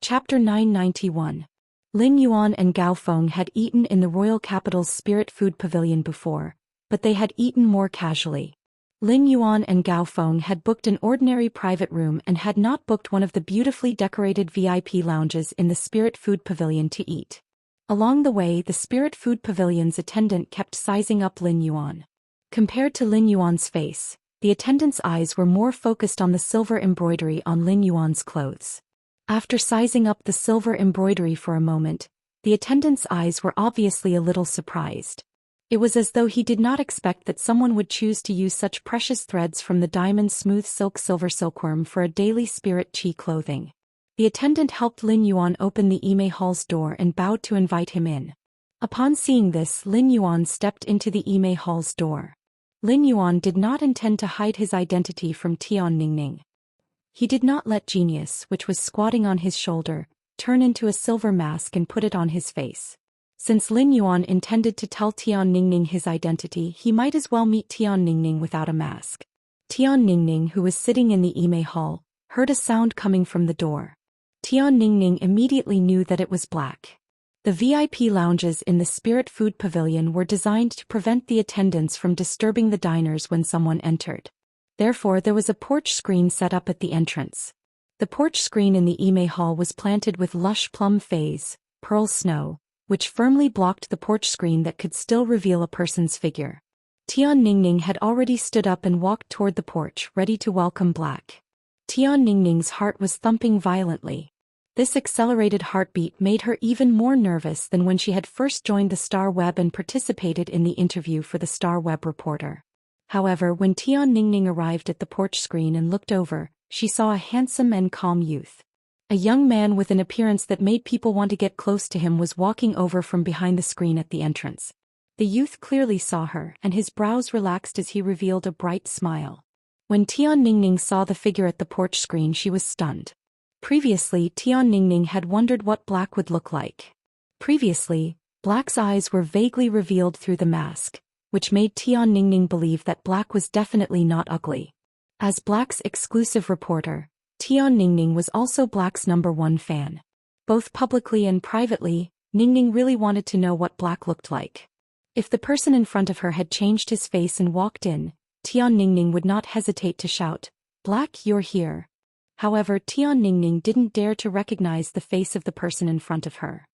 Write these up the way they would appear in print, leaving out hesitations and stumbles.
Chapter 991. Lin Yuan and Gao Feng had eaten in the royal capital's spirit food pavilion before, but they had eaten more casually. Lin Yuan and Gao Feng had booked an ordinary private room and had not booked one of the beautifully decorated VIP lounges in the spirit food pavilion to eat. Along the way, the spirit food pavilion's attendant kept sizing up Lin Yuan. Compared to Lin Yuan's face, the attendant's eyes were more focused on the silver embroidery on Lin Yuan's clothes. After sizing up the silver embroidery for a moment, the attendant's eyes were obviously a little surprised. It was as though he did not expect that someone would choose to use such precious threads from the diamond smooth silver silkworm for a daily spirit chi clothing. The attendant helped Lin Yuan open the Ime Hall's door and bowed to invite him in. Upon seeing this, Lin Yuan stepped into the Ime Hall's door. Lin Yuan did not intend to hide his identity from Tian Ningning. He did not let Genius, which was squatting on his shoulder, turn into a silver mask and put it on his face. Since Lin Yuan intended to tell Tian Ningning his identity, he might as well meet Tian Ningning without a mask. Tian Ningning, who was sitting in the Ime Hall, heard a sound coming from the door. Tian Ningning immediately knew that it was Black. The VIP lounges in the Spirit Food Pavilion were designed to prevent the attendants from disturbing the diners when someone entered. Therefore, there was a porch screen set up at the entrance. The porch screen in the Ime Hall was planted with lush plum phase, pearl snow, which firmly blocked the porch screen that could still reveal a person's figure. Tian Ningning had already stood up and walked toward the porch, ready to welcome Black. Tian Ningning's heart was thumping violently. This accelerated heartbeat made her even more nervous than when she had first joined the Star Web and participated in the interview for the Star Web reporter. However, when Tian Ningning arrived at the porch screen and looked over, she saw a handsome and calm youth. A young man with an appearance that made people want to get close to him was walking over from behind the screen at the entrance. The youth clearly saw her, and his brows relaxed as he revealed a bright smile. When Tian Ningning saw the figure at the porch screen, she was stunned. Previously, Tian Ningning had wondered what Black would look like. Black's eyes were vaguely revealed through the mask, which made Tian Ningning believe that Black was definitely not ugly. As Black's exclusive reporter, Tian Ningning was also Black's #1 fan. Both publicly and privately, Ningning really wanted to know what Black looked like. If the person in front of her had changed his face and walked in, Tian Ningning would not hesitate to shout, "Black, you're here." However, Tian Ningning didn't dare to recognize the face of the person in front of her.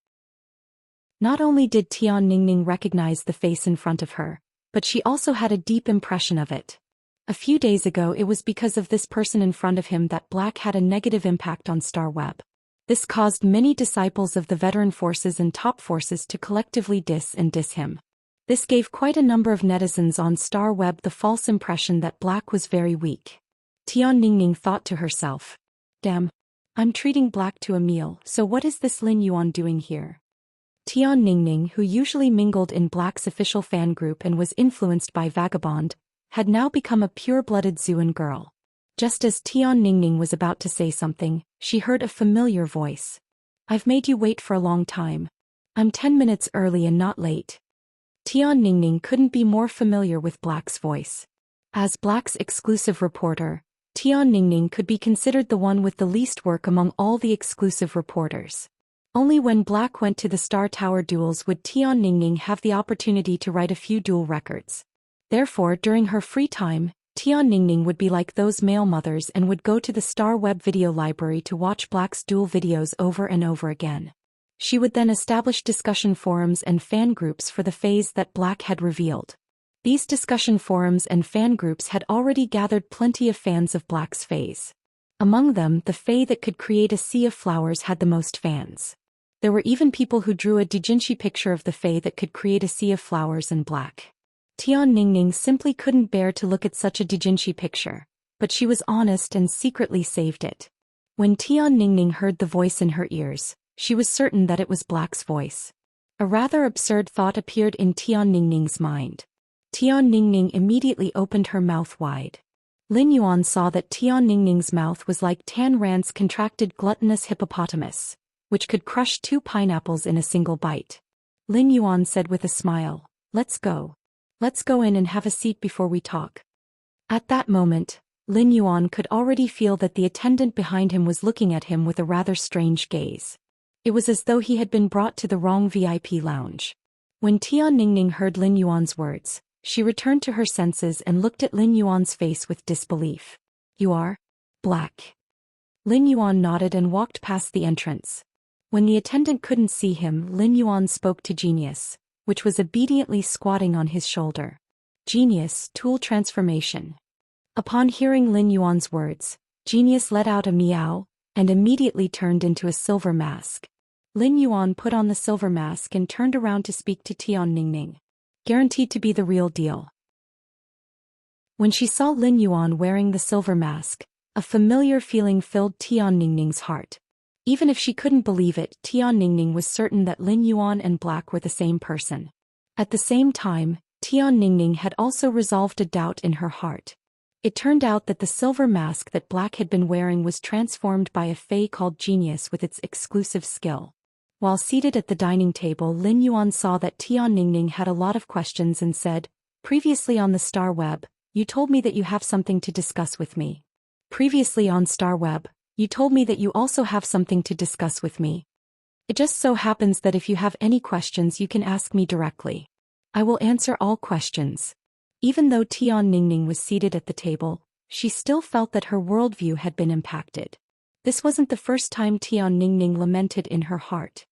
Not only did Tian Ningning recognize the face in front of her, but she also had a deep impression of it. A few days ago, it was because of this person in front of him that Black had a negative impact on Star Web. This caused many disciples of the veteran forces and top forces to collectively diss him. This gave quite a number of netizens on Star Web the false impression that Black was very weak. Tian Ningning thought to herself, "Damn, I'm treating Black to a meal, so what is this Lin Yuan doing here?" Tian Ningning, who usually mingled in Black's official fan group and was influenced by Vagabond, had now become a pure-blooded Zuan girl. Just as Tian Ningning was about to say something, she heard a familiar voice. "I've made you wait for a long time. I'm 10 minutes early and not late." Tian Ningning couldn't be more familiar with Black's voice. As Black's exclusive reporter, Tian Ningning could be considered the one with the least work among all the exclusive reporters. Only when Black went to the Star Tower duels would Tian Ningning have the opportunity to write a few duel records. Therefore, during her free time, Tian Ningning would be like those male mothers and would go to the Star Web video library to watch Black's duel videos over and over again. She would then establish discussion forums and fan groups for the phase that Black had revealed. These discussion forums and fan groups had already gathered plenty of fans of Black's phase. Among them, the fae that could create a sea of flowers had the most fans. There were even people who drew a doujinshi picture of the fae that could create a sea of flowers in Black. Tian Ningning simply couldn't bear to look at such a doujinshi picture, but she was honest and secretly saved it. When Tian Ningning heard the voice in her ears, she was certain that it was Black's voice. A rather absurd thought appeared in Tian Ningning's mind. Tian Ningning immediately opened her mouth wide. Lin Yuan saw that Tian Ningning's mouth was like Tan Ran's contracted gluttonous hippopotamus, which could crush 2 pineapples in a single bite. Lin Yuan said with a smile, "Let's go. Let's go in and have a seat before we talk." At that moment, Lin Yuan could already feel that the attendant behind him was looking at him with a rather strange gaze. It was as though he had been brought to the wrong VIP lounge. When Tian Ningning heard Lin Yuan's words, she returned to her senses and looked at Lin Yuan's face with disbelief. "You are black." Lin Yuan nodded and walked past the entrance. When the attendant couldn't see him, Lin Yuan spoke to Genius, which was obediently squatting on his shoulder. "Genius, tool transformation." Upon hearing Lin Yuan's words, Genius let out a meow, and immediately turned into a silver mask. Lin Yuan put on the silver mask and turned around to speak to Tian Ningning. Guaranteed to be the real deal. When she saw Lin Yuan wearing the silver mask, a familiar feeling filled Tian Ningning's heart. Even if she couldn't believe it, Tian Ningning was certain that Lin Yuan and Black were the same person. At the same time, Tian Ningning had also resolved a doubt in her heart. It turned out that the silver mask that Black had been wearing was transformed by a fae called Genius with its exclusive skill. While seated at the dining table, Lin Yuan saw that Tian Ningning had a lot of questions and said, "Previously on the Star Web, you told me that you have something to discuss with me. Previously on Star Web, you told me that you also have something to discuss with me. It just so happens that if you have any questions you can ask me directly. I will answer all questions." Even though Tian Ningning was seated at the table, she still felt that her worldview had been impacted. This wasn't the first time Tian Ningning lamented in her heart.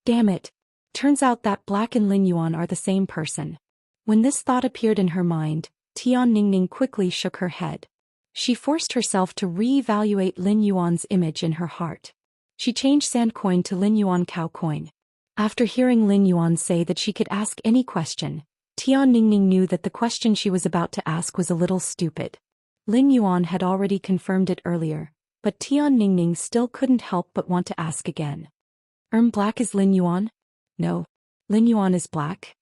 Damn it! Turns out that Black and Lin Yuan are the same person. When this thought appeared in her mind, Tian Ningning quickly shook her head. She forced herself to re-evaluate Lin Yuan's image in her heart. She changed sand coin to Lin Yuan cow coin. After hearing Lin Yuan say that she could ask any question, Tian Ningning knew that the question she was about to ask was a little stupid. Lin Yuan had already confirmed it earlier, but Tian Ningning still couldn't help but want to ask again. Black is Lin Yuan? No. Lin Yuan is Black?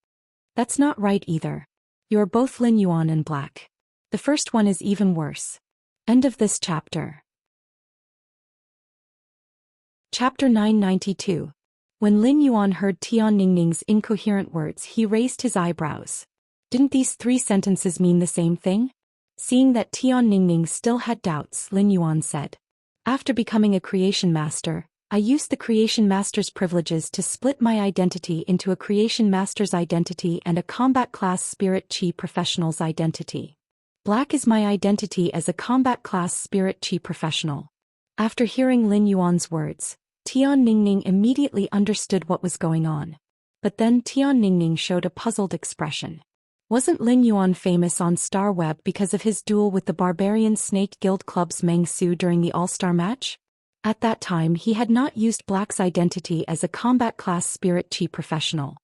That's not right either. You're both Lin Yuan and Black. The first one is even worse. End of this chapter. Chapter 992. When Lin Yuan heard Tian Ningning's incoherent words, he raised his eyebrows. Didn't these 3 sentences mean the same thing? Seeing that Tian Ningning still had doubts, Lin Yuan said, "After becoming a creation master, I used the creation master's privileges to split my identity into a creation master's identity and a combat class spirit chi professional's identity. Black is my identity as a combat class spirit chi professional." After hearing Lin Yuan's words, Tian Ningning immediately understood what was going on. But then Tian Ningning showed a puzzled expression. Wasn't Lin Yuan famous on Star Web because of his duel with the Barbarian Snake Guild Club's Meng Su during the All-Star match? At that time he had not used Black's identity as a combat class spirit chi professional.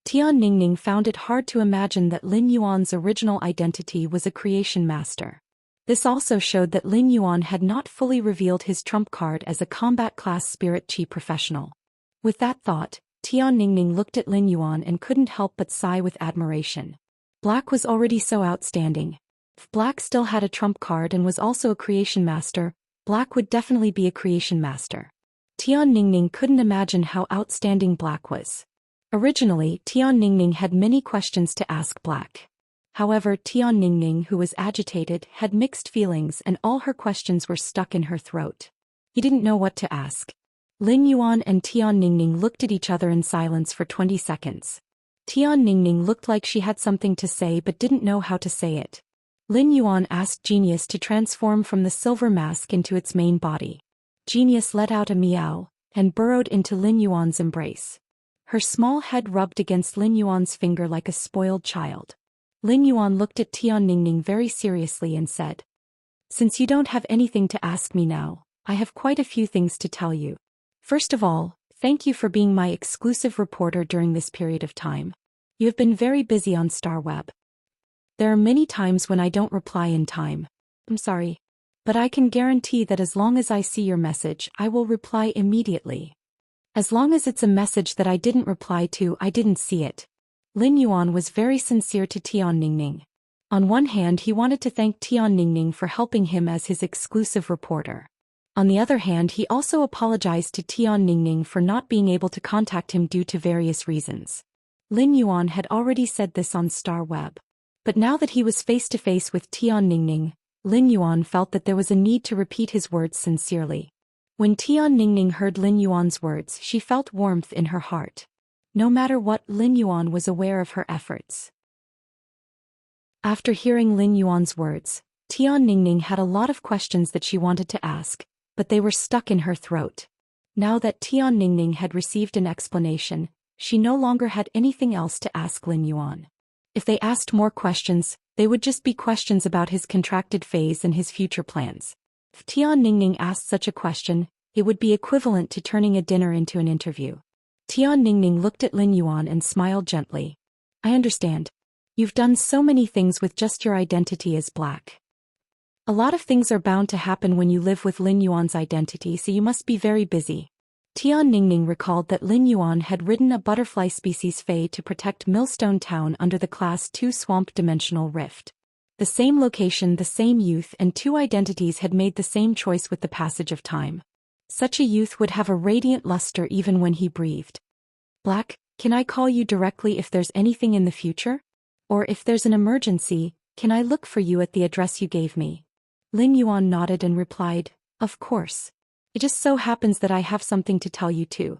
Tian Ningning found it hard to imagine that Lin Yuan's original identity was a creation master. This also showed that Lin Yuan had not fully revealed his trump card as a combat class spirit chi professional. With that thought, Tian Ningning looked at Lin Yuan and couldn't help but sigh with admiration. Black was already so outstanding. If Black still had a trump card and was also a creation master, Black would definitely be a creation master. Tian Ningning couldn't imagine how outstanding Black was. Originally, Tian Ningning had many questions to ask Black. However, Tian Ningning, who was agitated, had mixed feelings and all her questions were stuck in her throat. He didn't know what to ask. Lin Yuan and Tian Ningning looked at each other in silence for 20 seconds. Tian Ningning looked like she had something to say but didn't know how to say it. Lin Yuan asked Genius to transform from the silver mask into its main body. Genius let out a meow and burrowed into Lin Yuan's embrace. Her small head rubbed against Lin Yuan's finger like a spoiled child. Lin Yuan looked at Tian Ningning very seriously and said, "Since you don't have anything to ask me now, I have quite a few things to tell you. First of all, thank you for being my exclusive reporter during this period of time. You have been very busy on Star Web. There are many times when I don't reply in time. I'm sorry. But I can guarantee that as long as I see your message, I will reply immediately. As long as it's a message that I didn't reply to, I didn't see it." Lin Yuan was very sincere to Tian Ningning. On one hand, he wanted to thank Tian Ningning for helping him as his exclusive reporter. On the other hand, he also apologized to Tian Ningning for not being able to contact him due to various reasons. Lin Yuan had already said this on Star Web. But now that he was face to face with Tian Ningning, Lin Yuan felt that there was a need to repeat his words sincerely. When Tian Ningning heard Lin Yuan's words, she felt warmth in her heart. No matter what, Lin Yuan was aware of her efforts. After hearing Lin Yuan's words, Tian Ningning had a lot of questions that she wanted to ask, but they were stuck in her throat. Now that Tian Ningning had received an explanation, she no longer had anything else to ask Lin Yuan. If they asked more questions, they would just be questions about his contracted phase and his future plans. If Tian Ningning asked such a question, it would be equivalent to turning a dinner into an interview. Tian Ningning looked at Lin Yuan and smiled gently. I understand. You've done so many things with just your identity as black. A lot of things are bound to happen when you live with Lin Yuan's identity, so you must be very busy. Tian Ningning recalled that Lin Yuan had ridden a butterfly species Fae to protect Millstone Town under the Class 2 Swamp Dimensional Rift. The same location, the same youth, and two identities had made the same choice with the passage of time. Such a youth would have a radiant luster even when he breathed. Black, can I call you directly if there's anything in the future? Or if there's an emergency, can I look for you at the address you gave me? Lin Yuan nodded and replied, of course. It just so happens that I have something to tell you too.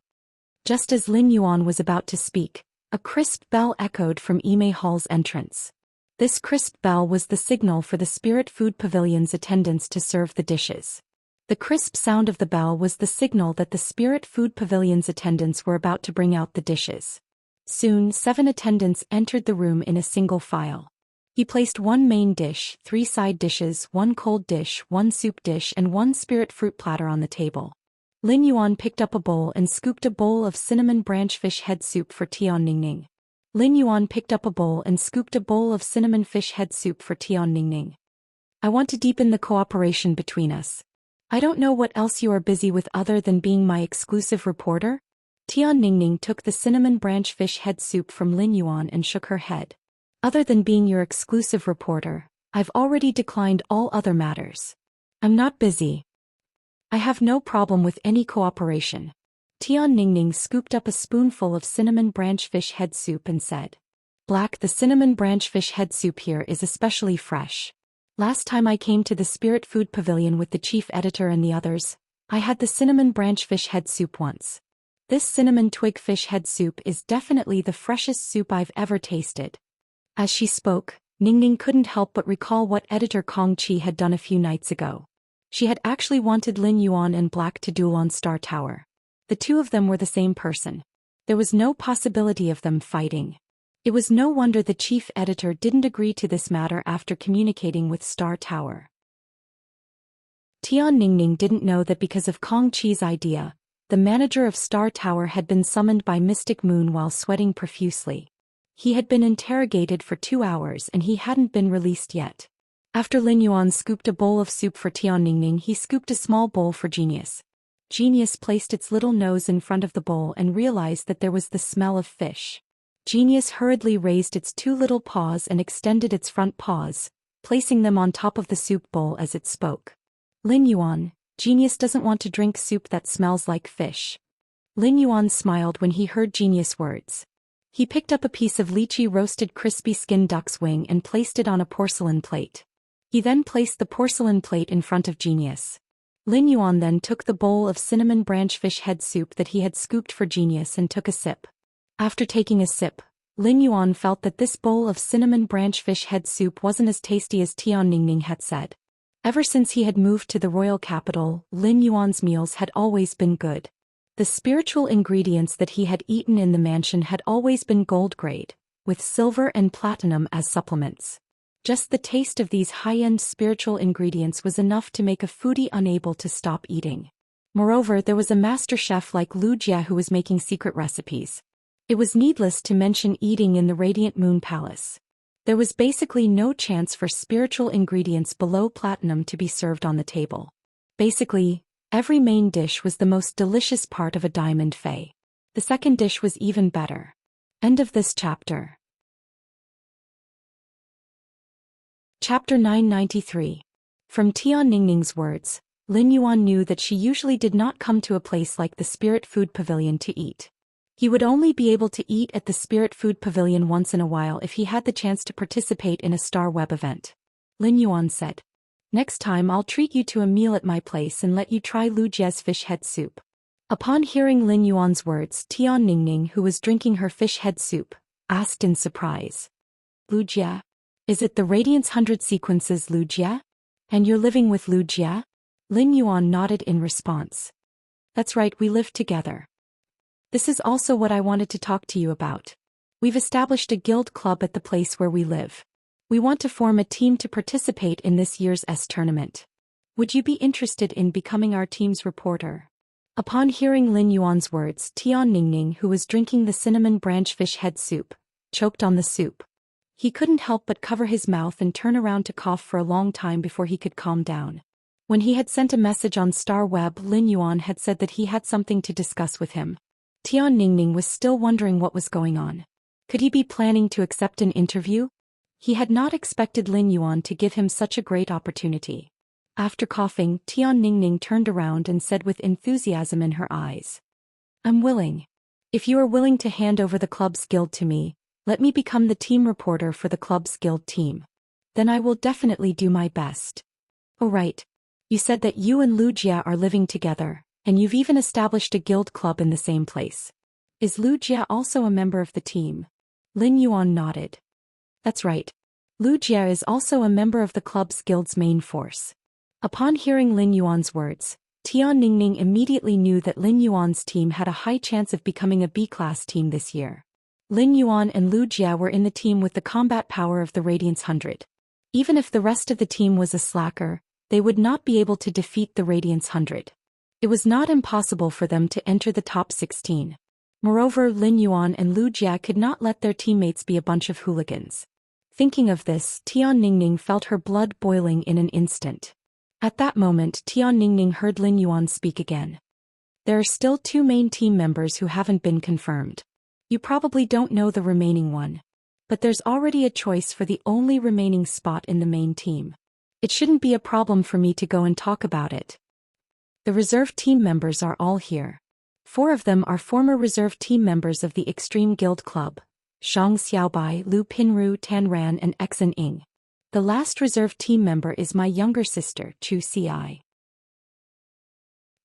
Just as Lin Yuan was about to speak, a crisp bell echoed from Ime Hall's entrance. This crisp bell was the signal for the Spirit Food Pavilion's attendants to serve the dishes. The crisp sound of the bell was the signal that the Spirit Food Pavilion's attendants were about to bring out the dishes. Soon 7 attendants entered the room in a single file. He placed 1 main dish, 3 side dishes, 1 cold dish, 1 soup dish and 1 spirit fruit platter on the table. Lin Yuan picked up a bowl and scooped a bowl of cinnamon branch fish head soup for Tian Ningning. Lin Yuan picked up a bowl and scooped a bowl of cinnamon fish head soup for Tian Ningning. I want to deepen the cooperation between us. I don't know what else you are busy with other than being my exclusive reporter? Tian Ningning took the cinnamon branch fish head soup from Lin Yuan and shook her head. Other than being your exclusive reporter, I've already declined all other matters. I'm not busy. I have no problem with any cooperation. Tian Ningning scooped up a spoonful of cinnamon branch fish head soup and said, Black, the cinnamon branch fish head soup here is especially fresh. Last time I came to the Spirit Food Pavilion with the chief editor and the others, I had the cinnamon branch fish head soup once. This cinnamon twig fish head soup is definitely the freshest soup I've ever tasted. As she spoke, Ningning couldn't help but recall what editor Kong Qi had done a few nights ago. She had actually wanted Lin Yuan and Black to duel on Star Tower. The two of them were the same person. There was no possibility of them fighting. It was no wonder the chief editor didn't agree to this matter after communicating with Star Tower. Tian Ningning didn't know that because of Kong Qi's idea, the manager of Star Tower had been summoned by Mystic Moon while sweating profusely. He had been interrogated for 2 hours and he hadn't been released yet. After Lin Yuan scooped a bowl of soup for Tian Ningning, he scooped a small bowl for Genius. Genius placed its little nose in front of the bowl and realized that there was the smell of fish. Genius hurriedly raised its 2 little paws and extended its front paws, placing them on top of the soup bowl as it spoke. Lin Yuan, Genius doesn't want to drink soup that smells like fish. Lin Yuan smiled when he heard Genius' words. He picked up a piece of lychee roasted crispy skinned duck's wing and placed it on a porcelain plate. He then placed the porcelain plate in front of Genius. Lin Yuan then took the bowl of cinnamon branch fish head soup that he had scooped for Genius and took a sip. After taking a sip, Lin Yuan felt that this bowl of cinnamon branch fish head soup wasn't as tasty as Tian Ningning had said. Ever since he had moved to the royal capital, Lin Yuan's meals had always been good. The spiritual ingredients that he had eaten in the mansion had always been gold grade, with silver and platinum as supplements. Just the taste of these high-end spiritual ingredients was enough to make a foodie unable to stop eating. Moreover, there was a master chef like Lu Jia who was making secret recipes. It was needless to mention eating in the Radiant Moon Palace. There was basically no chance for spiritual ingredients below platinum to be served on the table. Basically, every main dish was the most delicious part of a diamond fay. The second dish was even better. End of this chapter. Chapter 993. From Tian Ningning's words, Lin Yuan knew that she usually did not come to a place like the Spirit Food Pavilion to eat. He would only be able to eat at the Spirit Food Pavilion once in a while if he had the chance to participate in a Star Web event. Lin Yuan said, Next time I'll treat you to a meal at my place and let you try Lu Jie's fish head soup. Upon hearing Lin Yuan's words, Tian Ningning, who was drinking her fish head soup, asked in surprise. Lu Jie? Is it the Radiance 100 sequences Lu Jie? And you're living with Lu Jie? Lin Yuan nodded in response. That's right, we live together. This is also what I wanted to talk to you about. We've established a guild club at the place where we live. We want to form a team to participate in this year's S tournament. Would you be interested in becoming our team's reporter? Upon hearing Lin Yuan's words, Tian Ningning, who was drinking the cinnamon branch fish head soup, choked on the soup. He couldn't help but cover his mouth and turn around to cough for a long time before he could calm down. When he had sent a message on Star Web, Lin Yuan had said that he had something to discuss with him. Tian Ningning was still wondering what was going on. Could he be planning to accept an interview? He had not expected Lin Yuan to give him such a great opportunity. After coughing, Tian Ningning turned around and said with enthusiasm in her eyes. I'm willing. If you are willing to hand over the club's guild to me, let me become the team reporter for the club's guild team. Then I will definitely do my best. Oh right. You said that you and Lu Jie are living together, and you've even established a guild club in the same place. Is Lu Jie also a member of the team? Lin Yuan nodded. That's right. Lu Jie is also a member of the club's guild's main force. Upon hearing Lin Yuan's words, Tian Ningning immediately knew that Lin Yuan's team had a high chance of becoming a B-class team this year. Lin Yuan and Lu Jie were in the team with the combat power of the Radiance 100. Even if the rest of the team was a slacker, they would not be able to defeat the Radiance 100. It was not impossible for them to enter the top 16. Moreover, Lin Yuan and Lu Jie could not let their teammates be a bunch of hooligans. Thinking of this, Tian Ningning felt her blood boiling in an instant. At that moment, Tian Ningning heard Lin Yuan speak again. There are still 2 main team members who haven't been confirmed. You probably don't know the remaining one. But there's already a choice for the only remaining spot in the main team. It shouldn't be a problem for me to go and talk about it. The reserve team members are all here. 4 of them are former reserve team members of the Extreme Guild Club. Xianxia, Lu Pinru, Tan Ran and Xen Ying. The last reserve team member is my younger sister, Zhou Xian.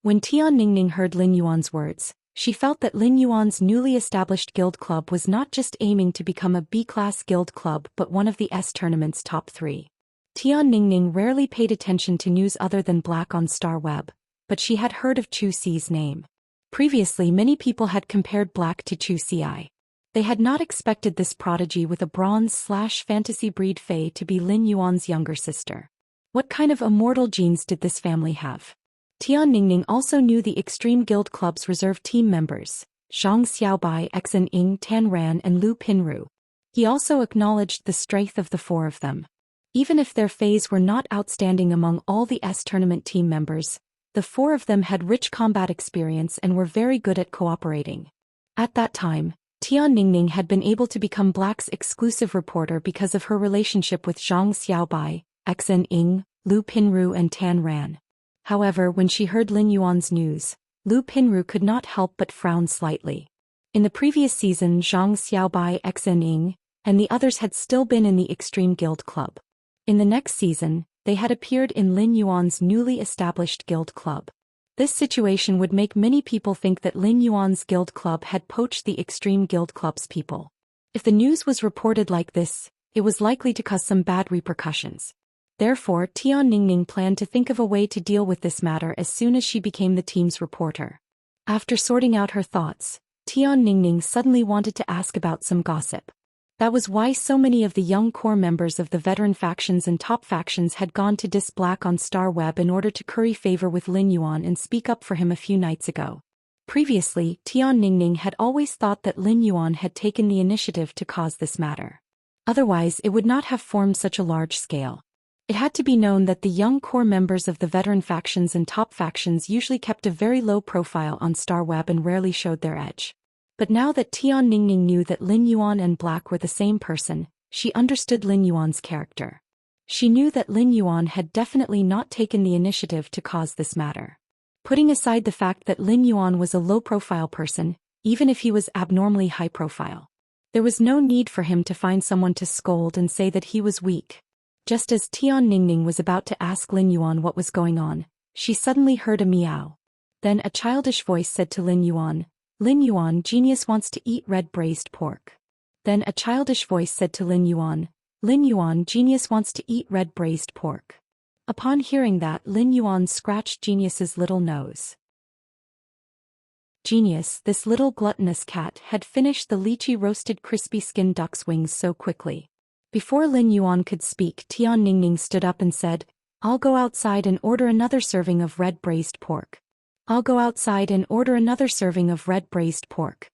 When Tian Ningning heard Lin Yuan's words, she felt that Lin Yuan's newly established guild club was not just aiming to become a B-class guild club but one of the S tournament's top 3. Tian Ningning rarely paid attention to news other than Black on Star Web, but she had heard of Zhou Xi's name. Previously, many people had compared Black to Zhou Xi. They had not expected this prodigy with a bronze/fantasy breed fae to be Lin Yuan's younger sister. What kind of immortal genes did this family have? Tian Ningning also knew the Extreme Guild Club's reserve team members, Zhang Xiaobai, Xen Ying, Tan Ran and Lu Pinru. He also acknowledged the strength of the 4 of them. Even if their faes were not outstanding among all the S tournament team members, the 4 of them had rich combat experience and were very good at cooperating. At that time, Tian Ningning had been able to become Black's exclusive reporter because of her relationship with Zhang Xiaobai, Xen Ying, Lu Pinru and Tan Ran. However, when she heard Lin Yuan's news, Lu Pinru could not help but frown slightly. In the previous season, Zhang Xiaobai, Xen Ying, and the others had still been in the Extreme Guild Club. In the next season, they had appeared in Lin Yuan's newly established guild club. This situation would make many people think that Lin Yuan's guild club had poached the Extreme Guild Club's people. If the news was reported like this, it was likely to cause some bad repercussions. Therefore, Tian Ningning planned to think of a way to deal with this matter as soon as she became the team's reporter. After sorting out her thoughts, Tian Ningning suddenly wanted to ask about some gossip. That was why so many of the young core members of the veteran factions and top factions had gone to diss Black on Star Web in order to curry favor with Lin Yuan and speak up for him a few nights ago. Previously, Tian Ningning had always thought that Lin Yuan had taken the initiative to cause this matter. Otherwise, it would not have formed such a large scale. It had to be known that the young core members of the veteran factions and top factions usually kept a very low profile on Star Web and rarely showed their edge. But now that Tian Ningning knew that Lin Yuan and Black were the same person, she understood Lin Yuan's character. She knew that Lin Yuan had definitely not taken the initiative to cause this matter. Putting aside the fact that Lin Yuan was a low-profile person, even if he was abnormally high-profile, there was no need for him to find someone to scold and say that he was weak. Just as Tian Ningning was about to ask Lin Yuan what was going on, she suddenly heard a meow. Then a childish voice said to Lin Yuan, "Genius wants to eat red braised pork." Then a childish voice said to Lin Yuan, "Genius wants to eat red braised pork." Upon hearing that, Lin Yuan scratched Genius's little nose. Genius, this little gluttonous cat, had finished the lychee roasted crispy skinned duck's wings so quickly. Before Lin Yuan could speak, Tian Ningning stood up and said, "I'll go outside and order another serving of red braised pork. I'll go outside and order another serving of red braised pork."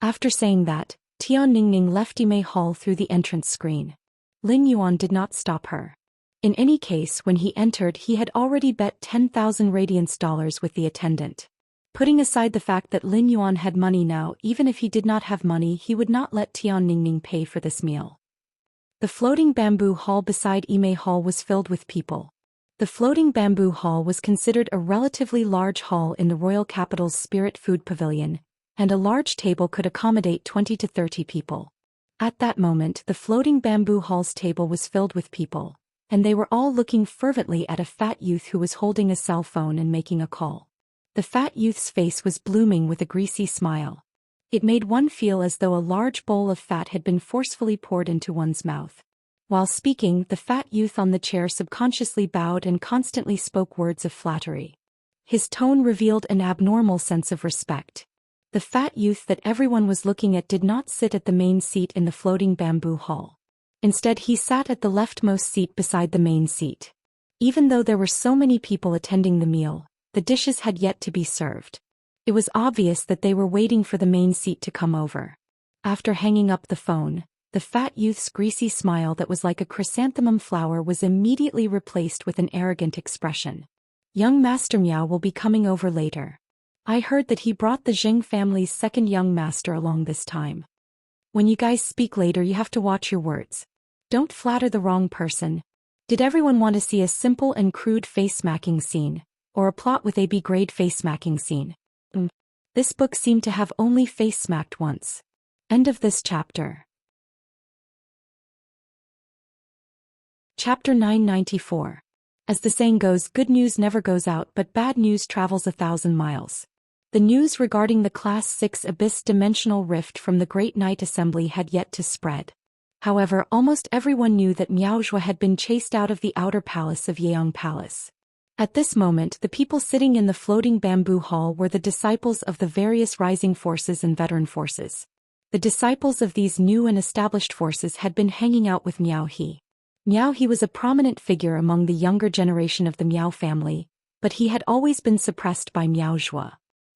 After saying that, Tian Ningning left Imei Hall through the entrance screen. Lin Yuan did not stop her. In any case, when he entered, he had already bet 10,000 radiance dollars with the attendant. Putting aside the fact that Lin Yuan had money now, even if he did not have money, he would not let Tian Ningning pay for this meal. The floating bamboo hall beside Imei Hall was filled with people. The floating bamboo hall was considered a relatively large hall in the royal capital's spirit food pavilion, and a large table could accommodate 20 to 30 people. At that moment, the floating bamboo hall's table was filled with people, and they were all looking fervently at a fat youth who was holding a cell phone and making a call. The fat youth's face was blooming with a greasy smile. It made one feel as though a large bowl of fat had been forcefully poured into one's mouth. While speaking, the fat youth on the chair subconsciously bowed and constantly spoke words of flattery. His tone revealed an abnormal sense of respect. The fat youth that everyone was looking at did not sit at the main seat in the floating bamboo hall. Instead, he sat at the leftmost seat beside the main seat. Even though there were so many people attending the meal, the dishes had yet to be served. It was obvious that they were waiting for the main seat to come over. After hanging up the phone, the fat youth's greasy smile that was like a chrysanthemum flower was immediately replaced with an arrogant expression. "Young Master Miao will be coming over later. I heard that he brought the Zheng family's second young master along this time. When you guys speak later, you have to watch your words. Don't flatter the wrong person." Did everyone want to see a simple and crude face-smacking scene, or a plot with a B-grade face-smacking scene? This book seemed to have only face-smacked once. End of this chapter. Chapter 994. As the saying goes, good news never goes out, but bad news travels 1,000 miles. The news regarding the Class 6 Abyss Dimensional Rift from the Great Night Assembly had yet to spread. However, almost everyone knew that Miao Zhuo had been chased out of the outer palace of Yeong Palace. At this moment, the people sitting in the floating bamboo hall were the disciples of the various rising forces and veteran forces. The disciples of these new and established forces had been hanging out with Miao He. Miao He was a prominent figure among the younger generation of the Miao family, but he had always been suppressed by Miao Zhuo.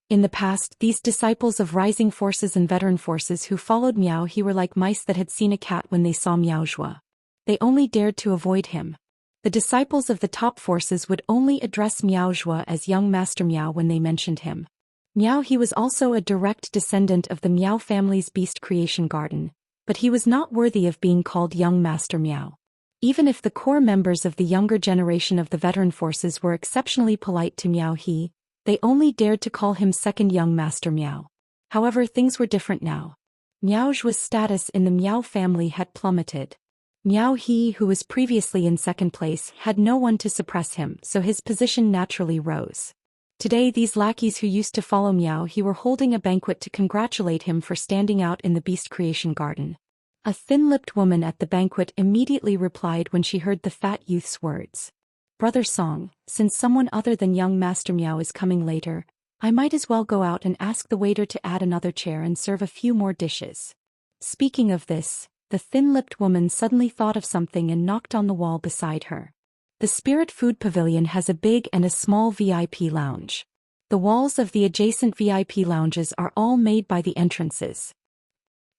In the past, these disciples of rising forces and veteran forces who followed Miao He were like mice that had seen a cat when they saw Miao Zhuo. They only dared to avoid him. The disciples of the top forces would only address Miao Zhuo as young Master Miao when they mentioned him. Miao He was also a direct descendant of the Miao family's beast creation garden, but he was not worthy of being called young Master Miao. Even if the core members of the younger generation of the veteran forces were exceptionally polite to Miao He, they only dared to call him second young Master Miao. However, things were different now. Miao Zhuo's status in the Miao family had plummeted. Miao He, who was previously in second place, had no one to suppress him, so his position naturally rose. Today, these lackeys who used to follow Miao He were holding a banquet to congratulate him for standing out in the beast creation garden. A thin-lipped woman at the banquet immediately replied when she heard the fat youth's words. "Brother Song, since someone other than young Master Miao is coming later, I might as well go out and ask the waiter to add another chair and serve a few more dishes." Speaking of this, the thin-lipped woman suddenly thought of something and knocked on the wall beside her. The Spirit Food Pavilion has a big and a small VIP lounge. The walls of the adjacent VIP lounges are all made by the entrances.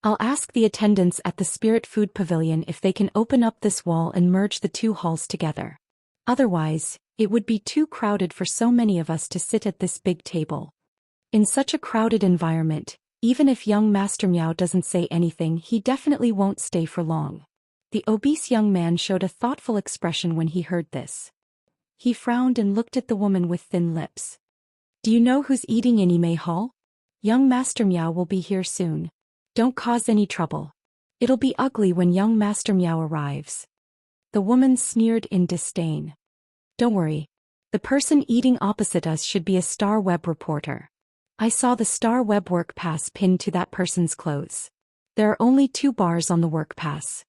I'll ask the attendants at the Spirit Food Pavilion if they can open up this wall and merge the two halls together. Otherwise, it would be too crowded for so many of us to sit at this big table. In such a crowded environment, even if young Master Miao doesn't say anything, he definitely won't stay for long. The obese young man showed a thoughtful expression when he heard this. He frowned and looked at the woman with thin lips. "Do you know who's eating in Imei Hall? Young Master Miao will be here soon. Don't cause any trouble. It'll be ugly when young Master Miao arrives." The woman sneered in disdain. Don't worry. The person eating opposite us should be a star web reporter. I saw the star web work pass pinned to that person's clothes. There are only 2 bars on the work pass.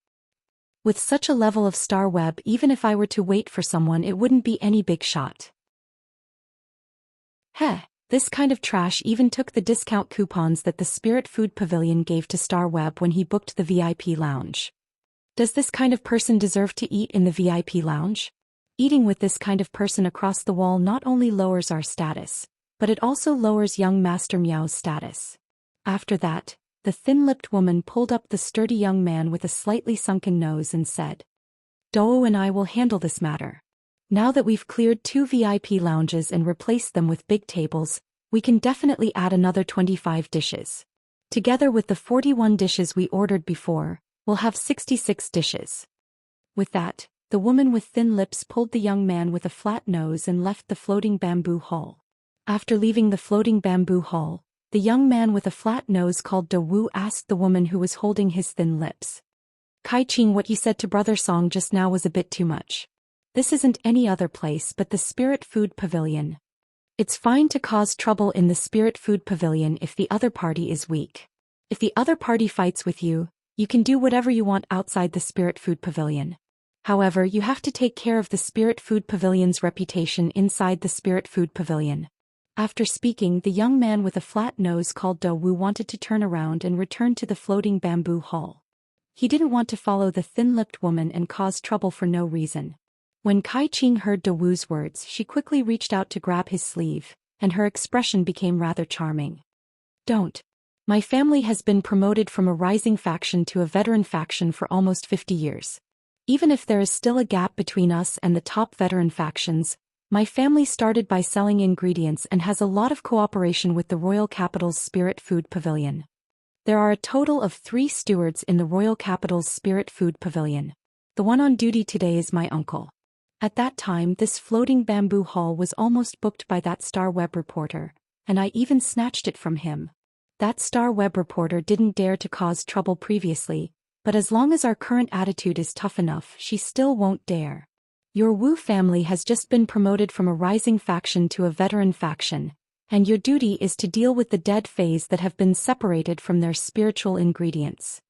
With such a level of star web, even if I were to wait for someone, it wouldn't be any big shot. Heh, this kind of trash even took the discount coupons that the Spirit Food Pavilion gave to Star Web when he booked the VIP lounge. Does this kind of person deserve to eat in the VIP lounge? Eating with this kind of person across the wall not only lowers our status, but it also lowers young Master Miao's status. After that, the thin-lipped woman pulled up the sturdy young man with a slightly sunken nose and said, Dou and I will handle this matter. Now that we've cleared 2 VIP lounges and replaced them with big tables, we can definitely add another 25 dishes. Together with the 41 dishes we ordered before, we'll have 66 dishes. With that, the woman with thin lips pulled the young man with a flat nose and left the floating bamboo hall. After leaving the floating bamboo hall, the young man with a flat nose called Dou asked the woman who was holding his thin lips. Kai Qing, what you said to Brother Song just now was a bit too much. This isn't any other place but the Spirit Food Pavilion. It's fine to cause trouble in the Spirit Food Pavilion if the other party is weak. If the other party fights with you, you can do whatever you want outside the Spirit Food Pavilion. However, you have to take care of the Spirit Food Pavilion's reputation inside the Spirit Food Pavilion. After speaking, the young man with a flat nose called Dou wanted to turn around and return to the floating bamboo hall. He didn't want to follow the thin-lipped woman and cause trouble for no reason. When Kai Qing heard Dou's words, she quickly reached out to grab his sleeve, and her expression became rather charming. Don't. My family has been promoted from a rising faction to a veteran faction for almost 50 years. Even if there is still a gap between us and the top veteran factions, my family started by selling ingredients and has a lot of cooperation with the Royal Capital's Spirit Food Pavilion. There are a total of 3 stewards in the Royal Capital's Spirit Food Pavilion. The one on duty today is my uncle. At that time, this floating bamboo hall was almost booked by that Star Web reporter, and I even snatched it from him. That Star Web reporter didn't dare to cause trouble previously, but as long as our current attitude is tough enough, she still won't dare. Your Wu family has just been promoted from a rising faction to a veteran faction, and your duty is to deal with the dead phase that have been separated from their spiritual ingredients.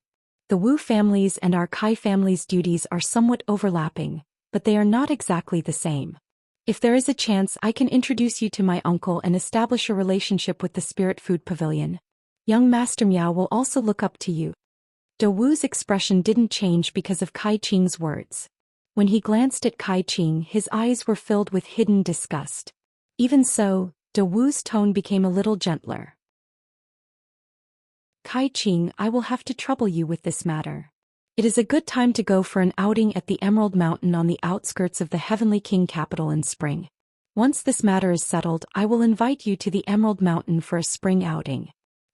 The Wu family's and our Kai family's duties are somewhat overlapping, but they are not exactly the same. If there is a chance, I can introduce you to my uncle and establish a relationship with the Spirit Food Pavilion. Young Master Miao will also look up to you. Dou's expression didn't change because of Kai Qing's words. When he glanced at Kai Qing, his eyes were filled with hidden disgust. Even so, Dou's tone became a little gentler. Kai Qing, I will have to trouble you with this matter. It is a good time to go for an outing at the Emerald Mountain on the outskirts of the Heavenly King capital in spring. Once this matter is settled, I will invite you to the Emerald Mountain for a spring outing.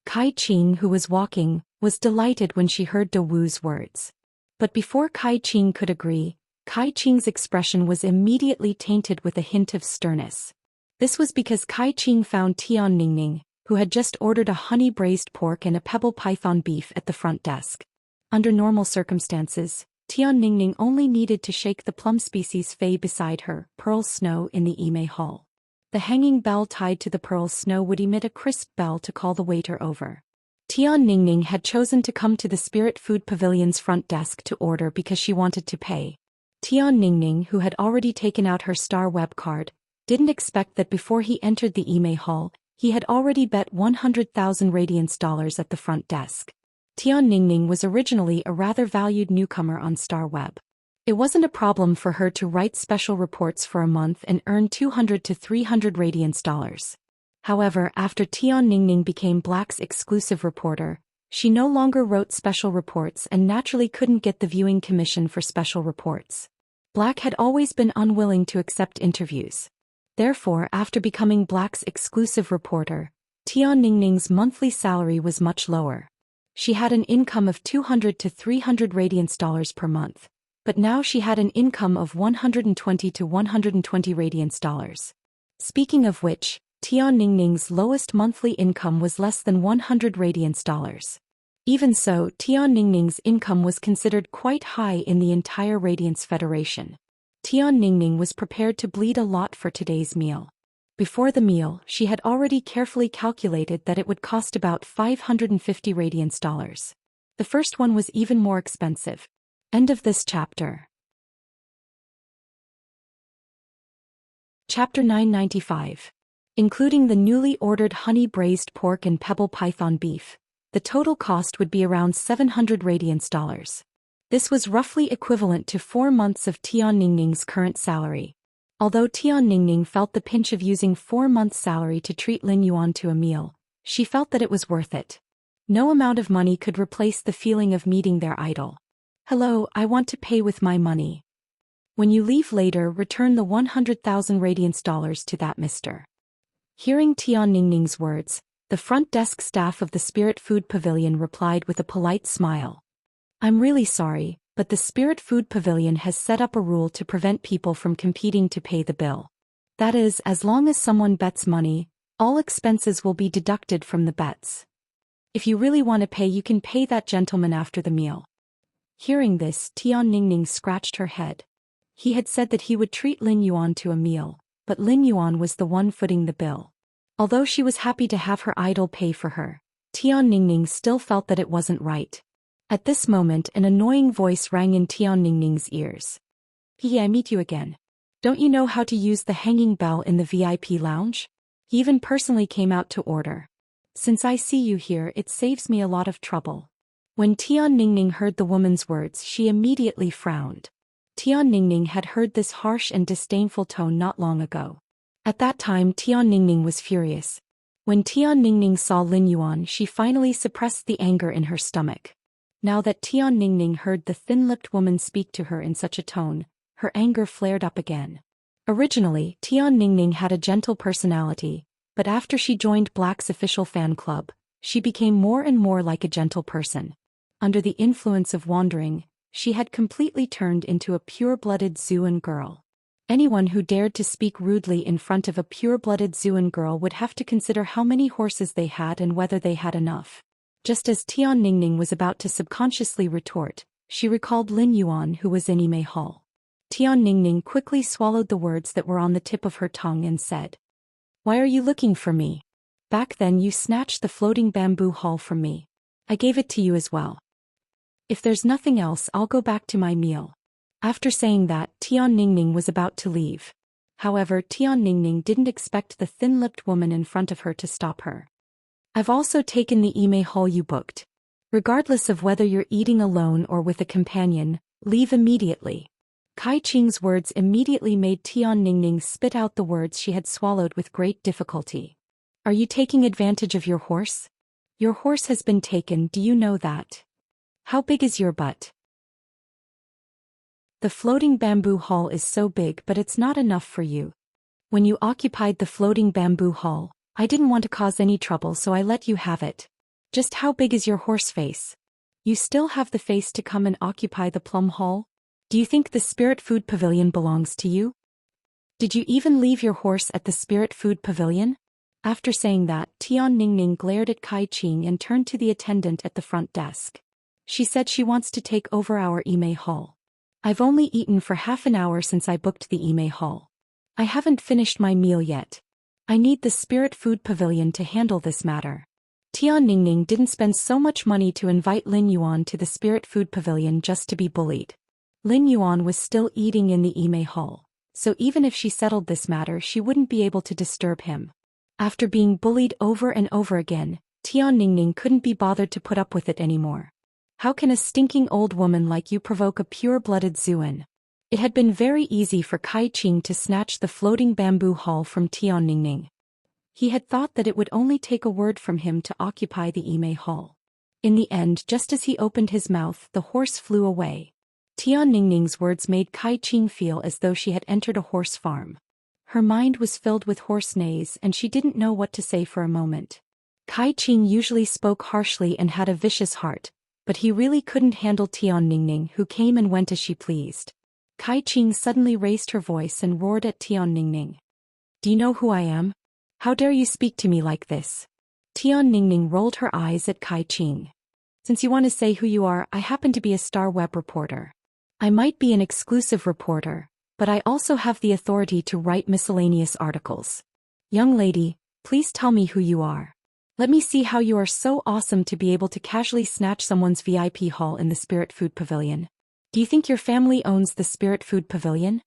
Kai Qing, who was walking, was delighted when she heard Dou's words. But before Kai Qing could agree, Kai Qing's expression was immediately tainted with a hint of sternness. This was because Kai Qing found Tian Ningning, who had just ordered a honey-braised pork and a pebble python beef at the front desk. Under normal circumstances, Tian Ningning only needed to shake the plum species fei beside her, Pearl Snow, in the Imei Hall. The hanging bell tied to the Pearl Snow would emit a crisp bell to call the waiter over. Tian Ningning had chosen to come to the Spirit Food Pavilion's front desk to order because she wanted to pay. Tian Ningning, who had already taken out her Star Web card, didn't expect that before he entered the Imei Hall, he had already bet 100,000 radiance dollars at the front desk. Tian Ningning was originally a rather valued newcomer on Star Web. It wasn't a problem for her to write special reports for a month and earn 200 to 300 radiance dollars. However, after Tian Ningning became Black's exclusive reporter, she no longer wrote special reports and naturally couldn't get the viewing commission for special reports. Black had always been unwilling to accept interviews. Therefore, after becoming Black's exclusive reporter, Tian Ningning's monthly salary was much lower. She had an income of 200 to 300 radiance dollars per month, but now she had an income of 120 to 120 radiance dollars. Speaking of which, Tian Ningning's lowest monthly income was less than 100 radiance dollars. Even so, Tian Ningning's income was considered quite high in the entire Radiance Federation. Tian Ningning was prepared to bleed a lot for today's meal. Before the meal, she had already carefully calculated that it would cost about 550 Radiance dollars. The first one was even more expensive. End of this chapter. Chapter 995. Including the newly ordered honey-braised pork and pebble python beef, the total cost would be around 700 Radiance dollars. This was roughly equivalent to 4 months of Tian Ningning's current salary. Although Tian Ningning felt the pinch of using 4 months' salary to treat Lin Yuan to a meal, she felt that it was worth it. No amount of money could replace the feeling of meeting their idol. Hello, I want to pay with my money. When you leave later, return the 100,000 Radiance dollars to that Mr. Hearing Tian Ningning's words, the front desk staff of the Spirit Food Pavilion replied with a polite smile. I'm really sorry, but the Spirit Food Pavilion has set up a rule to prevent people from competing to pay the bill. That is, as long as someone bets money, all expenses will be deducted from the bets. If you really want to pay, you can pay that gentleman after the meal. Hearing this, Tian Ningning scratched her head. He had said that he would treat Lin Yuan to a meal, but Lin Yuan was the one footing the bill. Although she was happy to have her idol pay for her, Tian Ningning still felt that it wasn't right. At this moment, an annoying voice rang in Tian Ningning's ears. Hey, I meet you again. Don't you know how to use the hanging bell in the VIP lounge? He even personally came out to order. Since I see you here, it saves me a lot of trouble. When Tian Ningning heard the woman's words, she immediately frowned. Tian Ningning had heard this harsh and disdainful tone not long ago. At that time, Tian Ningning was furious. When Tian Ningning saw Lin Yuan, she finally suppressed the anger in her stomach. Now that Tian Ningning heard the thin-lipped woman speak to her in such a tone, her anger flared up again. Originally, Tian Ningning had a gentle personality, but after she joined Black's official fan club, she became more and more like a gentle person. Under the influence of wandering, she had completely turned into a pure-blooded Zhuan girl. Anyone who dared to speak rudely in front of a pure-blooded Zhuan girl would have to consider how many horses they had and whether they had enough. Just as Tian Ningning was about to subconsciously retort, she recalled Lin Yuan, who was in Imei Hall. Tian Ningning quickly swallowed the words that were on the tip of her tongue and said, "Why are you looking for me? Back then you snatched the floating bamboo hall from me. I gave it to you as well. If there's nothing else, I'll go back to my meal." After saying that, Tian Ningning was about to leave. However, Tian Ningning didn't expect the thin-lipped woman in front of her to stop her. "I've also taken the Imei Hall you booked. Regardless of whether you're eating alone or with a companion, leave immediately." Kai Qing's words immediately made Tian Ningning spit out the words she had swallowed with great difficulty. "Are you taking advantage of your horse? Your horse has been taken, do you know that? How big is your butt? The floating bamboo hall is so big, but it's not enough for you. When you occupied the floating bamboo hall, I didn't want to cause any trouble, so I let you have it. Just how big is your horse face? You still have the face to come and occupy the plum hall? Do you think the Spirit Food Pavilion belongs to you? Did you even leave your horse at the Spirit Food Pavilion?" After saying that, Tian Ningning glared at Kai Qing and turned to the attendant at the front desk. She said she wants to take over our Imei Hall. I've only eaten for half an hour since I booked the Imei Hall. I haven't finished my meal yet. I need the Spirit Food Pavilion to handle this matter. Tian Ningning didn't spend so much money to invite Lin Yuan to the Spirit Food Pavilion just to be bullied. Lin Yuan was still eating in the Imei Hall, so even if she settled this matter, she wouldn't be able to disturb him. After being bullied over and over again, Tian Ningning couldn't be bothered to put up with it anymore. How can a stinking old woman like you provoke a pure-blooded Zhuan? It had been very easy for Kai Qing to snatch the floating bamboo hall from Tian Ningning. He had thought that it would only take a word from him to occupy the Imei Hall. In the end, just as he opened his mouth, the horse flew away. Tian Ningning's words made Kai Qing feel as though she had entered a horse farm. Her mind was filled with horse neighs and she didn't know what to say for a moment. Kai Qing usually spoke harshly and had a vicious heart, but he really couldn't handle Tian Ningning, who came and went as she pleased. Kai Qing suddenly raised her voice and roared at Tian Ningning. "Do you know who I am? How dare you speak to me like this?" Tian Ningning rolled her eyes at Kai Qing. Since you want to say who you are, I happen to be a star web reporter. I might be an exclusive reporter, but I also have the authority to write miscellaneous articles. Young lady, please tell me who you are. Let me see how you are so awesome to be able to casually snatch someone's VIP hall in the Spirit Food Pavilion. Do you think your family owns the Spirit Food Pavilion?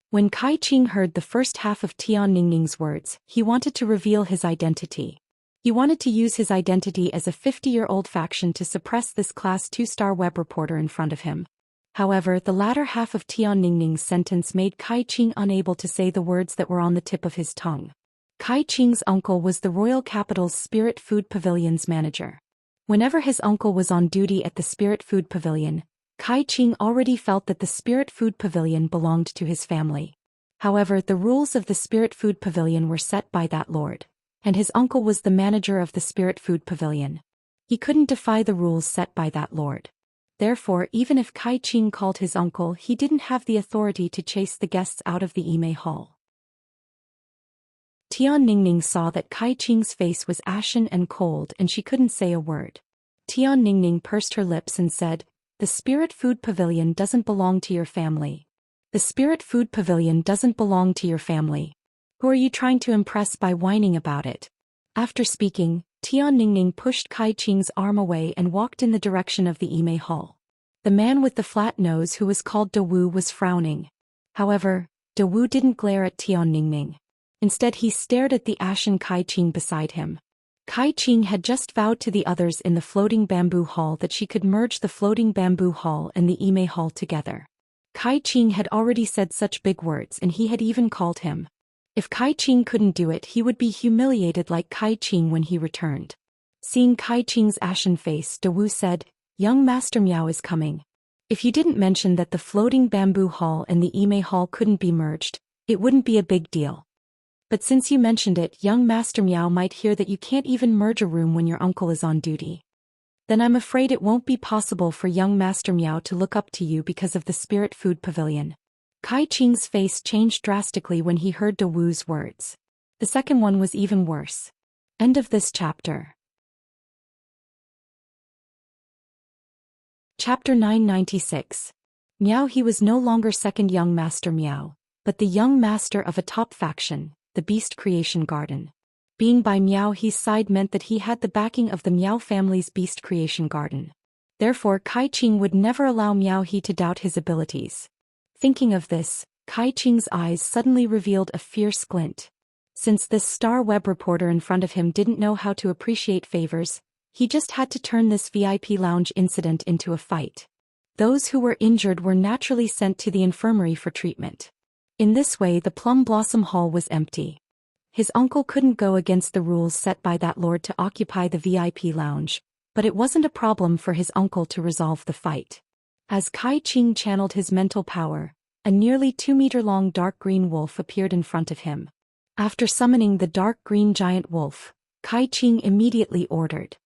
When Kai Qing heard the first half of Tian Ningning's words, he wanted to reveal his identity. He wanted to use his identity as a 50-year-old faction to suppress this Class 2-star web reporter in front of him. However, the latter half of Tian Ningning's sentence made Kai Qing unable to say the words that were on the tip of his tongue. Kai Qing's uncle was the royal capital's Spirit Food Pavilion's manager. Whenever his uncle was on duty at the Spirit Food Pavilion, Kai Qing already felt that the Spirit Food Pavilion belonged to his family. However, the rules of the Spirit Food Pavilion were set by that lord, and his uncle was the manager of the Spirit Food Pavilion. He couldn't defy the rules set by that lord. Therefore, even if Kai Qing called his uncle, he didn't have the authority to chase the guests out of the Immerse hall. Tian Ningning saw that Kai Qing's face was ashen and cold and she couldn't say a word. Tian Ningning pursed her lips and said, "The Spirit Food Pavilion doesn't belong to your family. The Spirit Food Pavilion doesn't belong to your family. Who are you trying to impress by whining about it?" After speaking, Tian Ningning pushed Kai Qing's arm away and walked in the direction of the Immerse hall. The man with the flat nose who was called Dawu was frowning. However, Dawu didn't glare at Tian Ningning. Instead he stared at the ashen Kai Qing beside him. Kai Qing had just vowed to the others in the floating bamboo hall that she could merge the floating bamboo hall and the Immerse hall together. Kai Qing had already said such big words and he had even called him. If Kai Qing couldn't do it, he would be humiliated like Kai Qing when he returned. Seeing Kai Qing's ashen face, Dawu said, "Young Master Miao is coming. If you didn't mention that the floating bamboo hall and the Immerse hall couldn't be merged, it wouldn't be a big deal. But since you mentioned it, young Master Miao might hear that you can't even merge a room when your uncle is on duty. Then I'm afraid it won't be possible for young Master Miao to look up to you because of the Spirit Food Pavilion." Kai Qing's face changed drastically when he heard Dawu's words. The second one was even worse. End of this chapter. Chapter 996. Miao. He was no longer second young Master Miao, but the young master of a top faction, the Beast Creation Garden. Being by Miao He's side meant that he had the backing of the Miao family's Beast Creation Garden. Therefore Kai Qing would never allow Miao He to doubt his abilities. Thinking of this, Kai Qing's eyes suddenly revealed a fierce glint. Since this star web reporter in front of him didn't know how to appreciate favors, he just had to turn this VIP lounge incident into a fight. Those who were injured were naturally sent to the infirmary for treatment. In this way the Plum Blossom Hall was empty. His uncle couldn't go against the rules set by that lord to occupy the VIP lounge, but it wasn't a problem for his uncle to resolve the fight. As Kai Qing channeled his mental power, a nearly 2-meter-long dark green wolf appeared in front of him. After summoning the dark green giant wolf, Kai Qing immediately ordered,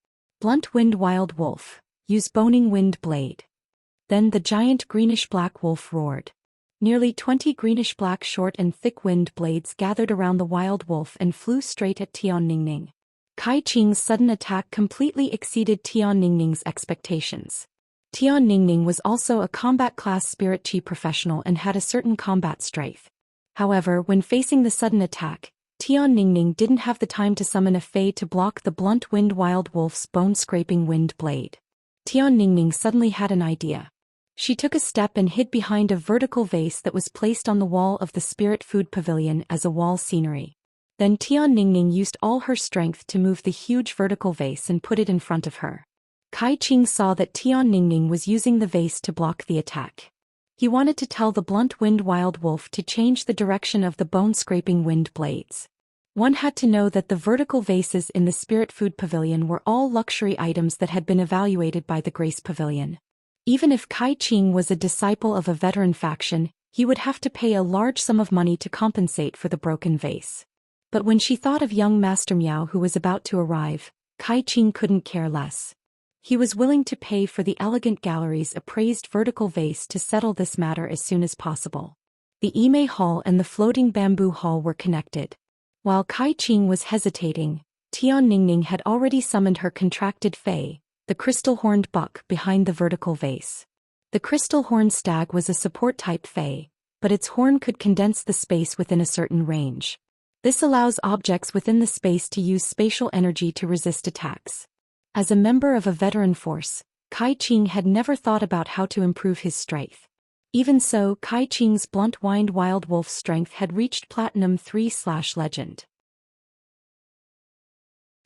"Blunt Wind Wild Wolf, use Boning Wind Blade." Then the giant greenish-black wolf roared. Nearly 20 greenish-black short and thick wind blades gathered around the wild wolf and flew straight at Tian Ningning. Kai Qing's sudden attack completely exceeded Tian Ningning's expectations. Tian Ningning was also a combat class spirit chi professional and had a certain combat strength. However, when facing the sudden attack, Tian Ningning didn't have the time to summon a fey to block the blunt wind wild wolf's bone-scraping wind blade. Tian Ningning suddenly had an idea. She took a step and hid behind a vertical vase that was placed on the wall of the Spirit Food Pavilion as a wall scenery. Then Tian Ningning used all her strength to move the huge vertical vase and put it in front of her. Kai Qing saw that Tian Ningning was using the vase to block the attack. He wanted to tell the blunt wind wild wolf to change the direction of the bone-scraping wind blades. One had to know that the vertical vases in the Spirit Food Pavilion were all luxury items that had been evaluated by the Grace Pavilion. Even if Kai Qing was a disciple of a veteran faction, he would have to pay a large sum of money to compensate for the broken vase. But when she thought of young Master Miao who was about to arrive, Kai Qing couldn't care less. He was willing to pay for the elegant gallery's appraised vertical vase to settle this matter as soon as possible. The Immerse hall and the floating bamboo hall were connected. While Kai Qing was hesitating, Tian Ningning had already summoned her contracted fey, the crystal-horned buck behind the vertical vase. The crystal-horned stag was a support-type fae, but its horn could condense the space within a certain range. This allows objects within the space to use spatial energy to resist attacks. As a member of a veteran force, Kai Qing had never thought about how to improve his strength. Even so, Kai Qing's blunt-winged wild wolf strength had reached Platinum 3/Legend.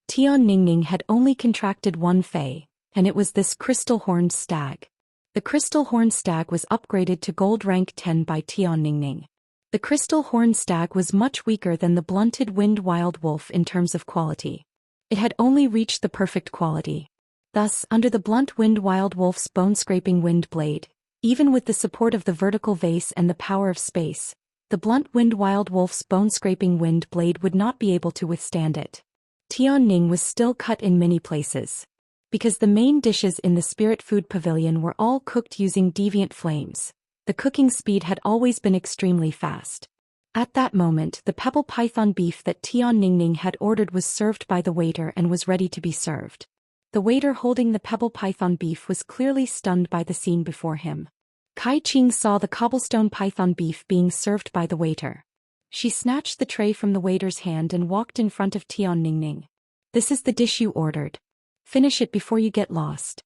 Tian Ningning had only contracted one fae, and it was this crystal-horned stag. The crystal-horned stag was upgraded to gold rank 10 by Tian Ningning. The crystal-horned stag was much weaker than the blunted-winged wild wolf in terms of quality. It had only reached the perfect quality. Thus, under the blunt-winged wild wolf's bone-scraping wind blade, even with the support of the vertical vase and the power of space, the blunt-winged wild wolf's bone-scraping wind blade would not be able to withstand it. Tian Ning was still cut in many places. Because the main dishes in the Spirit Food Pavilion were all cooked using deviant flames, the cooking speed had always been extremely fast. At that moment, the pebble python beef that Tian Ningning had ordered was served by the waiter and was ready to be served. The waiter holding the pebble python beef was clearly stunned by the scene before him. Kai Qing saw the cobblestone python beef being served by the waiter. She snatched the tray from the waiter's hand and walked in front of Tian Ningning. "This is the dish you ordered. Finish it before you get lost."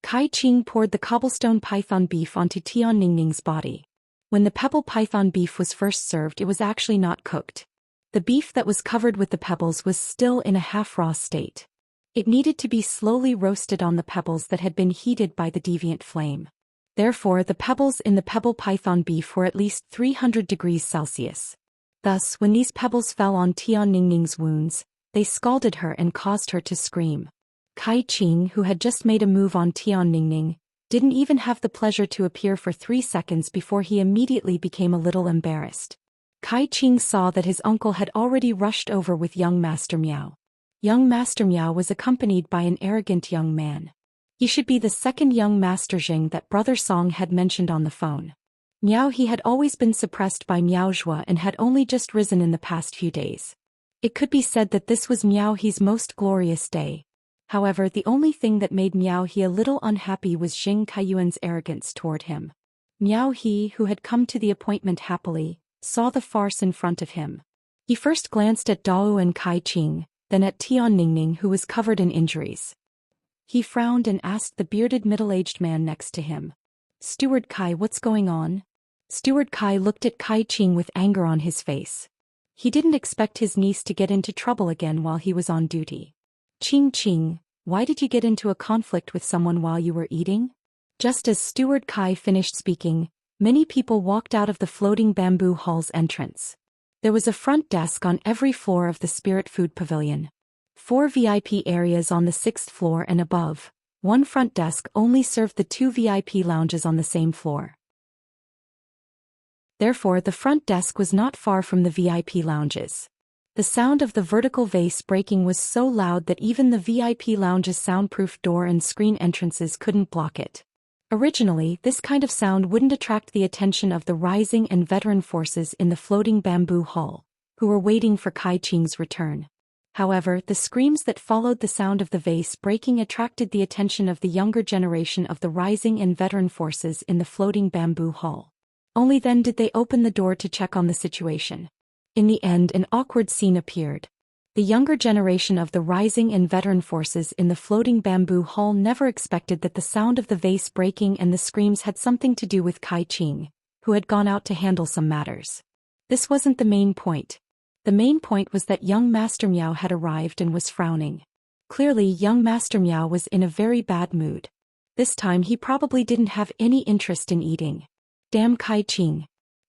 Kai Qing poured the cobblestone python beef onto Tian Ningning's body. When the pebble python beef was first served, it was actually not cooked. The beef that was covered with the pebbles was still in a half-raw state. It needed to be slowly roasted on the pebbles that had been heated by the deviant flame. Therefore, the pebbles in the pebble python beef were at least 300 degrees Celsius. Thus, when these pebbles fell on Tian Ningning's wounds, they scalded her and caused her to scream. Kai Qing, who had just made a move on Tian Ningning, didn't even have the pleasure to appear for 3 seconds before he immediately became a little embarrassed. Kai Qing saw that his uncle had already rushed over with young Master Miao. Young Master Miao was accompanied by an arrogant young man. He should be the second young Master Jing that Brother Song had mentioned on the phone. Miao He had always been suppressed by Miao Zhua and had only just risen in the past few days. It could be said that this was Miao He's most glorious day. However, the only thing that made Miao He a little unhappy was Jing Kaiyuan's arrogance toward him. Miao He, who had come to the appointment happily, saw the farce in front of him. He first glanced at Dao and Kai Qing, then at Tian Ningning, who was covered in injuries. He frowned and asked the bearded middle-aged man next to him, "Steward Kai, what's going on?" Steward Kai looked at Kai Qing with anger on his face. He didn't expect his niece to get into trouble again while he was on duty. "Qing, why did you get into a conflict with someone while you were eating?" Just as Steward Kai finished speaking, many people walked out of the floating bamboo hall's entrance. There was a front desk on every floor of the Spirit Food Pavilion. 4 VIP areas on the 6th floor and above. One front desk only served the 2 VIP lounges on the same floor. Therefore, the front desk was not far from the VIP lounges. The sound of the vertical vase breaking was so loud that even the VIP lounge's soundproof door and screen entrances couldn't block it. Originally, this kind of sound wouldn't attract the attention of the rising and veteran forces in the floating bamboo hall, who were waiting for Kai Qing's return. However, the screams that followed the sound of the vase breaking attracted the attention of the younger generation of the rising and veteran forces in the floating bamboo hall. Only then did they open the door to check on the situation. In the end, an awkward scene appeared. The younger generation of the rising and veteran forces in the floating bamboo hall never expected that the sound of the vase breaking and the screams had something to do with Kai Qing, who had gone out to handle some matters. This wasn't the main point. The main point was that young Master Miao had arrived and was frowning. Clearly, young Master Miao was in a very bad mood. This time he probably didn't have any interest in eating. Damn Kai Qing.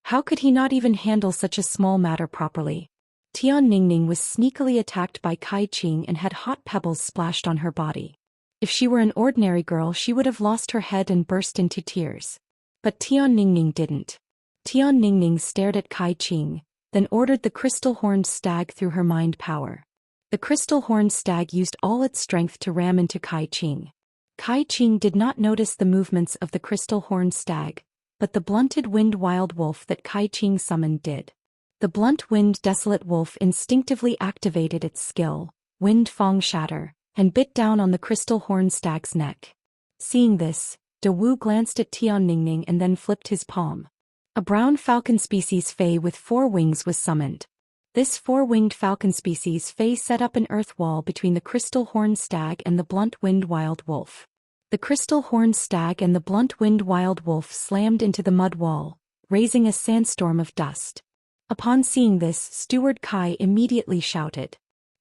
How could he not even handle such a small matter properly? Tian Ningning was sneakily attacked by Kai Qing and had hot pebbles splashed on her body. If she were an ordinary girl, she would have lost her head and burst into tears. But Tian Ningning didn't. Tian Ningning stared at Kai Qing, then ordered the crystal-horned stag through her mind power. The crystal-horned stag used all its strength to ram into Kai Qing. Kai Qing did not notice the movements of the crystal-horned stag, but the blunted-winged wild wolf that Kai Qing summoned did. The blunt-winged desolate wolf instinctively activated its skill, Wind Fang Shatter, and bit down on the crystal horned stag's neck. Seeing this, De Wu glanced at Tian Ningning and then flipped his palm. A brown falcon species fae with 4 wings was summoned. This 4-winged falcon species fae set up an earth wall between the crystal horned stag and the blunt-winged wild wolf. The crystal horned stag and the blunt-winged wild wolf slammed into the mud wall, raising a sandstorm of dust. Upon seeing this, Steward Kai immediately shouted,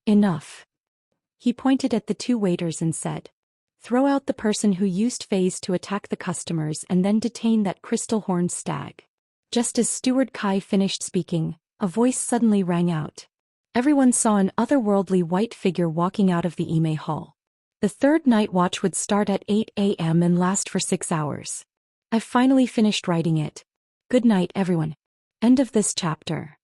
"Enough!" He pointed at the 2 waiters and said, "Throw out the person who used faes to attack the customers and then detain that crystal horned stag." Just as Steward Kai finished speaking, a voice suddenly rang out. Everyone saw an otherworldly white figure walking out of the Ime Hall. The 3rd night watch would start at 8 a.m. and last for 6 hours. I've finally finished writing it. Good night, everyone. End of this chapter.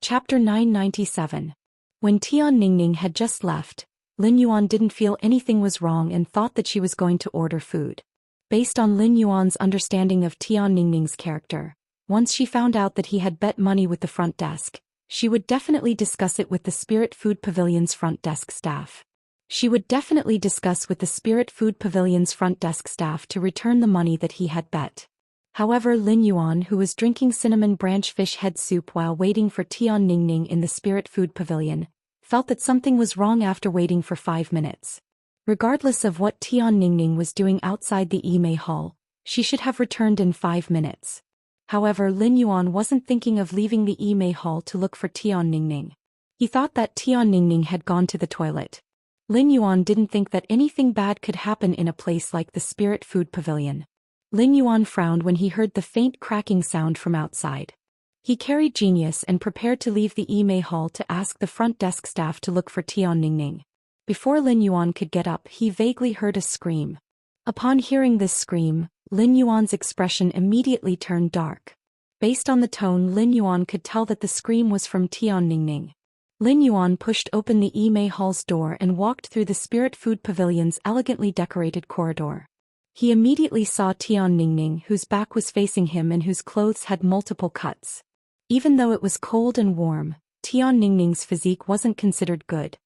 Chapter 997. When Tian Ningning had just left, Lin Yuan didn't feel anything was wrong and thought that she was going to order food. Based on Lin Yuan's understanding of Tian Ningning's character, once she found out that he had bet money with the front desk, she would definitely discuss it with the Spirit Food Pavilion's front desk staff. She would definitely discuss with the Spirit Food Pavilion's front desk staff to return the money that he had bet. However, Lin Yuan, who was drinking cinnamon branch fish head soup while waiting for Tian Ningning in the Spirit Food Pavilion, felt that something was wrong after waiting for 5 minutes. Regardless of what Tian Ningning was doing outside the Ime Hall, she should have returned in 5 minutes. However, Lin Yuan wasn't thinking of leaving the Ime Hall to look for Tian Ningning. He thought that Tian Ningning had gone to the toilet. Lin Yuan didn't think that anything bad could happen in a place like the Spirit Food Pavilion. Lin Yuan frowned when he heard the faint cracking sound from outside. He carried Genius and prepared to leave the Ime Hall to ask the front desk staff to look for Tian Ningning. Before Lin Yuan could get up, he vaguely heard a scream. Upon hearing this scream, Lin Yuan's expression immediately turned dark. Based on the tone, Lin Yuan could tell that the scream was from Tian Ningning. Lin Yuan pushed open the Ime Hall's door and walked through the Spirit Food Pavilion's elegantly decorated corridor. He immediately saw Tian Ningning, whose back was facing him and whose clothes had multiple cuts. Even though it was cold and warm, Tian Ningning's physique wasn't considered good.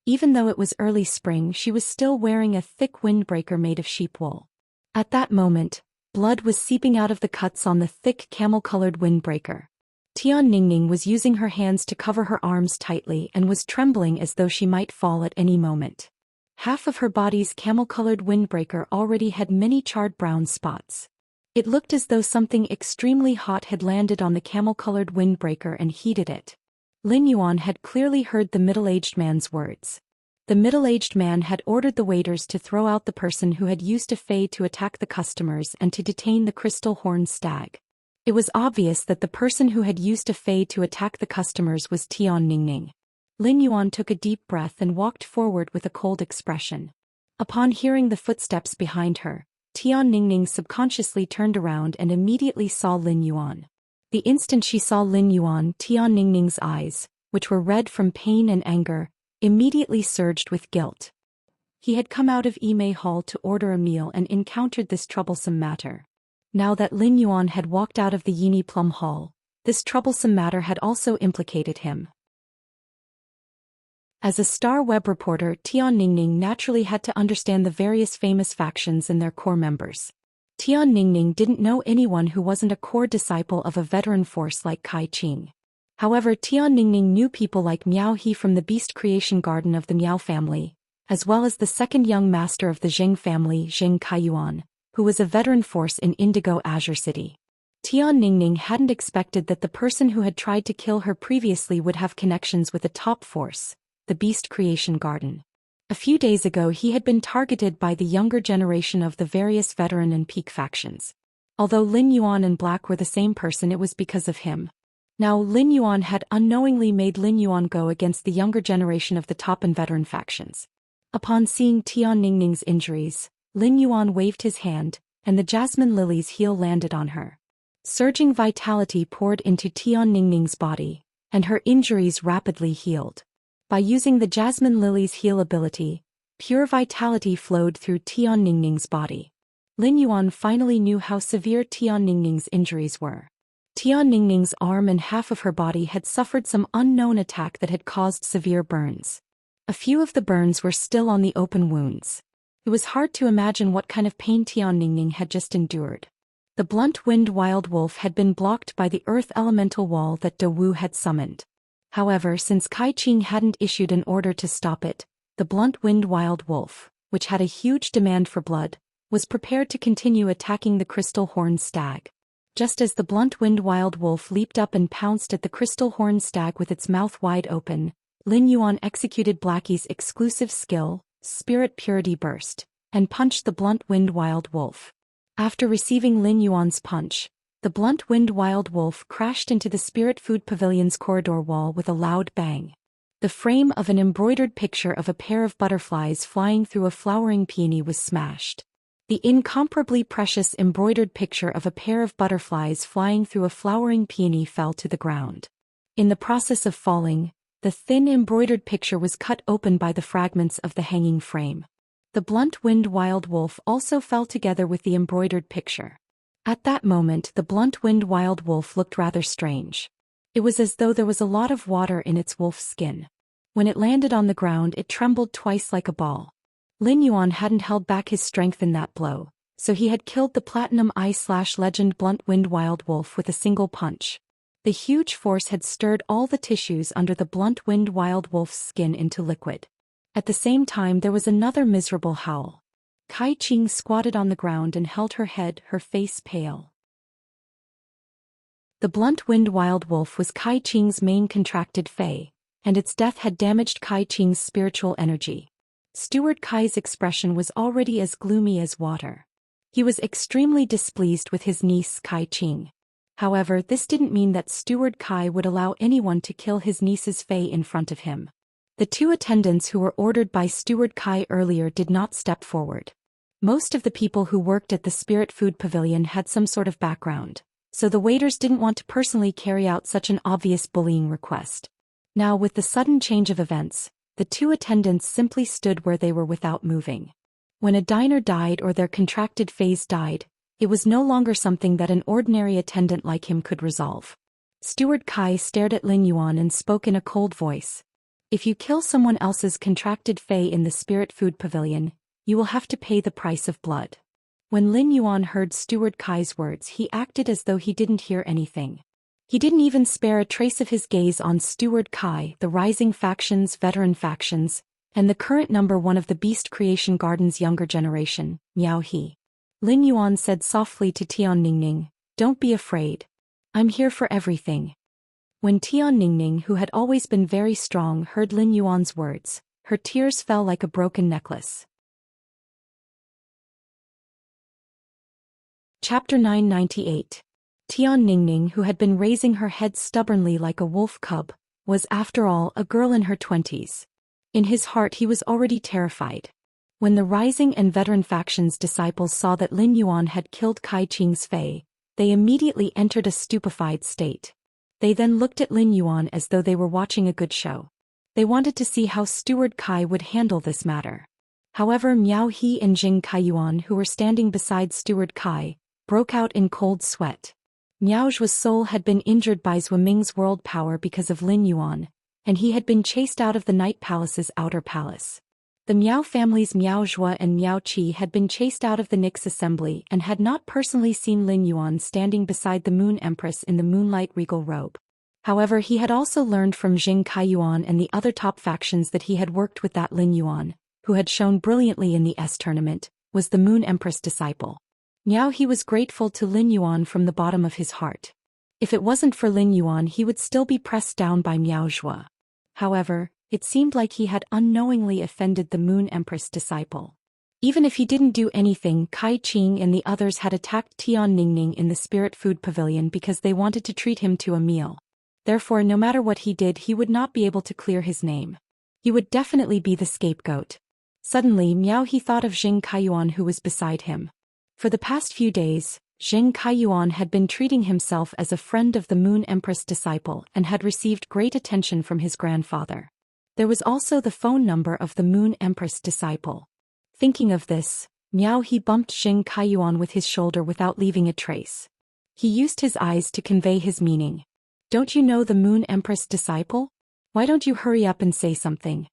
Even though it was early spring, she was still wearing a thick windbreaker made of sheep wool. At that moment, blood was seeping out of the cuts on the thick camel-colored windbreaker. Tian Ningning was using her hands to cover her arms tightly and was trembling as though she might fall at any moment. Half of her body's camel-colored windbreaker already had many charred brown spots. It looked as though something extremely hot had landed on the camel-colored windbreaker and heated it. Lin Yuan had clearly heard the middle-aged man's words. The middle-aged man had ordered the waiters to throw out the person who had used a fey to attack the customers and to detain the crystal horned stag. It was obvious that the person who had used a fey to attack the customers was Tian Ningning. Lin Yuan took a deep breath and walked forward with a cold expression. Upon hearing the footsteps behind her, Tian Ningning subconsciously turned around and immediately saw Lin Yuan. The instant she saw Lin Yuan, Tian Ningning's eyes, which were red from pain and anger, immediately surged with guilt. He had come out of Ime Hall to order a meal and encountered this troublesome matter. Now that Lin Yuan had walked out of the Yini Plum Hall, this troublesome matter had also implicated him. As a star web reporter, Tian Ningning naturally had to understand the various famous factions and their core members. Tian Ningning didn't know anyone who wasn't a core disciple of a veteran force like Kai Qing. However, Tian Ningning knew people like Miao He from the Beast Creation Garden of the Miao family, as well as the second young master of the Zheng family, Zheng Kaiyuan, who was a veteran force in Indigo Azure City. Tian Ningning hadn't expected that the person who had tried to kill her previously would have connections with a top force, the Beast Creation Garden. A few days ago he had been targeted by the younger generation of the various veteran and peak factions. Although Lin Yuan and Black were the same person, it was because of him. Now Lin Yuan had unknowingly made Lin Yuan go against the younger generation of the top and veteran factions. Upon seeing Tian Ningning's injuries, Lin Yuan waved his hand, and the jasmine lily's heel landed on her. Surging vitality poured into Tian Ningning's body, and her injuries rapidly healed. By using the Jasmine Lily's heal ability, pure vitality flowed through Tian Ningning's body. Lin Yuan finally knew how severe Tian Ningning's injuries were. Tianning's arm and half of her body had suffered some unknown attack that had caused severe burns. A few of the burns were still on the open wounds. It was hard to imagine what kind of pain Tianning had just endured. The blunt-winged wild wolf had been blocked by the earth elemental wall that De Wu had summoned. However, since Kai Qing hadn't issued an order to stop it, the blunt-winged wild wolf, which had a huge demand for blood, was prepared to continue attacking the crystal-horned stag. Just as the blunt-winged wild wolf leaped up and pounced at the crystal-horned stag with its mouth wide open, Lin Yuan executed Blackie's exclusive skill, Spirit Purity Burst, and punched the blunt-winged wild wolf. After receiving Lin Yuan's punch, the blunt-winged wild wolf crashed into the Spirit Food Pavilion's corridor wall with a loud bang. The frame of an embroidered picture of a pair of butterflies flying through a flowering peony was smashed. The incomparably precious embroidered picture of a pair of butterflies flying through a flowering peony fell to the ground. In the process of falling, the thin embroidered picture was cut open by the fragments of the hanging frame. The blunt-winged wild wolf also fell together with the embroidered picture. At that moment, the blunt-winged wild wolf looked rather strange. It was as though there was a lot of water in its wolf's skin. When it landed on the ground, it trembled twice like a ball. Lin Yuan hadn't held back his strength in that blow, so he had killed the Platinum Eye/Legend blunt-winged wild wolf with a single punch. The huge force had stirred all the tissues under the blunt-winged wild wolf's skin into liquid. At the same time, there was another miserable howl. Kai Qing squatted on the ground and held her head, her face pale. The blunt-winged wild wolf was Kai Qing's main contracted fae, and its death had damaged Kai Qing's spiritual energy. Steward Kai's expression was already as gloomy as water. He was extremely displeased with his niece Kai Qing. However, this didn't mean that Steward Kai would allow anyone to kill his niece's fae in front of him. The two attendants who were ordered by Steward Kai earlier did not step forward. Most of the people who worked at the Spirit Food Pavilion had some sort of background, so the waiters didn't want to personally carry out such an obvious bullying request. Now, with the sudden change of events, the two attendants simply stood where they were without moving. When a diner died or their contracted phase died, it was no longer something that an ordinary attendant like him could resolve. Steward Kai stared at Lin Yuan and spoke in a cold voice. If you kill someone else's contracted fae in the Spirit Food Pavilion, you will have to pay the price of blood. When Lin Yuan heard Steward Kai's words, he acted as though he didn't hear anything. He didn't even spare a trace of his gaze on Steward Kai, the rising factions, veteran factions, and the current number one of the Beast Creation Garden's younger generation, Miao He. Lin Yuan said softly to Tianningning, "Don't be afraid. I'm here for everything." When Tianningning, who had always been very strong, heard Lin Yuan's words, her tears fell like a broken necklace. Chapter 998. Tianningning, who had been raising her head stubbornly like a wolf cub, was after all a girl in her 20s. In his heart he was already terrified. When the rising and veteran factions disciples saw that Lin Yuan had killed Kai Qing's fae, they immediately entered a stupefied state. They then looked at Lin Yuan as though they were watching a good show. They wanted to see how Steward Kai would handle this matter. However, Miao He and Jing Kaiyuan, who were standing beside Steward Kai, broke out in cold sweat. Miao Zhua's soul had been injured by Zhou Ming's world power because of Lin Yuan, and he had been chased out of the Night Palace's outer palace. The Miao family's Miao Zhua and Miao Qi had been chased out of the Nix assembly and had not personally seen Lin Yuan standing beside the Moon Empress in the moonlight regal robe. However, he had also learned from Jing Kaiyuan and the other top factions that he had worked with that Lin Yuan, who had shown brilliantly in the S tournament, was the Moon Empress disciple. Miao He was grateful to Lin Yuan from the bottom of his heart. If it wasn't for Lin Yuan, he would still be pressed down by Miao Zhua. However, it seemed like he had unknowingly offended the Moon Empress disciple. Even if he didn't do anything, Kai Qing and the others had attacked Tianningning in the Spirit Food Pavilion because they wanted to treat him to a meal. Therefore, no matter what he did, he would not be able to clear his name. He would definitely be the scapegoat. Suddenly, Miao He thought of Jing Kaiyuan, who was beside him. For the past few days, Jing Kaiyuan had been treating himself as a friend of the Moon Empress disciple and had received great attention from his grandfather. There was also the phone number of the Moon Empress disciple. Thinking of this, Miao He bumped Jing Kaiyuan with his shoulder without leaving a trace. He used his eyes to convey his meaning. Don't you know the Moon Empress disciple? Why don't you hurry up and say something?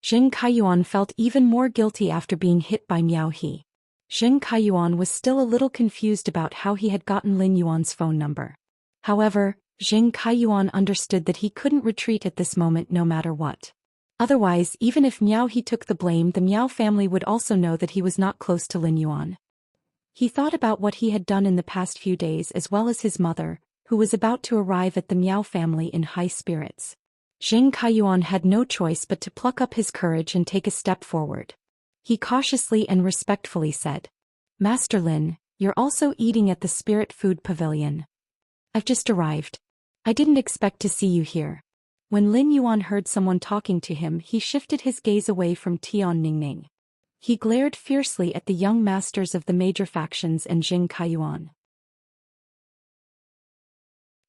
Jing Kaiyuan felt even more guilty after being hit by Miao He. Jing Kaiyuan was still a little confused about how he had gotten Lin Yuan's phone number. However, Jing Kaiyuan understood that he couldn't retreat at this moment no matter what. Otherwise, even if Miao He took the blame, the Miao family would also know that he was not close to Lin Yuan. He thought about what he had done in the past few days as well as his mother, who was about to arrive at the Miao family in high spirits. Jing Kaiyuan had no choice but to pluck up his courage and take a step forward. He cautiously and respectfully said, Master Lin, you're also eating at the Spirit Food Pavilion. I've just arrived. I didn't expect to see you here. When Lin Yuan heard someone talking to him, he shifted his gaze away from Tian Ningning. He glared fiercely at the young masters of the major factions and Jing Kaiyuan.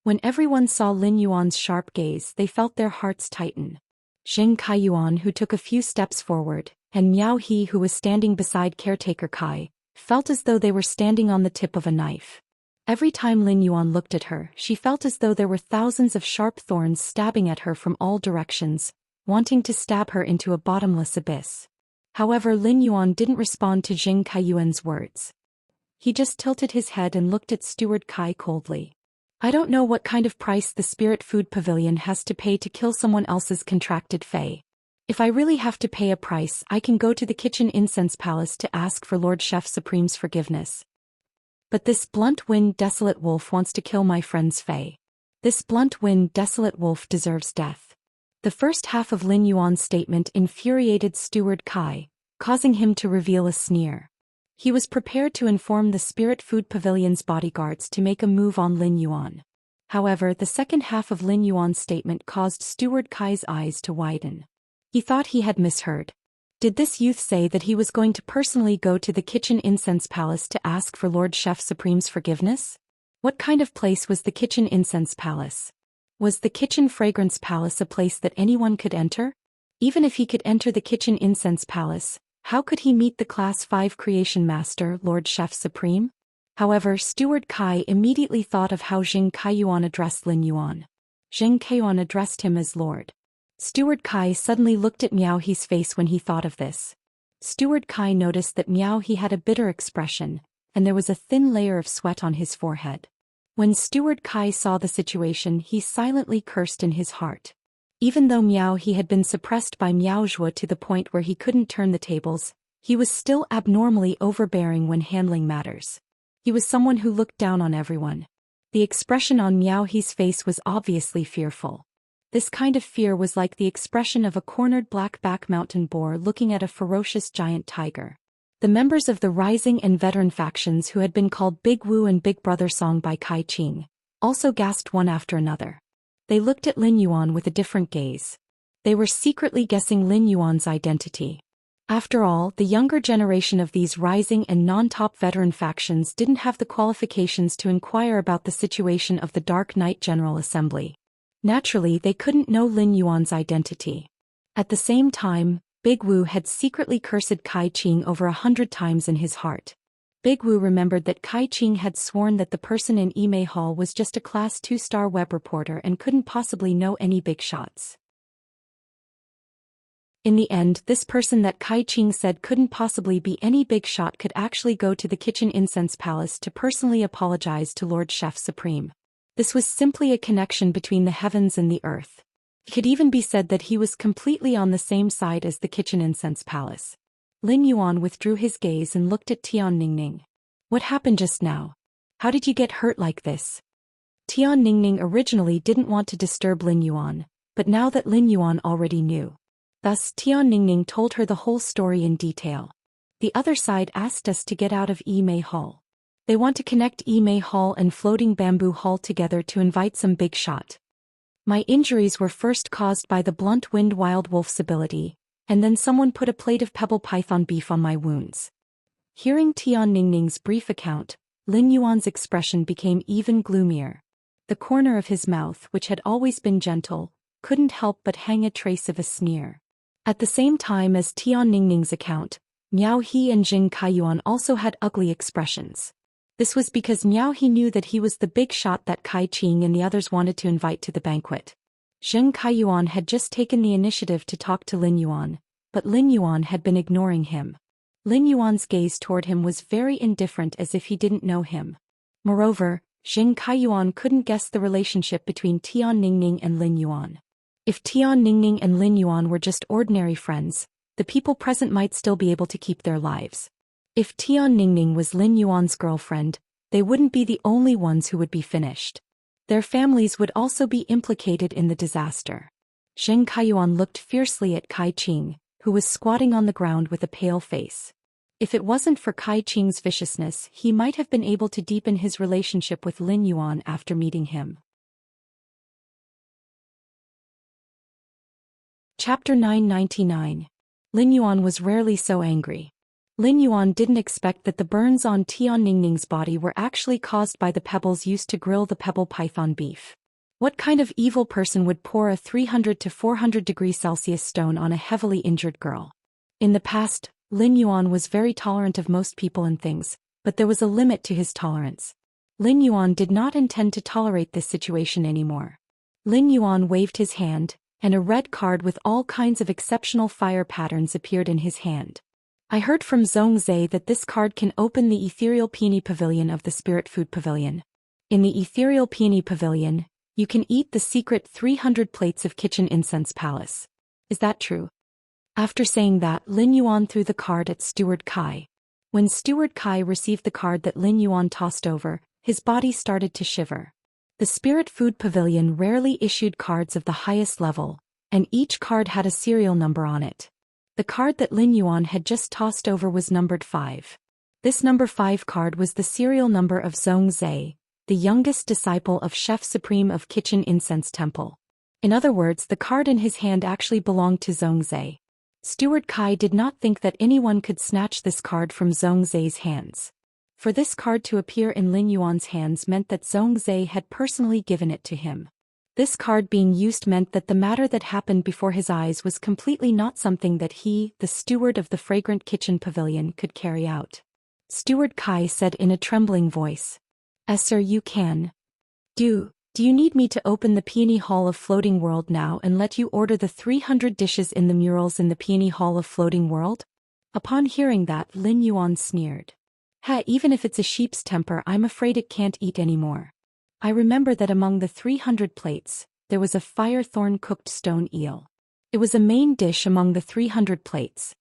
When everyone saw Lin Yuan's sharp gaze, they felt their hearts tighten. Jing Kaiyuan, who took a few steps forward, and Miao He, who was standing beside caretaker Kai, felt as though they were standing on the tip of a knife. Every time Lin Yuan looked at her, she felt as though there were thousands of sharp thorns stabbing at her from all directions, wanting to stab her into a bottomless abyss. However, Lin Yuan didn't respond to Jing Kaiyuan's words. He just tilted his head and looked at Steward Kai coldly. I don't know what kind of price the Spirit Food Pavilion has to pay to kill someone else's contracted fae. If I really have to pay a price, I can go to the Kitchen Incense Palace to ask for Lord Chef Supreme's forgiveness. But this blunt-winged desolate wolf wants to kill my friend's fae. This blunt-winged desolate wolf deserves death. The first half of Lin Yuan's statement infuriated Steward Kai, causing him to reveal a sneer. He was prepared to inform the Spirit Food Pavilion's bodyguards to make a move on Lin Yuan. However, the second half of Lin Yuan's statement caused Steward Kai's eyes to widen. He thought he had misheard. Did this youth say that he was going to personally go to the Kitchen Incense Palace to ask for Lord Chef Supreme's forgiveness? What kind of place was the Kitchen Incense Palace? Was the Kitchen Fragrance Palace a place that anyone could enter? Even if he could enter the Kitchen Incense Palace, how could he meet the Class 5 Creation Master, Lord Chef Supreme? However, Steward Kai immediately thought of how Jing Kaiyuan addressed Lin Yuan. Jing Kaiyuan addressed him as Lord. Steward Kai suddenly looked at Miao He's face when he thought of this. Steward Kai noticed that Miao He had a bitter expression, and there was a thin layer of sweat on his forehead. When Steward Kai saw the situation, he silently cursed in his heart. Even though Miao He had been suppressed by Miao Zhuo to the point where he couldn't turn the tables, he was still abnormally overbearing when handling matters. He was someone who looked down on everyone. The expression on Miao He's face was obviously fearful. This kind of fear was like the expression of a cornered black-back mountain boar looking at a ferocious giant tiger. The members of the Rising and Veteran factions who had been called Big Wu and Big Brother Song by Kai Qing also gasped one after another. They looked at Lin Yuan with a different gaze. They were secretly guessing Lin Yuan's identity. After all, the younger generation of these rising and non-top veteran factions didn't have the qualifications to inquire about the situation of the Dark Knight General Assembly. Naturally, they couldn't know Lin Yuan's identity. At the same time, Big Wu had secretly cursed Kai Qing over 100 times in his heart. Big Wu remembered that Kai Qing had sworn that the person in Imei Hall was just a Class 2-star web reporter and couldn't possibly know any big shots. In the end, this person that Kai Qing said couldn't possibly be any big shot could actually go to the Kitchen Incense Palace to personally apologize to Lord Chef Supreme. This was simply a connection between the heavens and the earth. It could even be said that he was completely on the same side as the Kitchen Incense Palace. Lin Yuan withdrew his gaze and looked at Tian Ningning. What happened just now? How did you get hurt like this? Tian Ningning originally didn't want to disturb Lin Yuan, but now that Lin Yuan already knew. Thus, Tian Ningning told her the whole story in detail. The other side asked us to get out of Imei Hall. They want to connect Imei Hall and Floating Bamboo Hall together to invite some big shot. My injuries were first caused by the blunt-winged wild wolf's ability, and then someone put a plate of pebble python beef on my wounds. Hearing Tian Ningning's brief account, Lin Yuan's expression became even gloomier. The corner of his mouth, which had always been gentle, couldn't help but hang a trace of a sneer. At the same time as Tian Ningning's account, Miao He and Jing Kaiyuan also had ugly expressions. This was because now he knew that he was the big shot that Kai Qing and the others wanted to invite to the banquet. Zheng Kaiyuan had just taken the initiative to talk to Lin Yuan, but Lin Yuan had been ignoring him. Lin Yuan's gaze toward him was very indifferent, as if he didn't know him. Moreover, Zheng Kaiyuan couldn't guess the relationship between Tian Ningning and Lin Yuan. If Tian Ningning and Lin Yuan were just ordinary friends, the people present might still be able to keep their lives. If Tian Ningning was Lin Yuan's girlfriend, they wouldn't be the only ones who would be finished. Their families would also be implicated in the disaster. Zheng Kaiyuan looked fiercely at Kai Qing, who was squatting on the ground with a pale face. If it wasn't for Kai Qing's viciousness, he might have been able to deepen his relationship with Lin Yuan after meeting him. Chapter 999. Lin Yuan was rarely so angry. Lin Yuan didn't expect that the burns on Tian Ningning's body were actually caused by the pebbles used to grill the pebble python beef. What kind of evil person would pour a 300 to 400 degrees Celsius stone on a heavily injured girl? In the past, Lin Yuan was very tolerant of most people and things, but there was a limit to his tolerance. Lin Yuan did not intend to tolerate this situation anymore. Lin Yuan waved his hand, and a red card with all kinds of exceptional fire patterns appeared in his hand. I heard from Zhongzhe that this card can open the Ethereal Peony Pavilion of the Spirit Food Pavilion. In the Ethereal Peony Pavilion, you can eat the secret 300 plates of Kitchen Incense Palace. Is that true? After saying that, Lin Yuan threw the card at Steward Kai. When Steward Kai received the card that Lin Yuan tossed over, his body started to shiver. The Spirit Food Pavilion rarely issued cards of the highest level, and each card had a serial number on it. The card that Lin Yuan had just tossed over was numbered 5. This number 5 card was the serial number of Zhongzhe, the youngest disciple of Chef Supreme of Kitchen Incense Temple. In other words, the card in his hand actually belonged to Zhongzhe. Steward Kai did not think that anyone could snatch this card from Zhongzhe's hands. For this card to appear in Lin Yuan's hands meant that Zhongzhe had personally given it to him. This card being used meant that the matter that happened before his eyes was completely not something that he, the steward of the fragrant kitchen pavilion, could carry out. Steward Kai said in a trembling voice, "As sir, you can. Do you need me to open the Peony Hall of Floating World now and let you order the 300 dishes in the murals in the Peony Hall of Floating World?" Upon hearing that, Lin Yuan sneered. Even if it's a sheep's temper, I'm afraid it can't eat anymore. I remember that among the 300 plates, there was a fire-thorn cooked stone eel. It was a main dish among the 300 plates.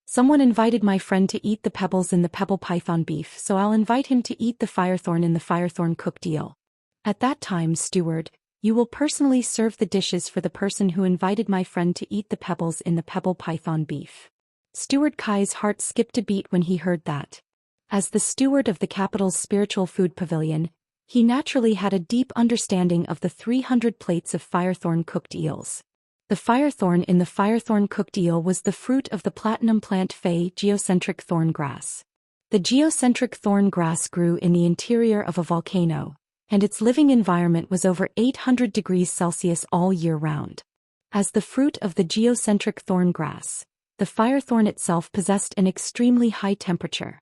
Someone invited my friend to eat the pebbles in the pebble python beef, so I'll invite him to eat the firethorn in the firethorn cooked eel. At that time, steward, you will personally serve the dishes for the person who invited my friend to eat the pebbles in the pebble python beef. Steward Kai's heart skipped a beat when he heard that. As the steward of the capital's spiritual food pavilion, he naturally had a deep understanding of the 300 plates of firethorn cooked eels. The firethorn in the firethorn cooked eel was the fruit of the platinum plant Fei geocentric thorn grass. The geocentric thorn grass grew in the interior of a volcano, and its living environment was over 800 degrees Celsius all year round. As the fruit of the geocentric thorn grass, the firethorn itself possessed an extremely high temperature.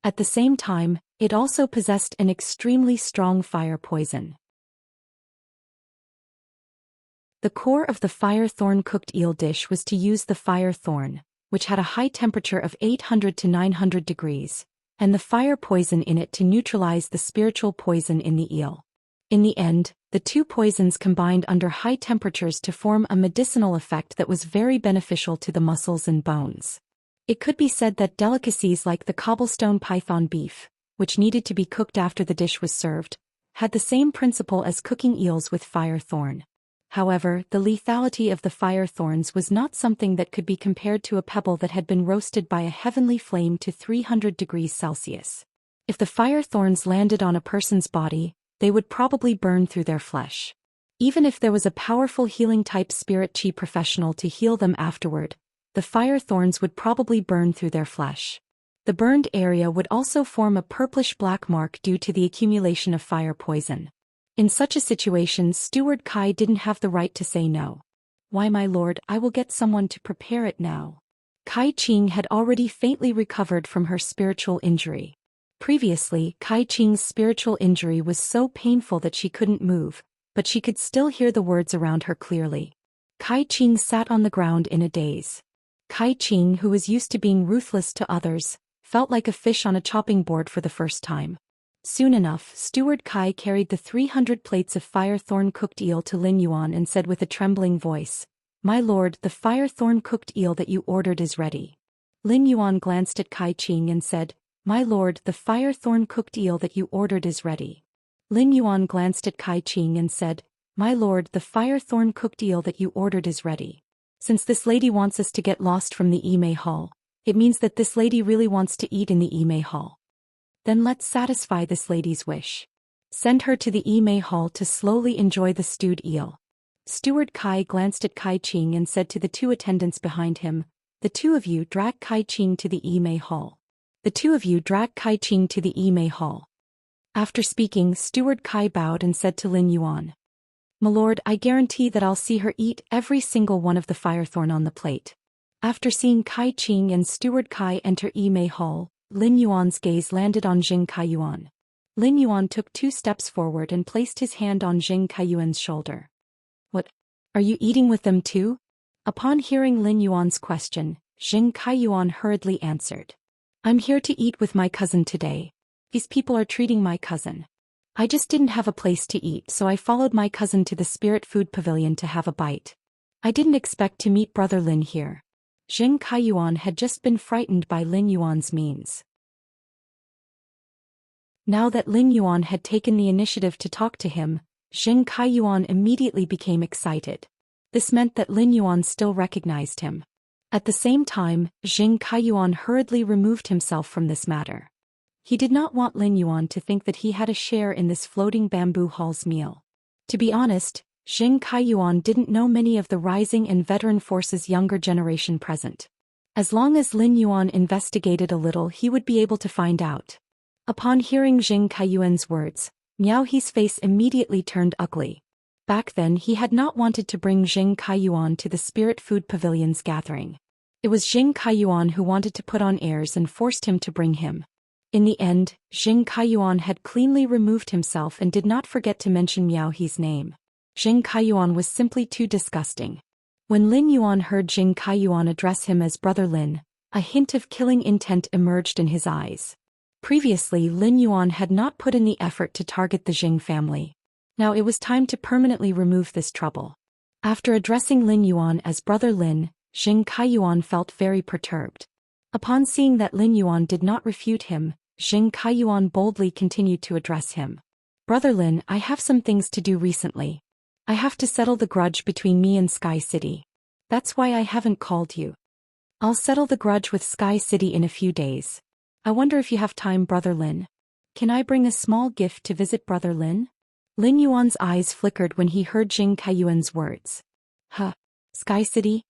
At the same time, it also possessed an extremely strong fire poison. The core of the firethorn cooked eel dish was to use the firethorn, which had a high temperature of 800 to 900 degrees, and the fire poison in it to neutralize the spiritual poison in the eel. In the end, the two poisons combined under high temperatures to form a medicinal effect that was very beneficial to the muscles and bones. It could be said that delicacies like the cobblestone python beef, which needed to be cooked after the dish was served, had the same principle as cooking eels with firethorn. However, the lethality of the firethorns was not something that could be compared to a pebble that had been roasted by a heavenly flame to 300 degrees Celsius. If the firethorns landed on a person's body, they would probably burn through their flesh. Even if there was a powerful healing-type spirit chi professional to heal them afterward, the firethorns would probably burn through their flesh. The burned area would also form a purplish-black mark due to the accumulation of fire poison. In such a situation, Steward Kai didn't have the right to say no. "Why, my lord, I will get someone to prepare it now." Kai Qing had already faintly recovered from her spiritual injury. Previously, Kai Qing's spiritual injury was so painful that she couldn't move, but she could still hear the words around her clearly. Kai Qing sat on the ground in a daze. Kai Qing, who was used to being ruthless to others, felt like a fish on a chopping board for the first time. Soon enough, Steward Kai carried the 300 plates of fire-thorn cooked eel to Lin Yuan and said with a trembling voice, "My lord, the fire-thorn cooked eel that you ordered is ready." Lin Yuan glanced at Kai Qing and said, "My lord, the fire-thorn cooked eel that you ordered is ready." Lin Yuan glanced at Kai Qing and said, "My lord, the fire-thorn cooked eel that you ordered is ready. Since this lady wants us to get lost from the Ime Hall, it means that this lady really wants to eat in the Ime Hall. Then let's satisfy this lady's wish. Send her to the Ime Hall to slowly enjoy the stewed eel." Steward Kai glanced at Kai Qing and said to the two attendants behind him, "The two of you drag Kai Qing to the Ime Hall. The two of you drag Kai Qing to the Ime Hall." After speaking, Steward Kai bowed and said to Lin Yuan, "My lord, I guarantee that I'll see her eat every single one of the firethorn on the plate." After seeing Kai Qing and Steward Kai enter Ime Hall, Lin Yuan's gaze landed on Jing Kaiyuan. Lin Yuan took 2 steps forward and placed his hand on Jing Kaiyuan's shoulder. "What? Are you eating with them too?" Upon hearing Lin Yuan's question, Jing Kaiyuan hurriedly answered, "I'm here to eat with my cousin today. These people are treating my cousin. I just didn't have a place to eat, so I followed my cousin to the Spirit Food Pavilion to have a bite. I didn't expect to meet Brother Lin here." Jing Kaiyuan had just been frightened by Lin Yuan's means. Now that Lin Yuan had taken the initiative to talk to him, Jing Kaiyuan immediately became excited. This meant that Lin Yuan still recognized him. At the same time, Jing Kaiyuan hurriedly removed himself from this matter. He did not want Lin Yuan to think that he had a share in this floating bamboo hall's meal. To be honest, Jing Kaiyuan didn't know many of the rising and veteran forces' younger generation present. As long as Lin Yuan investigated a little, he would be able to find out. Upon hearing Jing Kaiyuan's words, Miao He's face immediately turned ugly. Back then he had not wanted to bring Jing Kaiyuan to the Spirit Food Pavilion's gathering. It was Jing Kaiyuan who wanted to put on airs and forced him to bring him. In the end, Jing Kaiyuan had cleanly removed himself and did not forget to mention Miao He's name. Jing Kaiyuan was simply too disgusting. When Lin Yuan heard Jing Kaiyuan address him as Brother Lin, a hint of killing intent emerged in his eyes. Previously, Lin Yuan had not put in the effort to target the Jing family. Now it was time to permanently remove this trouble. After addressing Lin Yuan as Brother Lin, Jing Kaiyuan felt very perturbed. Upon seeing that Lin Yuan did not refute him, Jing Kaiyuan boldly continued to address him. "Brother Lin, I have some things to do recently. I have to settle the grudge between me and Sky City. That's why I haven't called you. I'll settle the grudge with Sky City in a few days. I wonder if you have time, Brother Lin. Can I bring a small gift to visit Brother Lin?" Lin Yuan's eyes flickered when he heard Jing Kaiyuan's words. "Huh? Sky City?"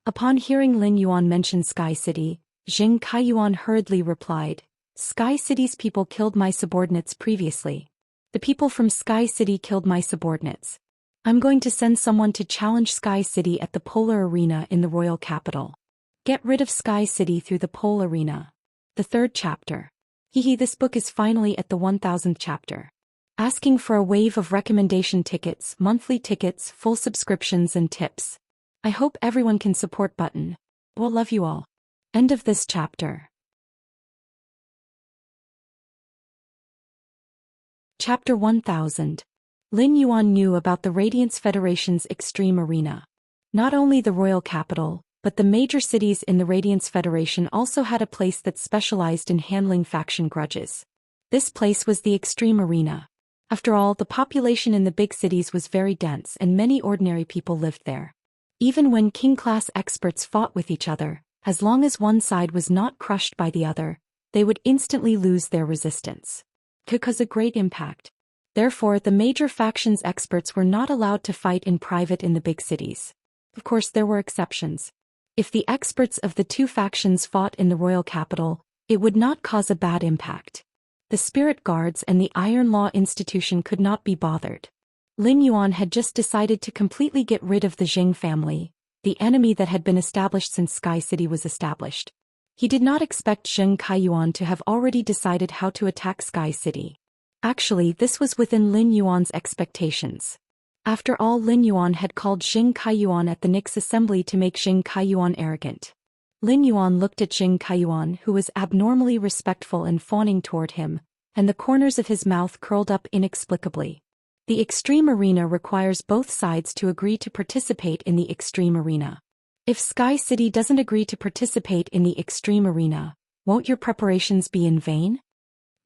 Upon hearing Lin Yuan mention Sky City, Jing Kaiyuan hurriedly replied, "Sky City's people killed my subordinates previously. The people from Sky City killed my subordinates. I'm going to send someone to challenge Sky City at the Polar Arena in the royal capital. Get rid of Sky City through the Pole Arena." The 3rd chapter. Hehe, this book is finally at the 1000th chapter. Asking for a wave of recommendation tickets, monthly tickets, full subscriptions and tips. I hope everyone can support button. Well, love you all. End of this chapter. Chapter 1000. Lin Yuan knew about the Radiance Federation's Extreme Arena. Not only the royal capital, but the major cities in the Radiance Federation also had a place that specialized in handling faction grudges. This place was the Extreme Arena. After all, the population in the big cities was very dense and many ordinary people lived there. Even when king-class experts fought with each other, as long as one side was not crushed by the other, they would instantly lose their resistance. Could cause a great impact. Therefore, the major factions' experts were not allowed to fight in private in the big cities. Of course, there were exceptions. If the experts of the 2 factions fought in the royal capital, it would not cause a bad impact. The Spirit Guards and the Iron Law Institution could not be bothered. Lin Yuan had just decided to completely get rid of the Jing family, the enemy that had been established since Sky City was established. He did not expect Zheng Kaiyuan to have already decided how to attack Sky City. Actually, this was within Lin Yuan's expectations. After all, Lin Yuan had called Zheng Kaiyuan at the Nix assembly to make Zheng Kaiyuan arrogant. Lin Yuan looked at Zheng Kaiyuan, who was abnormally respectful and fawning toward him, and the corners of his mouth curled up inexplicably. The Extreme Arena requires both sides to agree to participate in the Extreme Arena. If Sky City doesn't agree to participate in the Extreme Arena, won't your preparations be in vain?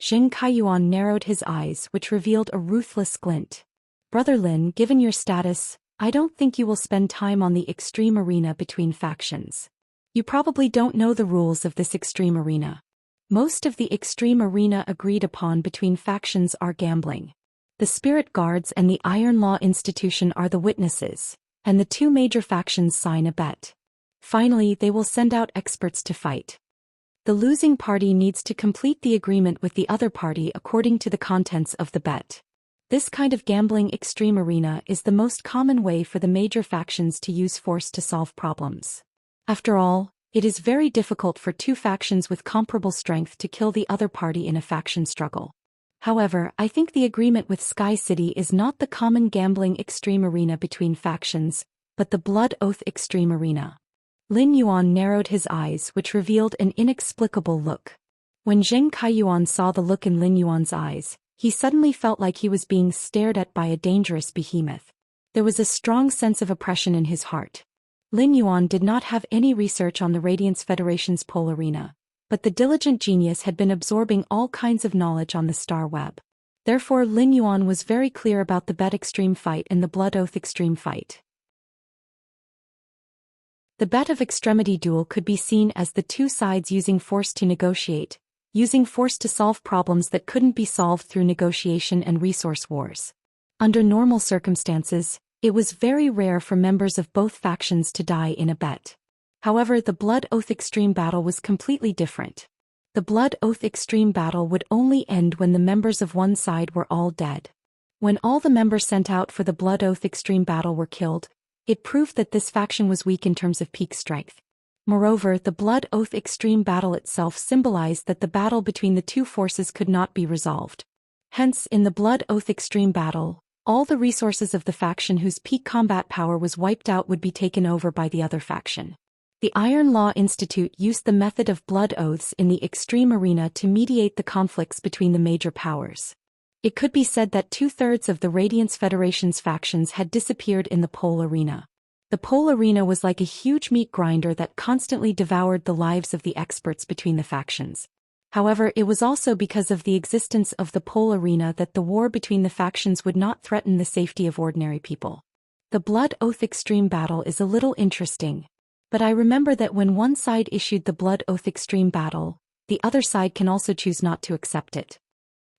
Zheng Kaiyuan narrowed his eyes, which revealed a ruthless glint. Brother Lin, given your status, I don't think you will spend time on the Extreme Arena between factions. You probably don't know the rules of this Extreme Arena. Most of the Extreme Arena agreed upon between factions are gambling. The Spirit Guards and the Iron Law Institution are the witnesses, and the two major factions sign a bet. Finally, they will send out experts to fight. The losing party needs to complete the agreement with the other party according to the contents of the bet. This kind of gambling Extreme Arena is the most common way for the major factions to use force to solve problems. After all, it is very difficult for two factions with comparable strength to kill the other party in a faction struggle. However, I think the agreement with Sky City is not the common gambling Extreme Arena between factions, but the Blood Oath Extreme Arena. Lin Yuan narrowed his eyes, which revealed an inexplicable look. When Zheng Kaiyuan saw the look in Lin Yuan's eyes, he suddenly felt like he was being stared at by a dangerous behemoth. There was a strong sense of oppression in his heart. Lin Yuan did not have any research on the Radiance Federation's pole arena, but the diligent genius had been absorbing all kinds of knowledge on the Star Web. Therefore, Lin Yuan was very clear about the Bet Extreme Fight and the Blood Oath Extreme Fight. The Bet of Extremity duel could be seen as the two sides using force to negotiate, using force to solve problems that couldn't be solved through negotiation and resource wars. Under normal circumstances, it was very rare for members of both factions to die in a bet. However, the Blood Oath Extreme Battle was completely different. The Blood Oath Extreme Battle would only end when the members of one side were all dead. When all the members sent out for the Blood Oath Extreme Battle were killed, it proved that this faction was weak in terms of peak strength. Moreover, the Blood Oath Extreme Battle itself symbolized that the battle between the two forces could not be resolved. Hence, in the Blood Oath Extreme Battle, all the resources of the faction whose peak combat power was wiped out would be taken over by the other faction. The Iron Law Institute used the method of blood oaths in the Extreme Arena to mediate the conflicts between the major powers. It could be said that 2/3 of the Radiance Federation's factions had disappeared in the pole arena. The pole arena was like a huge meat grinder that constantly devoured the lives of the experts between the factions. However, it was also because of the existence of the pole arena that the war between the factions would not threaten the safety of ordinary people. The Blood Oath Extreme Battle is a little interesting, but I remember that when one side issued the Blood Oath Extreme Battle, the other side can also choose not to accept it.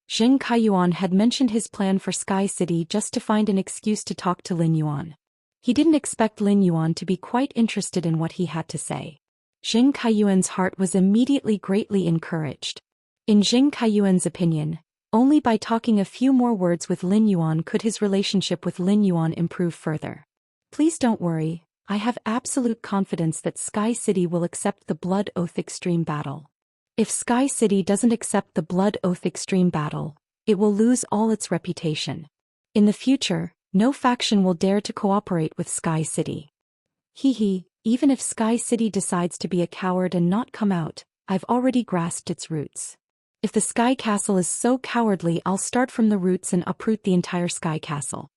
Zheng Kaiyuan had mentioned his plan for Sky City just to find an excuse to talk to Lin Yuan. He didn't expect Lin Yuan to be quite interested in what he had to say. Zheng Kaiyuan's heart was immediately greatly encouraged. In Zheng Kaiyuan's opinion, only by talking a few more words with Lin Yuan could his relationship with Lin Yuan improve further. Please don't worry, I have absolute confidence that Sky City will accept the Blood Oath Extreme Battle. If Sky City doesn't accept the Blood Oath Extreme Battle, it will lose all its reputation. In the future, no faction will dare to cooperate with Sky City. Even if Sky City decides to be a coward and not come out, I've already grasped its roots. If the Sky Castle is so cowardly, I'll start from the roots and uproot the entire Sky Castle.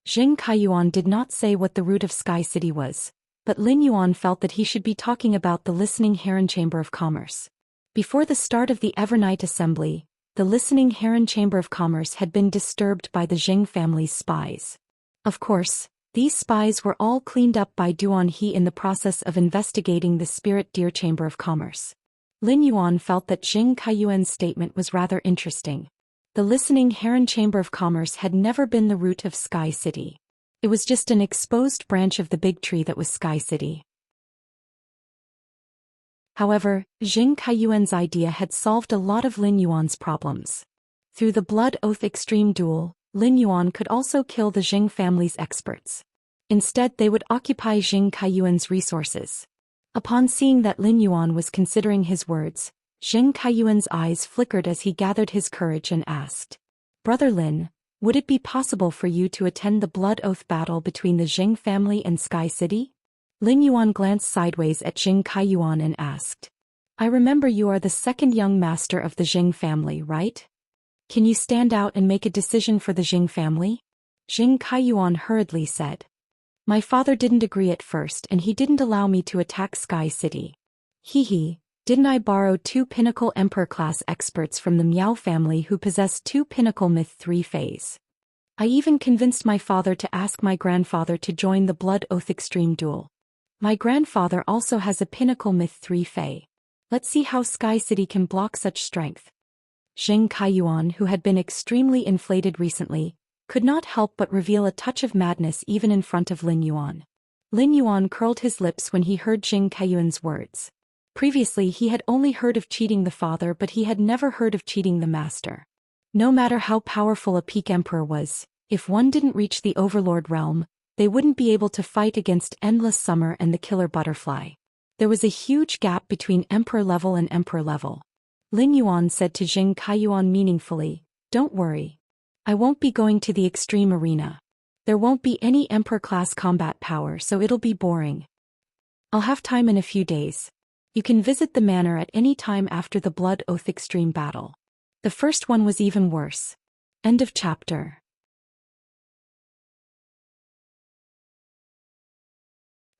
Zheng Kaiyuan did not say what the root of Sky City was, but Lin Yuan felt that he should be talking about the Listening Heron Chamber of Commerce. Before the start of the Evernight Assembly, the Listening Heron Chamber of Commerce had been disturbed by the Zheng family's spies. Of course, these spies were all cleaned up by Duan He in the process of investigating the Spirit Deer Chamber of Commerce. Lin Yuan felt that Zheng Kaiyuan's statement was rather interesting. The Listening Heron Chamber of Commerce had never been the root of Sky City. It was just an exposed branch of the big tree that was Sky City. However, Zheng Kaiyuan's idea had solved a lot of Lin Yuan's problems. Through the Blood Oath Extreme Duel, Lin Yuan could also kill the Zheng family's experts. Instead, they would occupy Zheng Kaiyuan's resources. Upon seeing that Lin Yuan was considering his words, Zheng Kaiyuan's eyes flickered as he gathered his courage and asked, "Brother Lin, would it be possible for you to attend the blood oath battle between the Zheng family and Sky City?" Lin Yuan glanced sideways at Zheng Kaiyuan and asked, "I remember you are the second young master of the Zheng family, right? Can you stand out and make a decision for the Zheng family?" Zheng Kaiyuan hurriedly said, "My father didn't agree at first and he didn't allow me to attack Sky City. Hee, didn't I borrow 2 pinnacle emperor-class experts from the Miao family who possess 2 pinnacle myth 3 phase? I even convinced my father to ask my grandfather to join the Blood Oath Extreme Duel. My grandfather also has a pinnacle myth 3 fei. Let's see how Sky City can block such strength." Zheng Kaiyuan, who had been extremely inflated recently, could not help but reveal a touch of madness even in front of Lin Yuan. Lin Yuan curled his lips when he heard Zheng Kaiyuan's words. Previously he had only heard of cheating the father, but he had never heard of cheating the master. No matter how powerful a peak emperor was, if one didn't reach the overlord realm, they wouldn't be able to fight against Endless Summer and the Killer Butterfly. There was a huge gap between emperor level and emperor level. Lin Yuan said to Zheng Kaiyuan meaningfully, "Don't worry. I won't be going to the extreme arena. There won't be any emperor-class combat power, so it'll be boring. I'll have time in a few days. You can visit the manor at any time after the Blood Oath Extreme battle." The first one was even worse. End of chapter.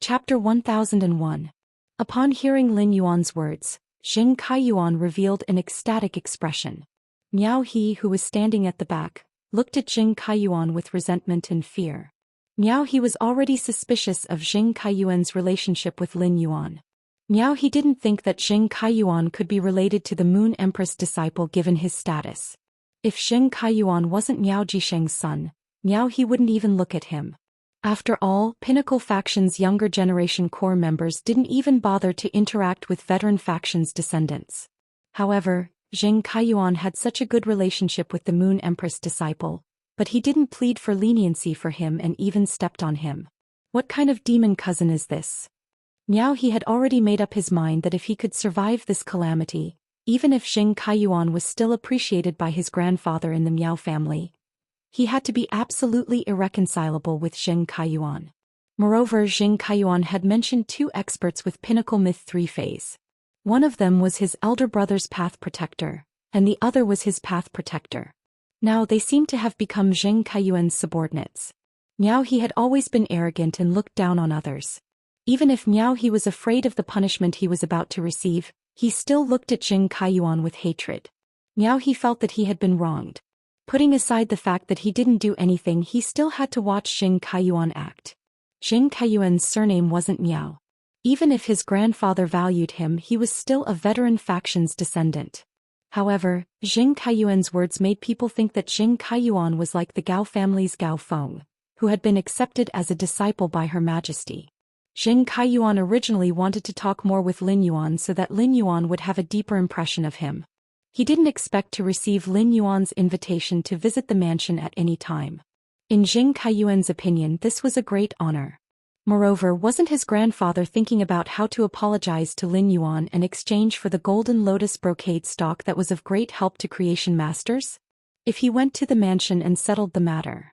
Chapter 1001. Upon hearing Lin Yuan's words, Zheng Kaiyuan revealed an ecstatic expression. Miao He, who was standing at the back, looked at Zheng Kaiyuan with resentment and fear. Miao He was already suspicious of Zheng Kaiyuan's relationship with Lin Yuan. Miao He didn't think that Zheng Kaiyuan could be related to the Moon Empress disciple given his status. If Zheng Kaiyuan wasn't Miao Jisheng's son, Miao He wouldn't even look at him. After all, Pinnacle Faction's younger generation core members didn't even bother to interact with veteran faction's descendants. However, Zheng Kaiyuan had such a good relationship with the Moon Empress disciple, but he didn't plead for leniency for him and even stepped on him. What kind of demon cousin is this? Miao He had already made up his mind that if he could survive this calamity, even if Zheng Kaiyuan was still appreciated by his grandfather in the Miao family, he had to be absolutely irreconcilable with Zheng Kaiyuan. Moreover, Zheng Kaiyuan had mentioned 2 experts with Pinnacle Myth 3 phase. One of them was his elder brother's path protector, and the other was his path protector. Now they seemed to have become Zheng Kaiyuan's subordinates. Miao He had always been arrogant and looked down on others. Even if Miao He was afraid of the punishment he was about to receive, he still looked at Zheng Kaiyuan with hatred. Miao He felt that he had been wronged. Putting aside the fact that he didn't do anything, he still had to watch Zheng Kaiyuan act. Zheng Kaiyuan's surname wasn't Miao. Even if his grandfather valued him, he was still a veteran faction's descendant. However, Zheng Kaiyuan's words made people think that Zheng Kaiyuan was like the Gao family's Gao Feng, who had been accepted as a disciple by Her Majesty. Zheng Kaiyuan originally wanted to talk more with Lin Yuan so that Lin Yuan would have a deeper impression of him. He didn't expect to receive Lin Yuan's invitation to visit the mansion at any time. In Zheng Kaiyuan's opinion, this was a great honor. Moreover, wasn't his grandfather thinking about how to apologize to Lin Yuan in exchange for the golden lotus brocade stock that was of great help to creation masters? If he went to the mansion and settled the matter,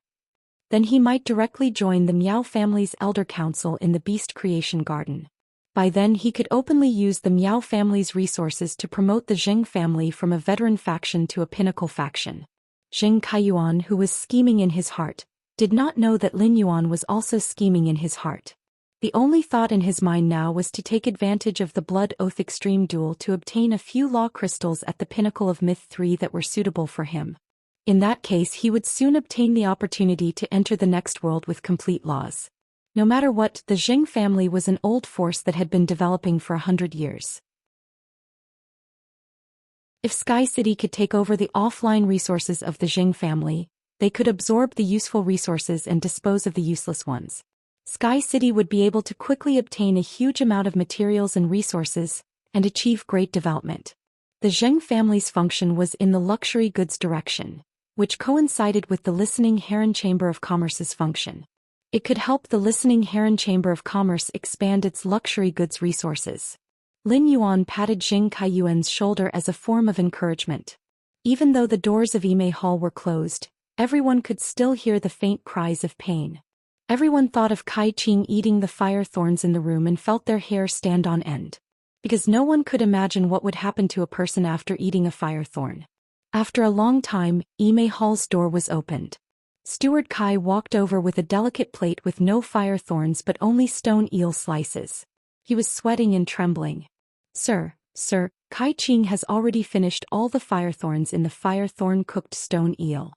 then he might directly join the Miao family's elder council in the beast creation garden. By then he could openly use the Miao family's resources to promote the Zheng family from a veteran faction to a pinnacle faction. Zheng Kaiyuan, who was scheming in his heart, did not know that Lin Yuan was also scheming in his heart. The only thought in his mind now was to take advantage of the Blood Oath Extreme Duel to obtain a few law crystals at the pinnacle of Myth 3 that were suitable for him. In that case he would soon obtain the opportunity to enter the next world with complete laws. No matter what, the Zheng family was an old force that had been developing for 100 years. If Sky City could take over the offline resources of the Zheng family, they could absorb the useful resources and dispose of the useless ones. Sky City would be able to quickly obtain a huge amount of materials and resources, and achieve great development. The Zheng family's function was in the luxury goods direction, which coincided with the listening Heron Chamber of Commerce's function. It could help the listening Heron Chamber of Commerce expand its luxury goods resources. Lin Yuan patted Jing Kaiyuan's shoulder as a form of encouragement. Even though the doors of Imei Hall were closed, everyone could still hear the faint cries of pain. Everyone thought of Kai Qing eating the fire thorns in the room and felt their hair stand on end. Because no one could imagine what would happen to a person after eating a fire thorn. After a long time, Imei Hall's door was opened. Steward Kai walked over with a delicate plate with no fire thorns but only stone eel slices. He was sweating and trembling. Sir, Kai Qing has already finished all the fire thorns in the fire thorn cooked stone eel.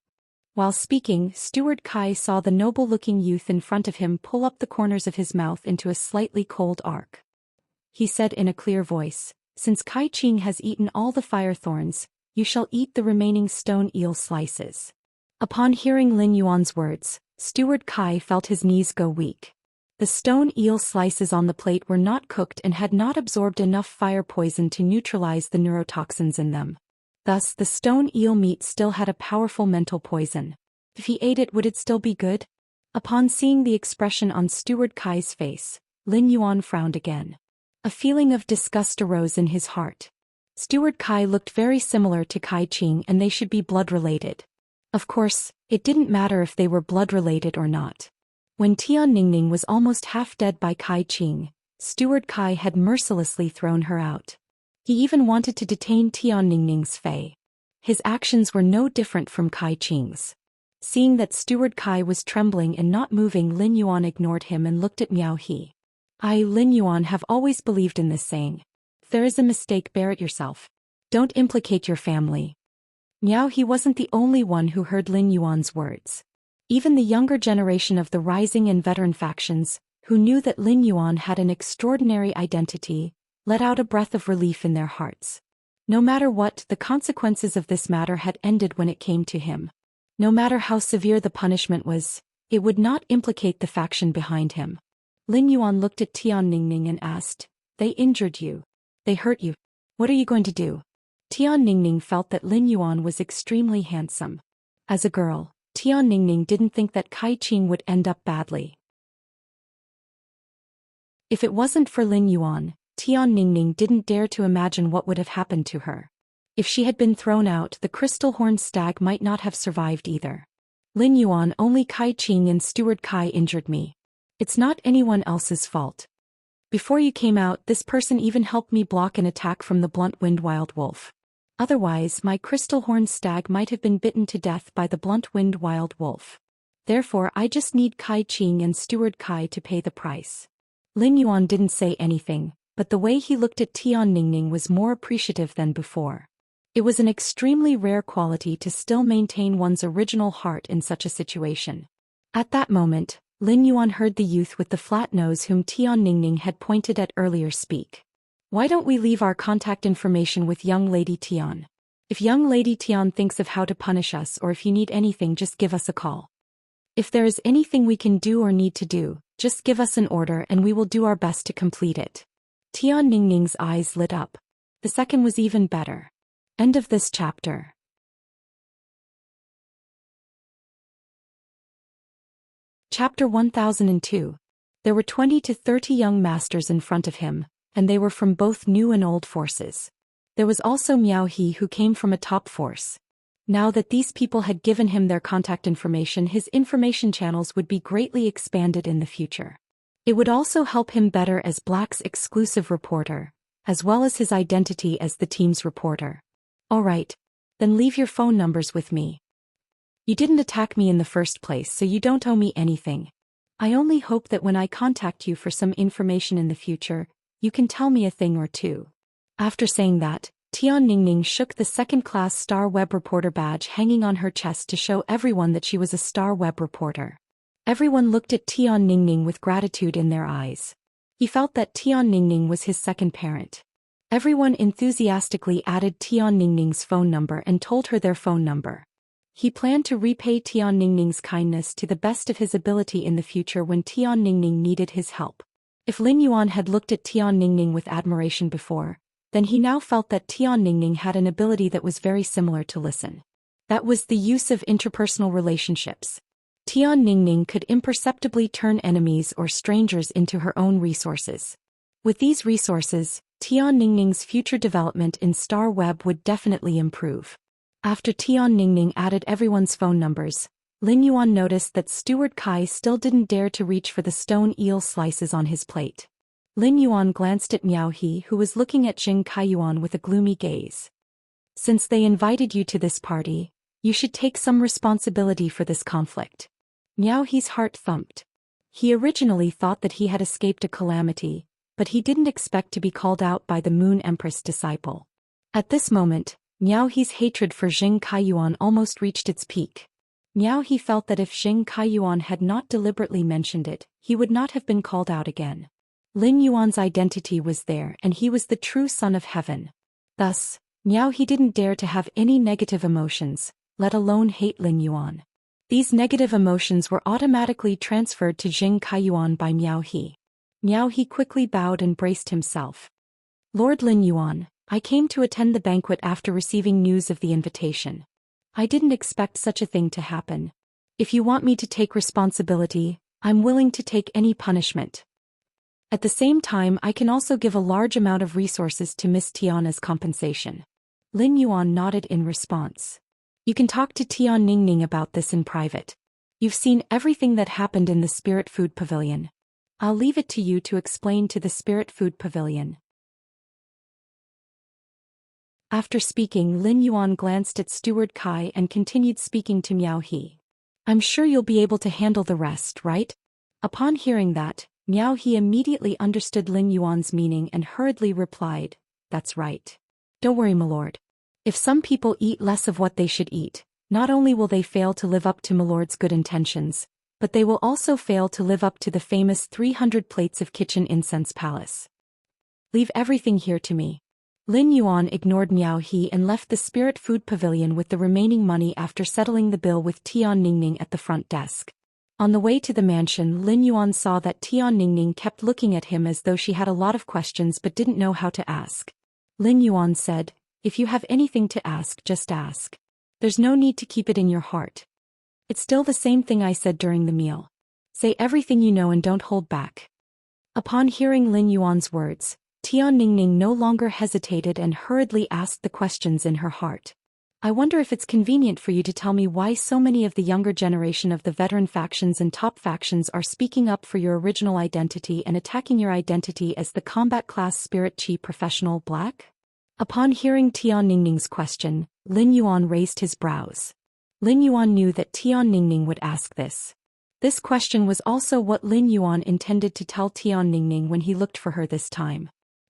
While speaking, Steward Kai saw the noble-looking youth in front of him pull up the corners of his mouth into a slightly cold arc. He said in a clear voice, "Since Kai Qing has eaten all the fire thorns, you shall eat the remaining stone eel slices." Upon hearing Lin Yuan's words, Steward Kai felt his knees go weak. The stone eel slices on the plate were not cooked and had not absorbed enough fire poison to neutralize the neurotoxins in them. Thus, the stone eel meat still had a powerful mental poison. If he ate it, would it still be good? Upon seeing the expression on Steward Kai's face, Lin Yuan frowned again. A feeling of disgust arose in his heart. Steward Kai looked very similar to Kai Qing and they should be blood-related. Of course, it didn't matter if they were blood-related or not. When Tian Ningning was almost half dead by Kai Qing, Steward Kai had mercilessly thrown her out. He even wanted to detain Tian Ningning's fei. His actions were no different from Kai Qing's. Seeing that Steward Kai was trembling and not moving, Lin Yuan ignored him and looked at Miao He. I, Lin Yuan, have always believed in this saying. If there is a mistake, bear it yourself. Don't implicate your family. Miao He wasn't the only one who heard Lin Yuan's words. Even the younger generation of the rising and veteran factions, who knew that Lin Yuan had an extraordinary identity, let out a breath of relief in their hearts. No matter what, the consequences of this matter had ended when it came to him. No matter how severe the punishment was, it would not implicate the faction behind him. Lin Yuan looked at Tian Ningning and asked, "They injured you. They hurt you. What are you going to do?" Tian Ningning felt that Lin Yuan was extremely handsome. As a girl, Tian Ningning didn't think that Kai Qing would end up badly. If it wasn't for Lin Yuan, Tian Ningning didn't dare to imagine what would have happened to her. If she had been thrown out, the crystal-horned stag might not have survived either. Lin Yuan, only Kai Qing and Steward Kai injured me. It's not anyone else's fault. Before you came out, this person even helped me block an attack from the blunt-winged wild wolf. Otherwise, my crystal-horned stag might have been bitten to death by the blunt-winged wild wolf. Therefore, I just need Kai Qing and Steward Kai to pay the price. Lin Yuan didn't say anything, but the way he looked at Tian Ningning was more appreciative than before. It was an extremely rare quality to still maintain one's original heart in such a situation. At that moment, Lin Yuan heard the youth with the flat nose whom Tian Ningning had pointed at earlier speak. Why don't we leave our contact information with young Lady Tian? If young Lady Tian thinks of how to punish us or if you need anything, just give us a call. If there is anything we can do or need to do, just give us an order and we will do our best to complete it. Tian Ningning's eyes lit up. The second was even better. End of this chapter. Chapter 1002. There were 20 to 30 young masters in front of him, and they were from both new and old forces. There was also Miao He who came from a top force. Now that these people had given him their contact information, his information channels would be greatly expanded in the future. It would also help him better as Black's exclusive reporter, as well as his identity as the team's reporter. Alright, then leave your phone numbers with me. You didn't attack me in the first place, so you don't owe me anything. I only hope that when I contact you for some information in the future, you can tell me a thing or two. After saying that, Tian Ningning shook the second-class Star Web Reporter badge hanging on her chest to show everyone that she was a Star Web reporter. Everyone looked at Tian Ningning with gratitude in their eyes. He felt that Tian Ningning was his second parent. Everyone enthusiastically added Tian Ningning's phone number and told her their phone number. He planned to repay Tian Ningning's kindness to the best of his ability in the future when Tian Ningning needed his help. If Lin Yuan had looked at Tian Ningning with admiration before, then he now felt that Tian Ningning had an ability that was very similar to listen. That was the use of interpersonal relationships. Tian Ningning could imperceptibly turn enemies or strangers into her own resources. With these resources, Tian Ningning's future development in Star Web would definitely improve. After Tian Ningning added everyone's phone numbers, Lin Yuan noticed that Steward Kai still didn't dare to reach for the stone eel slices on his plate. Lin Yuan glanced at Miao He, who was looking at Jing Kaiyuan with a gloomy gaze. Since they invited you to this party, you should take some responsibility for this conflict. Miao He's heart thumped. He originally thought that he had escaped a calamity, but he didn't expect to be called out by the Moon Empress disciple. At this moment, Miao He's hatred for Jing Kaiyuan almost reached its peak. Miao He felt that if Jing Kaiyuan had not deliberately mentioned it, he would not have been called out again. Lin Yuan's identity was there and he was the true son of heaven. Thus, Miao He didn't dare to have any negative emotions, let alone hate Lin Yuan. These negative emotions were automatically transferred to Jing Kaiyuan by Miao He. Miao He quickly bowed and braced himself. Lord Lin Yuan, I came to attend the banquet after receiving news of the invitation. I didn't expect such a thing to happen. If you want me to take responsibility, I'm willing to take any punishment. At the same time, I can also give a large amount of resources to Miss Tian as compensation. Lin Yuan nodded in response. You can talk to Tian Ningning about this in private. You've seen everything that happened in the Spirit Food Pavilion. I'll leave it to you to explain to the Spirit Food Pavilion. After speaking, Lin Yuan glanced at Steward Kai and continued speaking to Miao He. I'm sure you'll be able to handle the rest, right? Upon hearing that, Miao He immediately understood Lin Yuan's meaning and hurriedly replied, That's right. Don't worry, my lord. If some people eat less of what they should eat, not only will they fail to live up to my lord's good intentions, but they will also fail to live up to the famous 300 plates of kitchen incense palace. Leave everything here to me. Lin Yuan ignored Miao He and left the Spirit Food Pavilion with the remaining money after settling the bill with Tian Ningning at the front desk. On the way to the mansion, Lin Yuan saw that Tian Ningning kept looking at him as though she had a lot of questions but didn't know how to ask. Lin Yuan said, If you have anything to ask, just ask. There's no need to keep it in your heart. It's still the same thing I said during the meal. Say everything you know and don't hold back. Upon hearing Lin Yuan's words, Tian Ningning no longer hesitated and hurriedly asked the questions in her heart. I wonder if it's convenient for you to tell me why so many of the younger generation of the veteran factions and top factions are speaking up for your original identity and attacking your identity as the combat class Spirit Chi professional black? Upon hearing Tian Ningning's question, Lin Yuan raised his brows. Lin Yuan knew that Tian Ningning would ask this. This question was also what Lin Yuan intended to tell Tian Ningning when he looked for her this time.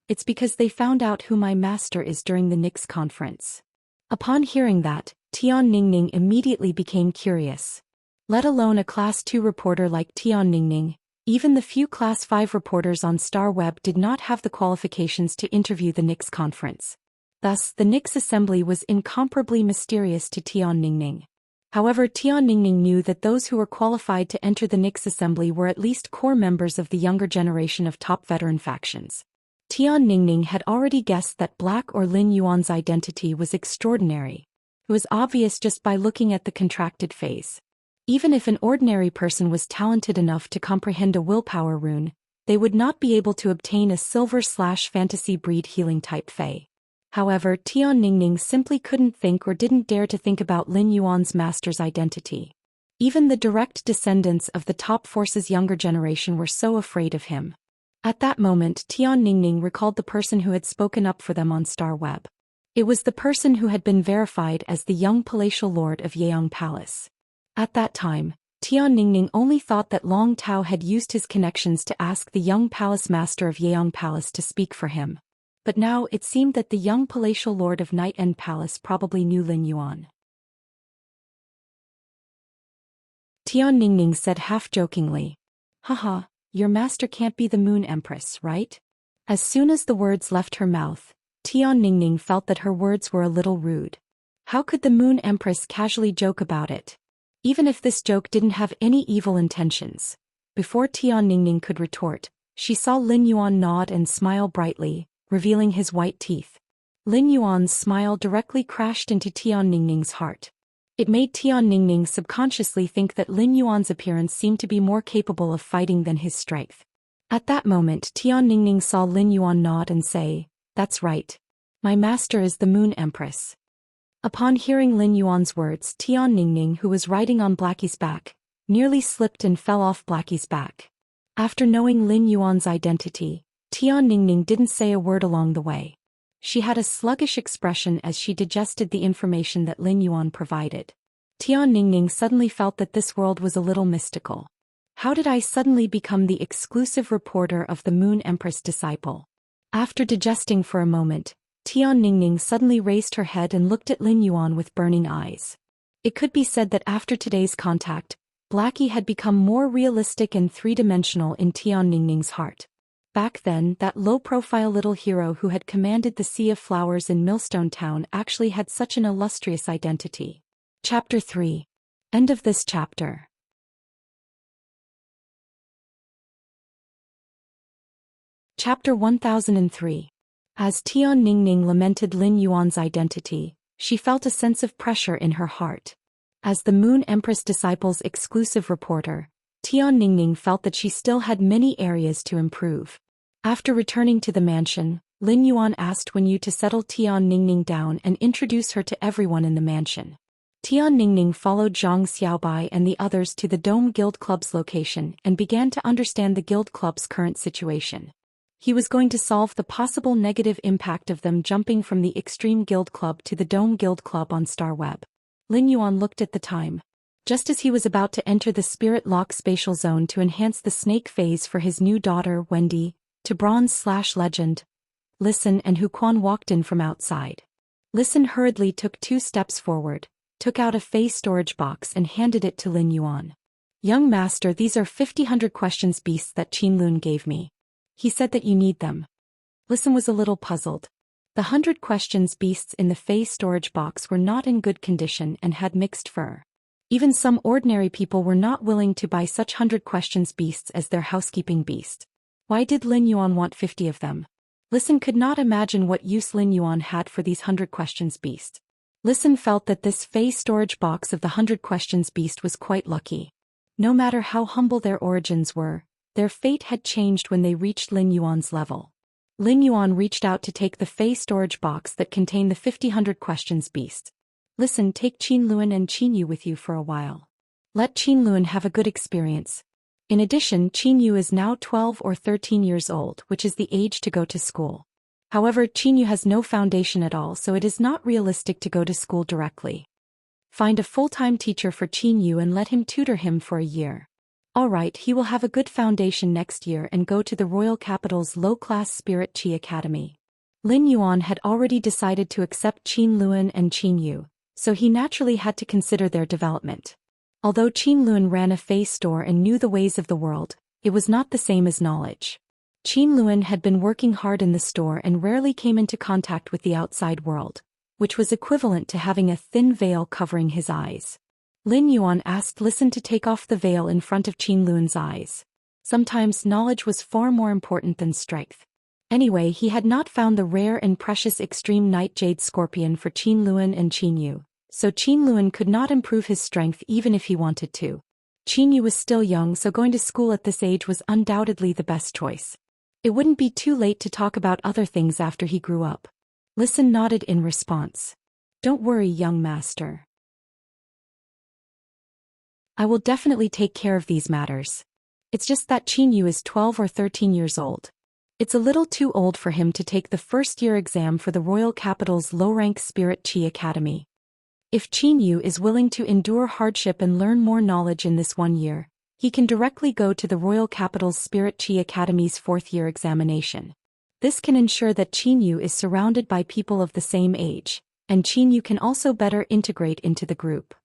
It's because they found out who my master is during the Nix conference. Upon hearing that, Tian Ningning immediately became curious. Let alone a Class 2 reporter like Tian Ningning, even the few Class 5 reporters on Star Web did not have the qualifications to interview the Nix conference. Thus, the Nix assembly was incomparably mysterious to Tian Ningning. However, Tian Ningning knew that those who were qualified to enter the Nix assembly were at least core members of the younger generation of top veteran factions. Tian Ningning had already guessed that Black or Lin Yuan's identity was extraordinary. It was obvious just by looking at the contracted phase. Even if an ordinary person was talented enough to comprehend a willpower rune, they would not be able to obtain a silver/fantasy breed healing type Fey. However, Tian Ningning simply couldn't think or didn't dare to think about Lin Yuan's master's identity. Even the direct descendants of the top force's younger generation were so afraid of him. At that moment, Tian Ningning recalled the person who had spoken up for them on Star Web. It was the person who had been verified as the young palatial lord of Yeong Palace. At that time, Tian Ningning only thought that Long Tao had used his connections to ask the young palace master of Yeong Palace to speak for him. But now it seemed that the young palatial lord of Night End Palace probably knew Lin Yuan. Tian Ningning said half-jokingly, Haha, your master can't be the Moon Empress, right? As soon as the words left her mouth, Tian Ningning felt that her words were a little rude. How could the Moon Empress casually joke about it? Even if this joke didn't have any evil intentions. Before Tian Ningning could retort, she saw Lin Yuan nod and smile brightly, revealing his white teeth. Lin Yuan's smile directly crashed into Tian Ningning's heart. It made Tian Ningning subconsciously think that Lin Yuan's appearance seemed to be more capable of fighting than his strength. At that moment, Tian Ningning saw Lin Yuan nod and say, "That's right. My master is the Moon Empress." Upon hearing Lin Yuan's words, Tian Ningning, who was riding on Blackie's back, nearly slipped and fell off Blackie's back. After knowing Lin Yuan's identity, Tian Ningning didn't say a word along the way. She had a sluggish expression as she digested the information that Lin Yuan provided. Tian Ningning suddenly felt that this world was a little mystical. How did I suddenly become the exclusive reporter of the Moon Empress disciple? After digesting for a moment, Tian Ningning suddenly raised her head and looked at Lin Yuan with burning eyes. It could be said that after today's contact, Blackie had become more realistic and three-dimensional in Tian Ningning's heart. Back then, that low-profile little hero who had commanded the Sea of Flowers in Millstone Town actually had such an illustrious identity. Chapter 3. End of this chapter. Chapter 1003. As Tian Ningning lamented Lin Yuan's identity, she felt a sense of pressure in her heart. As the Moon Empress disciple's exclusive reporter, Tian Ningning felt that she still had many areas to improve. After returning to the mansion, Lin Yuan asked Wen Yu to settle Tian Ningning down and introduce her to everyone in the mansion. Tian Ningning followed Zhang Xiaobai and the others to the Dome Guild Club's location and began to understand the Guild Club's current situation. He was going to solve the possible negative impact of them jumping from the Extreme Guild Club to the Dome Guild Club on Starweb. Lin Yuan looked at the time. Just as he was about to enter the Spirit Lock spatial zone to enhance the snake phase for his new daughter, Wendy, to Bronze/Legend, Listen and Hu Quan walked in from outside. Listen hurriedly took 2 steps forward, took out a face storage box and handed it to Lin Yuan. "Young master, these are 50 questions beasts that Qin Lun gave me. He said that you need them." Listen was a little puzzled. The 100 questions beasts in the face storage box were not in good condition and had mixed fur. Even some ordinary people were not willing to buy such 100 questions beasts as their housekeeping beast. Why did Lin Yuan want 50 of them? Listen could not imagine what use Lin Yuan had for these 100 questions beast. Listen felt that this face storage box of the 100 questions beast was quite lucky. No matter how humble their origins were, their fate had changed when they reached Lin Yuan's level. Lin Yuan reached out to take the face storage box that contained the 50 questions beast. "Listen, take Qin Lun and Qin Yu with you for a while. Let Qin Lun have a good experience. In addition, Qin Yu is now 12 or 13 years old, which is the age to go to school. However, Qin Yu has no foundation at all, so it is not realistic to go to school directly. Find a full-time teacher for Qin Yu and let him tutor him for a year. Alright, he will have a good foundation next year and go to the royal capital's low-class Spirit Chi Academy." Lin Yuan had already decided to accept Qin Lun and Qin Yu, so he naturally had to consider their development. Although Qin Lun ran a face store and knew the ways of the world, it was not the same as knowledge. Qin Lun had been working hard in the store and rarely came into contact with the outside world, which was equivalent to having a thin veil covering his eyes. Lin Yuan asked Listen to take off the veil in front of Qin Lun's eyes. Sometimes knowledge was far more important than strength. Anyway, he had not found the rare and precious extreme night jade scorpion for Qin Lun and Qin Yu, so Qin Lun could not improve his strength even if he wanted to. Qin Yu was still young, so going to school at this age was undoubtedly the best choice. It wouldn't be too late to talk about other things after he grew up. Listen nodded in response. "Don't worry, young master. I will definitely take care of these matters. It's just that Qin Yu is 12 or 13 years old. It's a little too old for him to take the first-year exam for the royal capital's low-rank Spirit Chi Academy. If Qin Yu is willing to endure hardship and learn more knowledge in this 1 year, he can directly go to the royal capital's Spirit Chi Academy's 4th-year examination. This can ensure that Qin Yu is surrounded by people of the same age, and Qin Yu can also better integrate into the group."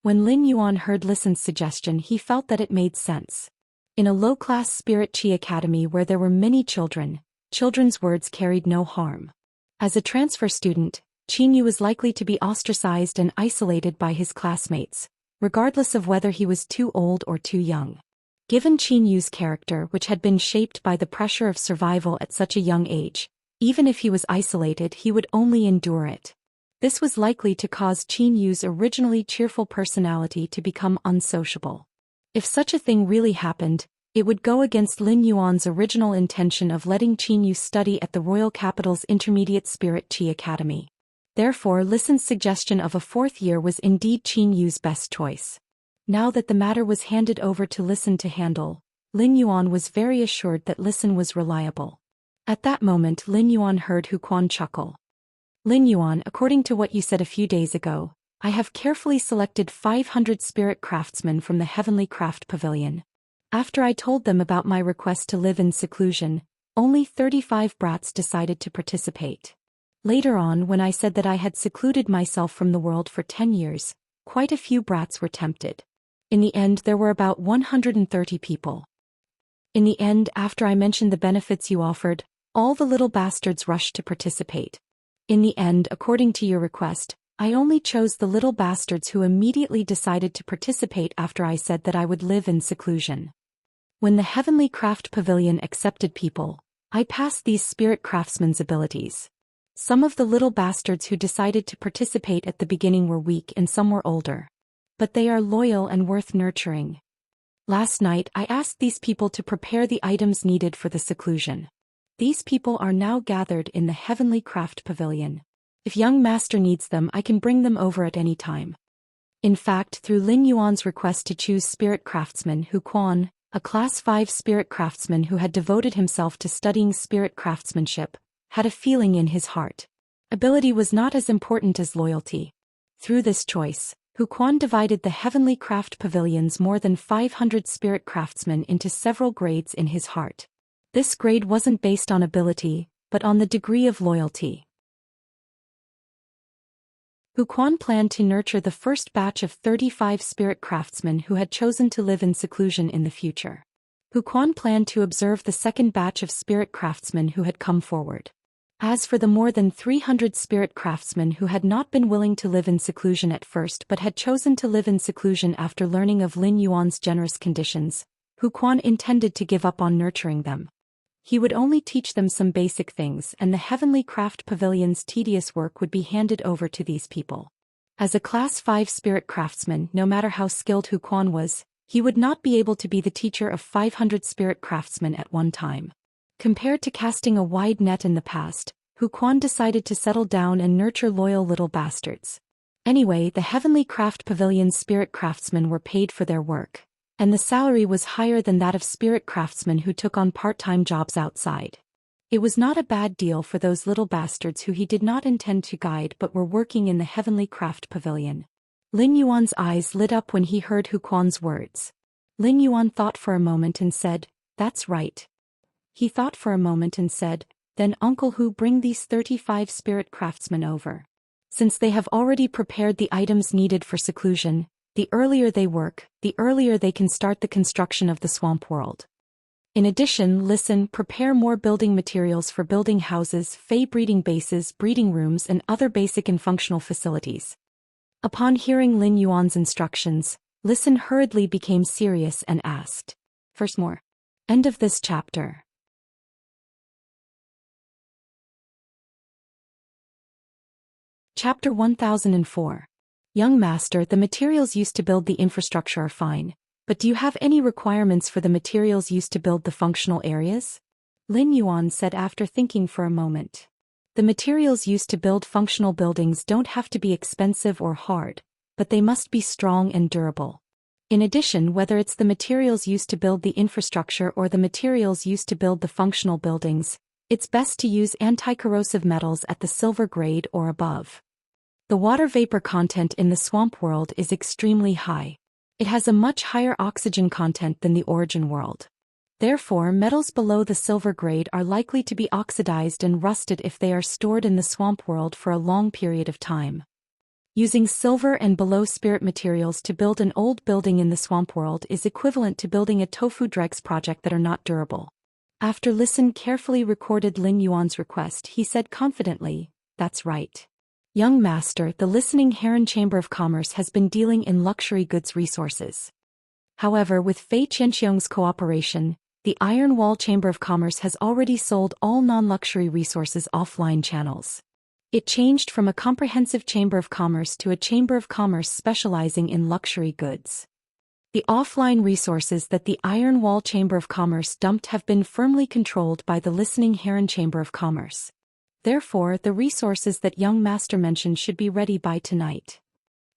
When Lin Yuan heard Listen's suggestion, he felt that it made sense. In a low-class Spirit Chi Academy where there were many children, children's words carried no harm. As a transfer student, Qin Yu was likely to be ostracized and isolated by his classmates, regardless of whether he was too old or too young. Given Qin Yu's character, which had been shaped by the pressure of survival at such a young age, even if he was isolated, he would only endure it. This was likely to cause Qin Yu's originally cheerful personality to become unsociable. If such a thing really happened, it would go against Lin Yuan's original intention of letting Qin Yu study at the royal capital's intermediate spirit Qi Academy. Therefore, Lisan's suggestion of a 4th year was indeed Qin Yu's best choice. Now that the matter was handed over to Lisan to handle, Lin Yuan was very assured that Lisan was reliable. At that moment, Lin Yuan heard Hu Quan chuckle. Lin Yuan, according to what you said a few days ago, I have carefully selected 500 spirit craftsmen from the Heavenly Craft Pavilion. After I told them about my request to live in seclusion, only 35 brats decided to participate. Later on, when I said that I had secluded myself from the world for 10 years, quite a few brats were tempted. In the end, there were about 130 people. In the end, after I mentioned the benefits you offered, all the little bastards rushed to participate. In the end, according to your request, I only chose the little bastards who immediately decided to participate after I said that I would live in seclusion. When the Heavenly Craft Pavilion accepted people, I passed these spirit craftsmen's abilities. Some of the little bastards who decided to participate at the beginning were weak and some were older. But they are loyal and worth nurturing. Last night I asked these people to prepare the items needed for the seclusion. These people are now gathered in the Heavenly Craft Pavilion. If young master needs them, I can bring them over at any time. In fact, through Lin Yuan's request to choose spirit craftsman Hu Quan, a class 5 spirit craftsman who had devoted himself to studying spirit craftsmanship, had a feeling in his heart. Ability was not as important as loyalty. Through this choice, Hu Quan divided the Heavenly Craft Pavilion's more than 500 spirit craftsmen into several grades in his heart. This grade wasn't based on ability, but on the degree of loyalty. Hu Quan planned to nurture the first batch of 35 spirit craftsmen who had chosen to live in seclusion in the future. Hu Quan planned to observe the second batch of spirit craftsmen who had come forward. As for the more than 300 spirit craftsmen who had not been willing to live in seclusion at first but had chosen to live in seclusion after learning of Lin Yuan's generous conditions, Hu Quan intended to give up on nurturing them. He would only teach them some basic things, and the Heavenly Craft Pavilion's tedious work would be handed over to these people. As a Class 5 spirit craftsman, no matter how skilled Hu Quan was, he would not be able to be the teacher of 500 spirit craftsmen at one time. Compared to casting a wide net in the past, Hu Quan decided to settle down and nurture loyal little bastards. Anyway, the Heavenly Craft Pavilion's spirit craftsmen were paid for their work, and the salary was higher than that of spirit craftsmen who took on part-time jobs outside. It was not a bad deal for those little bastards who he did not intend to guide but were working in the Heavenly Craft Pavilion. Lin Yuan's eyes lit up when he heard Hu Quan's words. Lin Yuan thought for a moment and said, "That's right." He thought for a moment and said, "Then Uncle Hu, bring these 35 spirit craftsmen over. Since they have already prepared the items needed for seclusion, the earlier they work, the earlier they can start the construction of the swamp world. In addition, listen, prepare more building materials for building houses, fey breeding bases, breeding rooms and other basic and functional facilities." Upon hearing Lin Yuan's instructions, Listen hurriedly became serious and asked, "First more." End of this chapter. Chapter 1004. Young Master, the materials used to build the infrastructure are fine, but do you have any requirements for the materials used to build the functional areas? Lin Yuan said after thinking for a moment. The materials used to build functional buildings don't have to be expensive or hard, but they must be strong and durable. In addition, whether it's the materials used to build the infrastructure or the materials used to build the functional buildings, it's best to use anti-corrosive metals at the silver grade or above. The water vapor content in the swamp world is extremely high. It has a much higher oxygen content than the origin world. Therefore, metals below the silver grade are likely to be oxidized and rusted if they are stored in the swamp world for a long period of time. Using silver and below spirit materials to build an old building in the swamp world is equivalent to building a tofu dregs project that are not durable. After Listen carefully recorded Lin Yuan's request, he said confidently, "That's right. Young Master, the Listening Heron Chamber of Commerce has been dealing in luxury goods resources. However, with Fei Qianxiang's cooperation, the Iron Wall Chamber of Commerce has already sold all non-luxury resources offline channels. It changed from a comprehensive chamber of commerce to a chamber of commerce specializing in luxury goods. The offline resources that the Iron Wall Chamber of Commerce dumped have been firmly controlled by the Listening Heron Chamber of Commerce. Therefore, the resources that young master mentioned should be ready by tonight.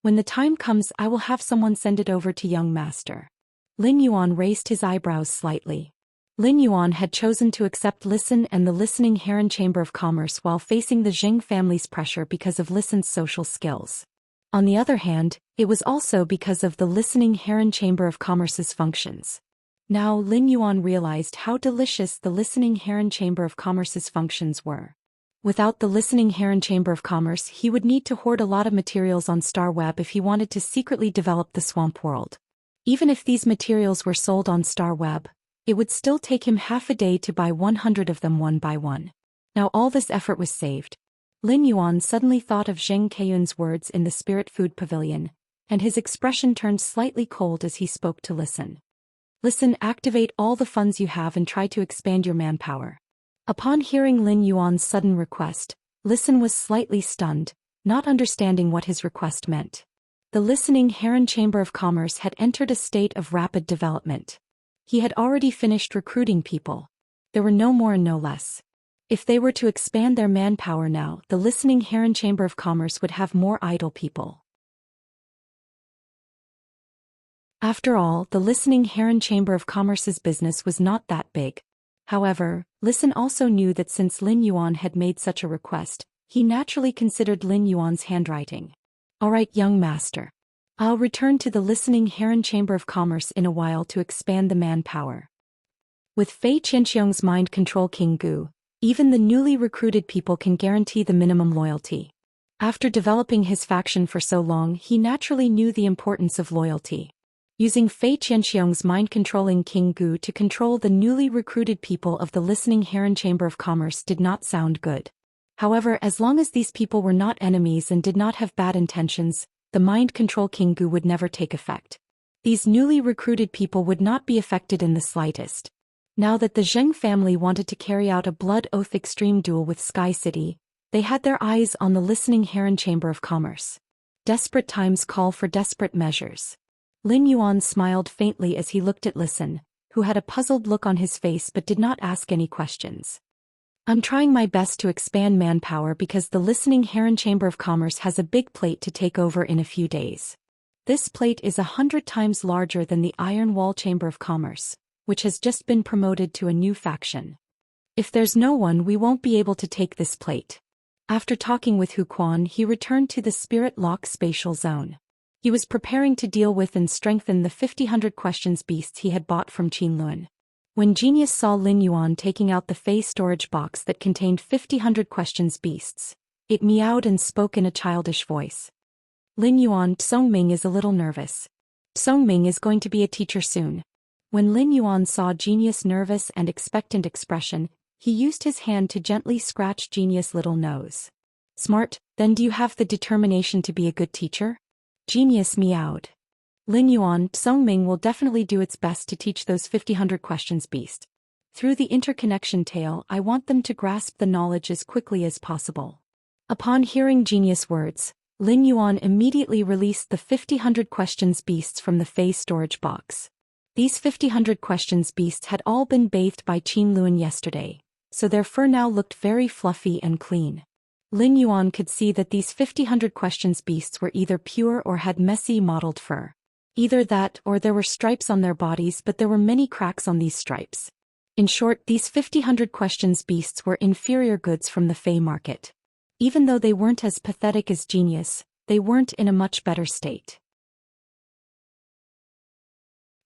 When the time comes, I will have someone send it over to young master. Lin Yuan raised his eyebrows slightly. Lin Yuan had chosen to accept Listen and the Listening Heron Chamber of Commerce while facing the Zheng family's pressure because of Listen's social skills. On the other hand, it was also because of the Listening Heron Chamber of Commerce's functions. Now Lin Yuan realized how delicious the Listening Heron Chamber of Commerce's functions were. Without the Listening Heron Chamber of Commerce, he would need to hoard a lot of materials on StarWeb if he wanted to secretly develop the swamp world. Even if these materials were sold on StarWeb, it would still take him half a day to buy 100 of them one by one. Now all this effort was saved. Lin Yuan suddenly thought of Zheng Keiyun's words in the Spirit Food Pavilion, and his expression turned slightly cold as he spoke to Listen. Listen, activate all the funds you have and try to expand your manpower. Upon hearing Lin Yuan's sudden request, Listen was slightly stunned, not understanding what his request meant. The Listening Heron Chamber of Commerce had entered a state of rapid development. He had already finished recruiting people. There were no more and no less. If they were to expand their manpower now, the Listening Heron Chamber of Commerce would have more idle people. After all, the Listening Heron Chamber of Commerce's business was not that big. However, Listen also knew that since Lin Yuan had made such a request, he naturally considered Lin Yuan's handwriting. All right, young master. I'll return to the Listening Heron Chamber of Commerce in a while to expand the manpower. With Fei Qianxiang's mind control King Gu, even the newly recruited people can guarantee the minimum loyalty. After developing his faction for so long, he naturally knew the importance of loyalty. Using Fei Qianxiang's mind-controlling King Gu to control the newly recruited people of the Listening Heron Chamber of Commerce did not sound good. However, as long as these people were not enemies and did not have bad intentions, the mind control King Gu would never take effect. These newly recruited people would not be affected in the slightest. Now that the Zheng family wanted to carry out a blood oath extreme duel with Sky City, they had their eyes on the Listening Heron Chamber of Commerce. Desperate times call for desperate measures. Lin Yuan smiled faintly as he looked at Listen, who had a puzzled look on his face but did not ask any questions. I'm trying my best to expand manpower because the Listening Heron Chamber of Commerce has a big plate to take over in a few days. This plate is 100 times larger than the Iron Wall Chamber of Commerce, which has just been promoted to a new faction. If there's no one, we won't be able to take this plate. After talking with Hu Quan, he returned to the Spirit Lock Spatial Zone. He was preparing to deal with and strengthen the 50 questions beasts he had bought from Qinlun. When Genius saw Lin Yuan taking out the Fei storage box that contained 50 questions beasts, it meowed and spoke in a childish voice. Lin Yuan, Songming is a little nervous. Songming is going to be a teacher soon. When Lin Yuan saw Genius' nervous and expectant expression, he used his hand to gently scratch Genius' little nose. Smart, then do you have the determination to be a good teacher? Genius meowed. Lin Yuan, Songming will definitely do its best to teach those 50 questions beast. Through the interconnection tale, I want them to grasp the knowledge as quickly as possible. Upon hearing Genius' words, Lin Yuan immediately released the 50 questions beasts from the Fei storage box. These 50 questions beasts had all been bathed by Qinlun yesterday, so their fur now looked very fluffy and clean. Lin Yuan could see that these 50 questions beasts were either pure or had messy mottled fur. Either that or there were stripes on their bodies, but there were many cracks on these stripes. In short, these 50 questions beasts were inferior goods from the Fei market. Even though they weren't as pathetic as Genius, they weren't in a much better state.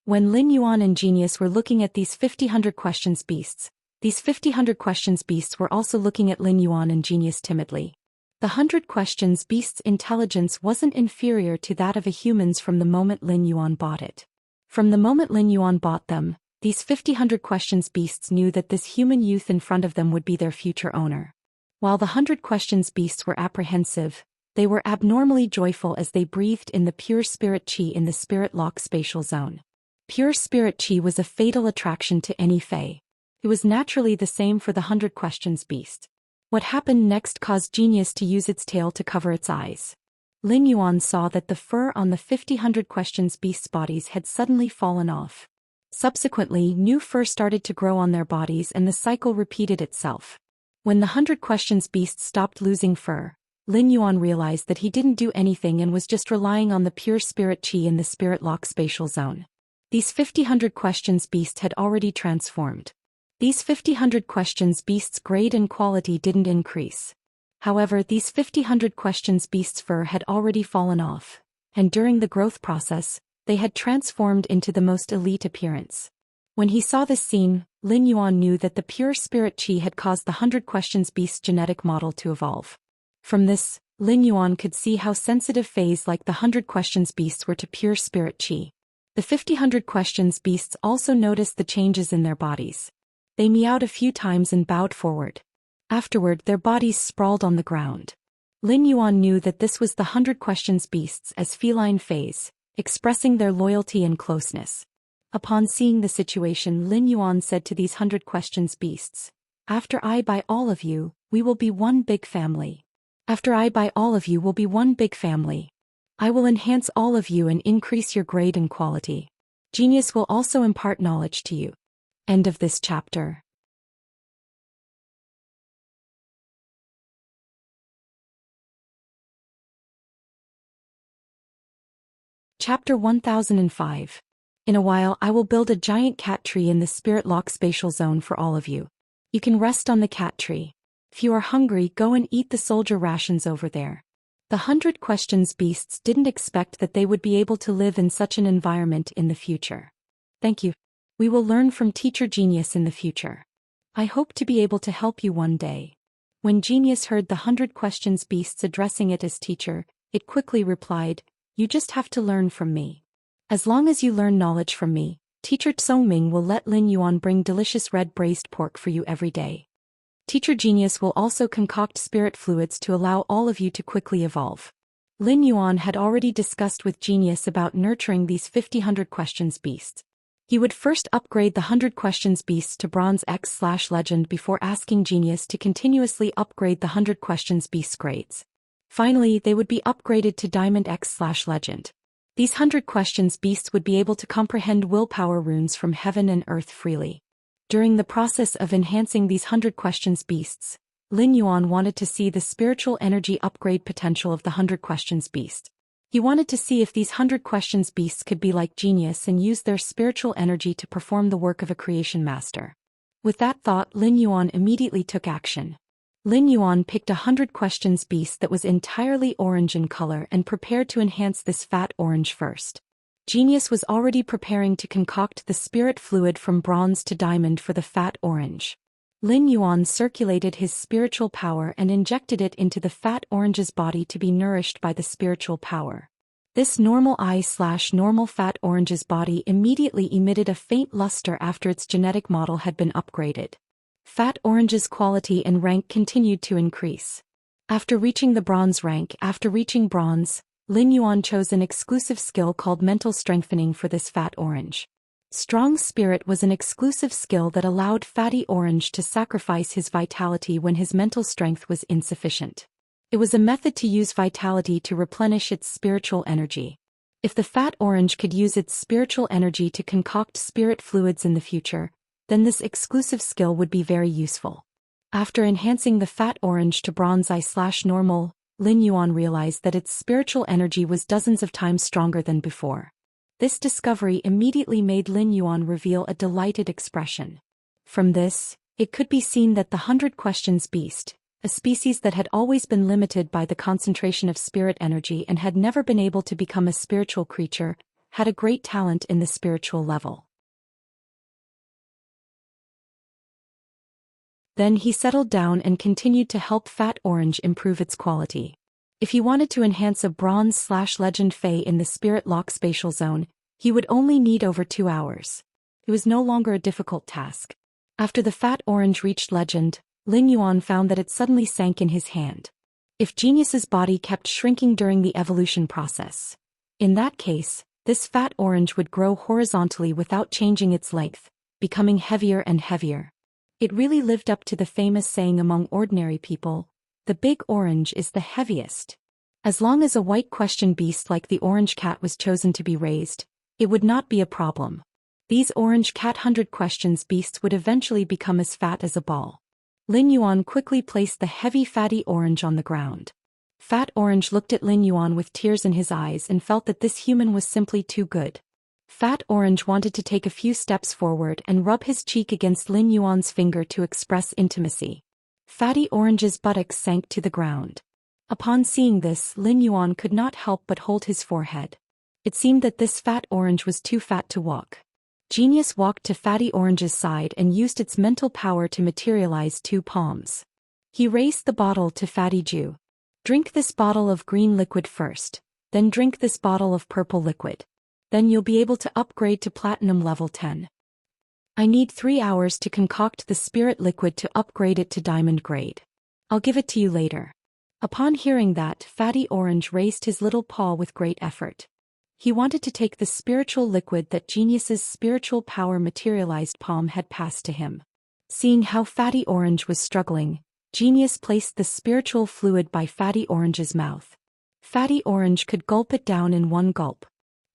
When Lin Yuan and Genius were looking at these 50 questions beasts, these 50 questions beasts were also looking at Lin Yuan and Genius timidly. The 100 questions beast's intelligence wasn't inferior to that of a human's from the moment Lin Yuan bought it. From the moment Lin Yuan bought them, these 50 questions beasts knew that this human youth in front of them would be their future owner. While the 100 questions beasts were apprehensive, they were abnormally joyful as they breathed in the pure spirit qi in the Spirit Lock Spatial Zone. Pure spirit qi was a fatal attraction to any Fei. It was naturally the same for the 100 questions beast. What happened next caused Genius to use its tail to cover its eyes. Lin Yuan saw that the fur on the 50 questions beasts' bodies had suddenly fallen off. Subsequently, new fur started to grow on their bodies and the cycle repeated itself. When the 100 questions beasts stopped losing fur, Lin Yuan realized that he didn't do anything and was just relying on the pure spirit qi in the spirit lock spatial zone. These 50 questions beasts had already transformed. These 50 questions beasts' grade and quality didn't increase. However, these 50 questions beasts' fur had already fallen off, and during the growth process, they had transformed into the most elite appearance. When he saw this scene, Lin Yuan knew that the pure spirit qi had caused the 100 questions beast genetic model to evolve. From this, Lin Yuan could see how sensitive phase like the 100 questions beasts were to pure spirit qi. The 50 questions beasts also noticed the changes in their bodies. They meowed a few times and bowed forward. Afterward, their bodies sprawled on the ground. Lin Yuan knew that this was the 100 questions beasts as feline phase, expressing their loyalty and closeness. Upon seeing the situation, Lin Yuan said to these 100 questions beasts, "After I buy all of you, we will be one big family. After I buy all of you will be one big family. I will enhance all of you and increase your grade and quality. Genius will also impart knowledge to you." End of this chapter. Chapter 1005. In a while I will build a giant cat tree in the spirit lock spatial zone for all of you. You can rest on the cat tree. If you are hungry, go and eat the soldier rations over there. The 100 questions beasts didn't expect that they would be able to live in such an environment in the future. Thank you. We will learn from Teacher Genius in the future. I hope to be able to help you one day. When Genius heard the 100 questions beasts addressing it as teacher, it quickly replied, "You just have to learn from me. As long as you learn knowledge from me, Teacher Tsongming will let Lin Yuan bring delicious red braised pork for you every day. Teacher Genius will also concoct spirit fluids to allow all of you to quickly evolve." Lin Yuan had already discussed with Genius about nurturing these 50 questions beasts. He would first upgrade the 100 questions beasts to Bronze X/Legend before asking Genius to continuously upgrade the 100 questions beasts grades. Finally, they would be upgraded to Diamond X/Legend. These 100 questions beasts would be able to comprehend willpower runes from heaven and earth freely. During the process of enhancing these 100 questions beasts, Lin Yuan wanted to see the spiritual energy upgrade potential of the 100 questions beast. He wanted to see if these 100 questions beasts could be like Genius and use their spiritual energy to perform the work of a creation master. With that thought, Lin Yuan immediately took action. Lin Yuan picked a 100 questions beast that was entirely orange in color and prepared to enhance this fat orange first. Genius was already preparing to concoct the spirit fluid from bronze to diamond for the fat orange. Lin Yuan circulated his spiritual power and injected it into the fat orange's body to be nourished by the spiritual power. This normal eye/normal fat orange's body immediately emitted a faint luster after its genetic model had been upgraded. Fat orange's quality and rank continued to increase. After reaching the bronze rank, Lin Yuan chose an exclusive skill called mental strengthening for this fat orange. Strong spirit was an exclusive skill that allowed fatty orange to sacrifice his vitality when his mental strength was insufficient. It was a method to use vitality to replenish its spiritual energy. If the fat orange could use its spiritual energy to concoct spirit fluids in the future, then this exclusive skill would be very useful. After enhancing the fat orange to bronze eye/normal, Lin Yuan realized that its spiritual energy was dozens of times stronger than before. This discovery immediately made Lin Yuan reveal a delighted expression. From this, it could be seen that the 100 questions beast, a species that had always been limited by the concentration of spirit energy and had never been able to become a spiritual creature, had a great talent in the spiritual level. Then he settled down and continued to help Fat Orange improve its quality. If he wanted to enhance a Bronze/Legend Fae in the Spirit Lock spatial zone, he would only need over 2 hours. It was no longer a difficult task. After the Fat Orange reached Legend, Lin Yuan found that it suddenly sank in his hand. If Genius's body kept shrinking during the evolution process, in that case, this Fat Orange would grow horizontally without changing its length, becoming heavier and heavier. It really lived up to the famous saying among ordinary people, the big orange is the heaviest. As long as a white question beast like the orange cat was chosen to be raised, it would not be a problem. These orange cat 100 questions beasts would eventually become as fat as a ball. Lin Yuan quickly placed the heavy fatty orange on the ground. Fat Orange looked at Lin Yuan with tears in his eyes and felt that this human was simply too good. Fat Orange wanted to take a few steps forward and rub his cheek against Lin Yuan's finger to express intimacy. Fatty Orange's buttocks sank to the ground. Upon seeing this, Lin Yuan could not help but hold his forehead. It seemed that this Fat Orange was too fat to walk. Genius walked to Fatty Orange's side and used its mental power to materialize 2 palms. He raised the bottle to Fatty Zhou. Drink this bottle of green liquid first, then drink this bottle of purple liquid. Then you'll be able to upgrade to platinum level 10. I need 3 hours to concoct the spirit liquid to upgrade it to diamond grade. I'll give it to you later. Upon hearing that, Fatty Orange raised his little paw with great effort. He wanted to take the spiritual liquid that Genius's spiritual power materialized palm had passed to him. Seeing how Fatty Orange was struggling, Genius placed the spiritual fluid by Fatty Orange's mouth. Fatty Orange could gulp it down in 1 gulp.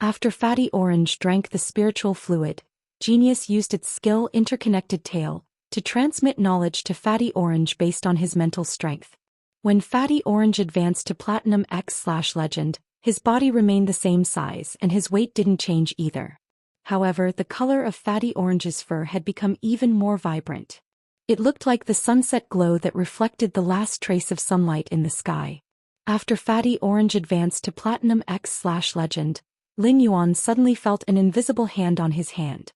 After Fatty Orange drank the spiritual fluid, Genius used its skill interconnected tail to transmit knowledge to Fatty Orange based on his mental strength. When Fatty Orange advanced to Platinum X/Legend, his body remained the same size and his weight didn't change either. However, the color of Fatty Orange's fur had become even more vibrant. It looked like the sunset glow that reflected the last trace of sunlight in the sky. After Fatty Orange advanced to Platinum X/Legend, Lin Yuan suddenly felt an invisible hand on his hand.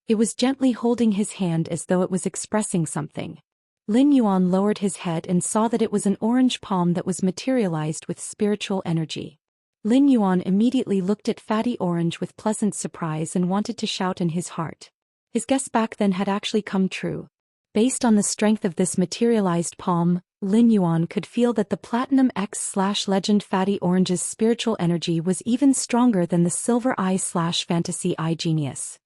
It was gently holding his hand as though it was expressing something. Lin Yuan lowered his head and saw that it was an orange palm that was materialized with spiritual energy. Lin Yuan immediately looked at Fatty Orange with pleasant surprise and wanted to shout in his heart. His guess back then had actually come true. Based on the strength of this materialized palm, Lin Yuan could feel that the Platinum X/Legend Fatty Orange's spiritual energy was even stronger than the Silver Eye/Fantasy Eye Genius.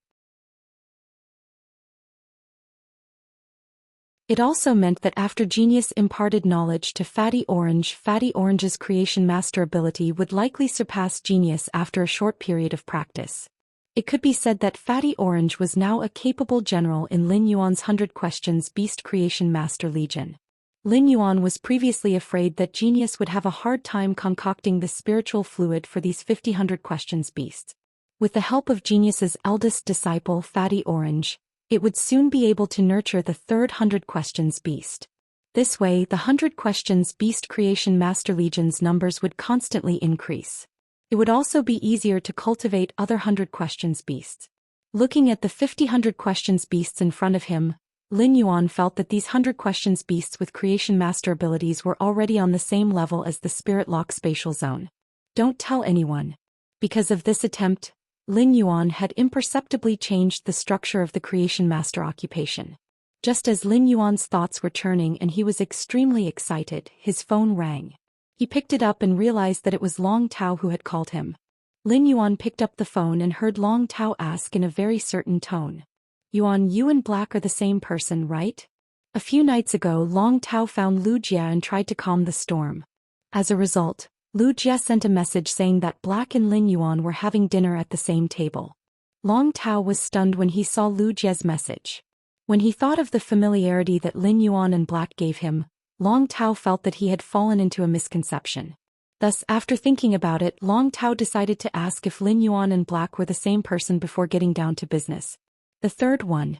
It also meant that after Genius imparted knowledge to Fatty Orange's creation master ability would likely surpass Genius after a short period of practice. It could be said that Fatty Orange was now a capable general in Lin Yuan's 100 Questions Beast Creation Master Legion. Lin Yuan was previously afraid that Genius would have a hard time concocting the spiritual fluid for these 100 Questions Beasts. With the help of Genius's eldest disciple Fatty Orange, it would soon be able to nurture the 3rd 100 Questions Beast. This way, the 100 Questions Beast Creation Master Legion's numbers would constantly increase. It would also be easier to cultivate other 100 Questions Beasts. Looking at the 100 Questions Beasts in front of him, Lin Yuan felt that these 100 Questions Beasts with Creation Master abilities were already on the same level as the Spirit Lock Spatial Zone. Don't tell anyone. Because of this attempt, Lin Yuan had imperceptibly changed the structure of the Creation Master occupation. Just as Lin Yuan's thoughts were churning and he was extremely excited, his phone rang. He picked it up and realized that it was Long Tao who had called him. Lin Yuan picked up the phone and heard Long Tao ask in a very certain tone. Yuan, you and Black are the same person, right? A few nights ago, Long Tao found Wuxia and tried to calm the storm. As a result, Wuxia sent a message saying that Black and Lin Yuan were having dinner at the same table. Long Tao was stunned when he saw Wuxia's message. When he thought of the familiarity that Lin Yuan and Black gave him, Long Tao felt that he had fallen into a misconception. Thus, after thinking about it, Long Tao decided to ask if Lin Yuan and Black were the same person before getting down to business. The 3rd one.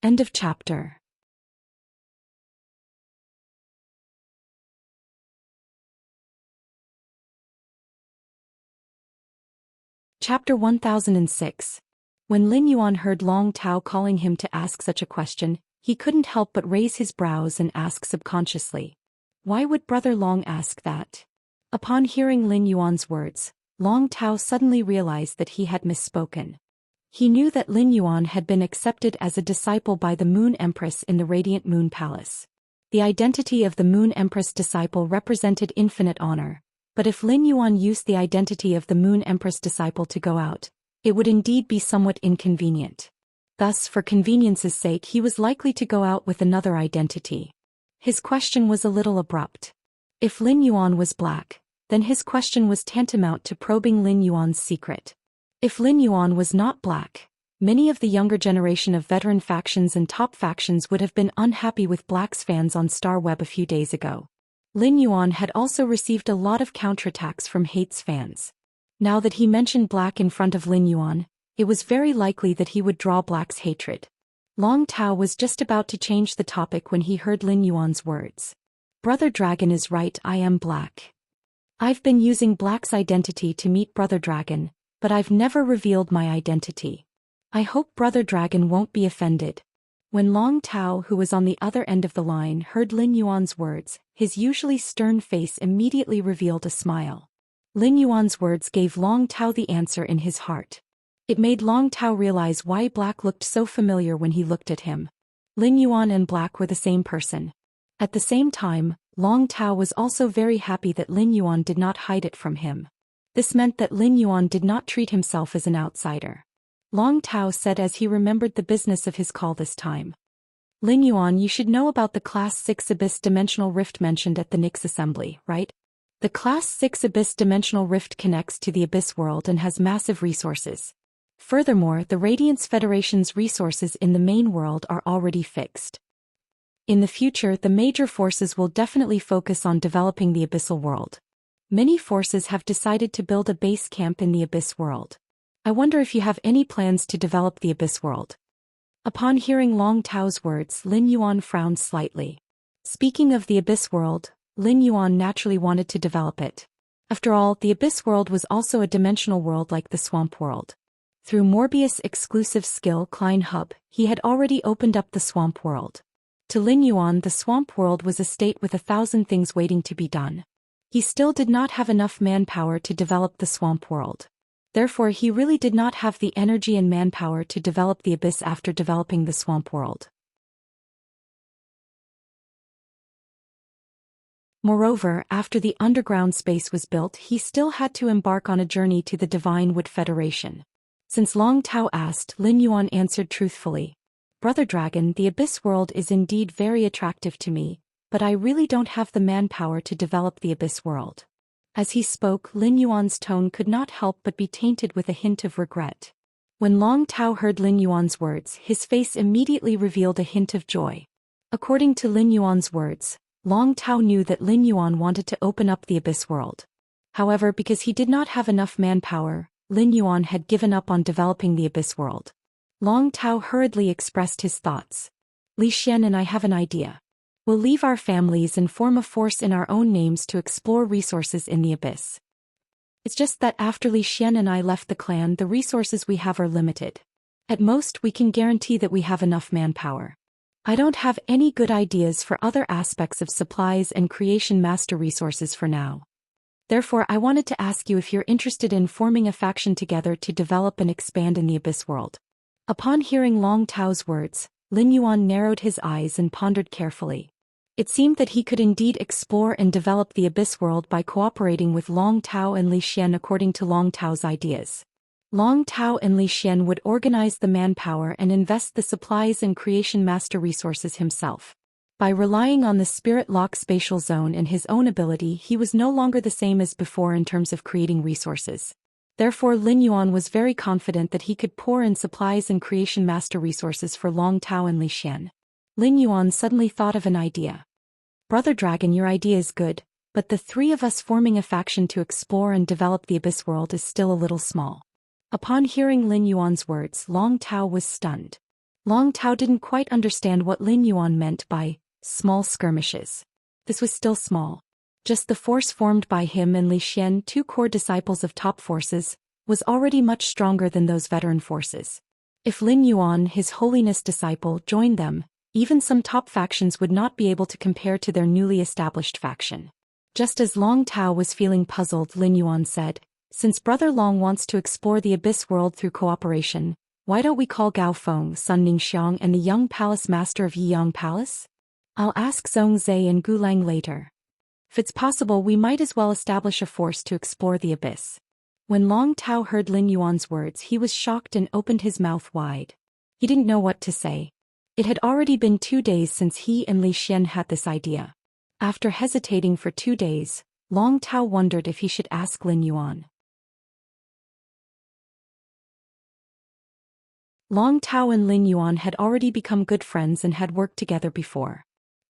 End of chapter. Chapter 1006. When Lin Yuan heard Long Tao calling him to ask such a question, he couldn't help but raise his brows and ask subconsciously. Why would Brother Long ask that? Upon hearing Lin Yuan's words, Long Tao suddenly realized that he had misspoken. He knew that Lin Yuan had been accepted as a disciple by the Moon Empress in the Radiant Moon Palace. The identity of the Moon Empress disciple represented infinite honor, but if Lin Yuan used the identity of the Moon Empress disciple to go out, it would indeed be somewhat inconvenient. Thus, for convenience's sake, he was likely to go out with another identity. His question was a little abrupt. If Lin Yuan was black, then his question was tantamount to probing Lin Yuan's secret. If Lin Yuan was not black, many of the younger generation of veteran factions and top factions would have been unhappy with Black's fans on StarWeb a few days ago. Lin Yuan had also received a lot of counterattacks from Hate's fans. Now that he mentioned Black in front of Lin Yuan, it was very likely that he would draw Black's hatred. Long Tao was just about to change the topic when he heard Lin Yuan's words. Brother Dragon is right, I am black. I've been using Black's identity to meet Brother Dragon, but I've never revealed my identity. I hope Brother Dragon won't be offended. When Long Tao, who was on the other end of the line, heard Lin Yuan's words, his usually stern face immediately revealed a smile. Lin Yuan's words gave Long Tao the answer in his heart. It made Long Tao realize why Black looked so familiar when he looked at him. Lin Yuan and Black were the same person. At the same time, Long Tao was also very happy that Lin Yuan did not hide it from him. This meant that Lin Yuan did not treat himself as an outsider. Long Tao said as he remembered the business of his call this time. Lin Yuan, you should know about the Class 6 Abyss Dimensional Rift mentioned at the Nyx Assembly, right? The Class 6 Abyss Dimensional Rift connects to the Abyss world and has massive resources. Furthermore, the Radiance Federation's resources in the main world are already fixed. In the future, the major forces will definitely focus on developing the Abyssal world. Many forces have decided to build a base camp in the Abyss world. I wonder if you have any plans to develop the Abyss world. Upon hearing Long Tao's words, Lin Yuan frowned slightly. Speaking of the Abyss world, Lin Yuan naturally wanted to develop it. After all, the Abyss world was also a dimensional world like the Swamp world. Through Morbius' exclusive skill Klein Hub, he had already opened up the Swamp world. To Lin Yuan, the Swamp world was a state with 1,000 things waiting to be done. He still did not have enough manpower to develop the Swamp world. Therefore, he really did not have the energy and manpower to develop the Abyss after developing the Swamp world. Moreover, after the underground space was built, he still had to embark on a journey to the Divine Wood Federation. Since Long Tao asked, Lin Yuan answered truthfully. Brother Dragon, the Abyss world is indeed very attractive to me, but I really don't have the manpower to develop the Abyss world. As he spoke, Lin Yuan's tone could not help but be tainted with a hint of regret. When Long Tao heard Lin Yuan's words, his face immediately revealed a hint of joy. According to Lin Yuan's words, Long Tao knew that Lin Yuan wanted to open up the Abyss world. However, because he did not have enough manpower, Lin Yuan had given up on developing the Abyss world. Long Tao hurriedly expressed his thoughts. Li Xian and I have an idea. We'll leave our families and form a force in our own names to explore resources in the Abyss. It's just that after Li Xian and I left the clan, the resources we have are limited. At most, we can guarantee that we have enough manpower. I don't have any good ideas for other aspects of supplies and creation master resources for now. Therefore, I wanted to ask you if you're interested in forming a faction together to develop and expand in the Abyss world. Upon hearing Long Tao's words, Lin Yuan narrowed his eyes and pondered carefully. It seemed that he could indeed explore and develop the Abyss world by cooperating with Long Tao and Li Xian according to Long Tao's ideas. Long Tao and Li Xian would organize the manpower and invest the supplies and creation master resources himself. By relying on the Spirit Lock spatial zone and his own ability, he was no longer the same as before in terms of creating resources. Therefore, Lin Yuan was very confident that he could pour in supplies and creation master resources for Long Tao and Li Xian. Lin Yuan suddenly thought of an idea. Brother Dragon, your idea is good, but the three of us forming a faction to explore and develop the Abyss world is still a little small. Upon hearing Lin Yuan's words, Long Tao was stunned. Long Tao didn't quite understand what Lin Yuan meant by small skirmishes. This was still small. Just the force formed by him and Li Xian, two core disciples of top forces, was already much stronger than those veteran forces. If Lin Yuan, his holiness disciple, joined them, even some top factions would not be able to compare to their newly established faction. Just as Long Tao was feeling puzzled, Lin Yuan said, since Brother Long wants to explore the Abyss world through cooperation, why don't we call Gao Feng, Sun Ningxiang and the young palace master of Yiyang Palace? I'll ask Zhong Zhe and Gu Lang later. If it's possible, we might as well establish a force to explore the Abyss. When Long Tao heard Lin Yuan's words, he was shocked and opened his mouth wide. He didn't know what to say. It had already been 2 days since he and Li Xian had this idea. After hesitating for 2 days, Long Tao wondered if he should ask Lin Yuan. Long Tao and Lin Yuan had already become good friends and had worked together before.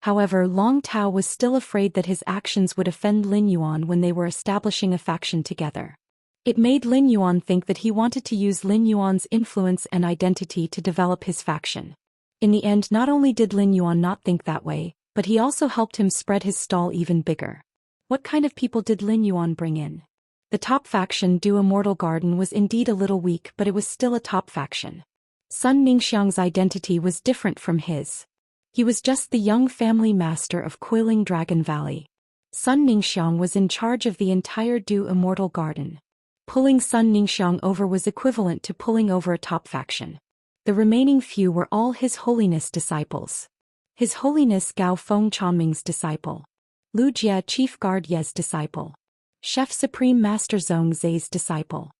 However, Long Tao was still afraid that his actions would offend Lin Yuan when they were establishing a faction together. It made Lin Yuan think that he wanted to use Lin Yuan's influence and identity to develop his faction. In the end, not only did Lin Yuan not think that way, but he also helped him spread his stall even bigger. What kind of people did Lin Yuan bring in? The top faction, Immortal Garden, was indeed a little weak, but it was still a top faction. Sun Ningxiang's identity was different from his. He was just the young family master of Coiling Dragon Valley. Sun Ningxiang was in charge of the entire Immortal Garden. Pulling Sun Ningxiang over was equivalent to pulling over a top faction. The remaining few were all His Holiness disciples. His Holiness Gao Feng Changming's disciple. Lu Jie Chief Guard Ye's disciple. Chef Supreme Master Zhong Zai's disciple.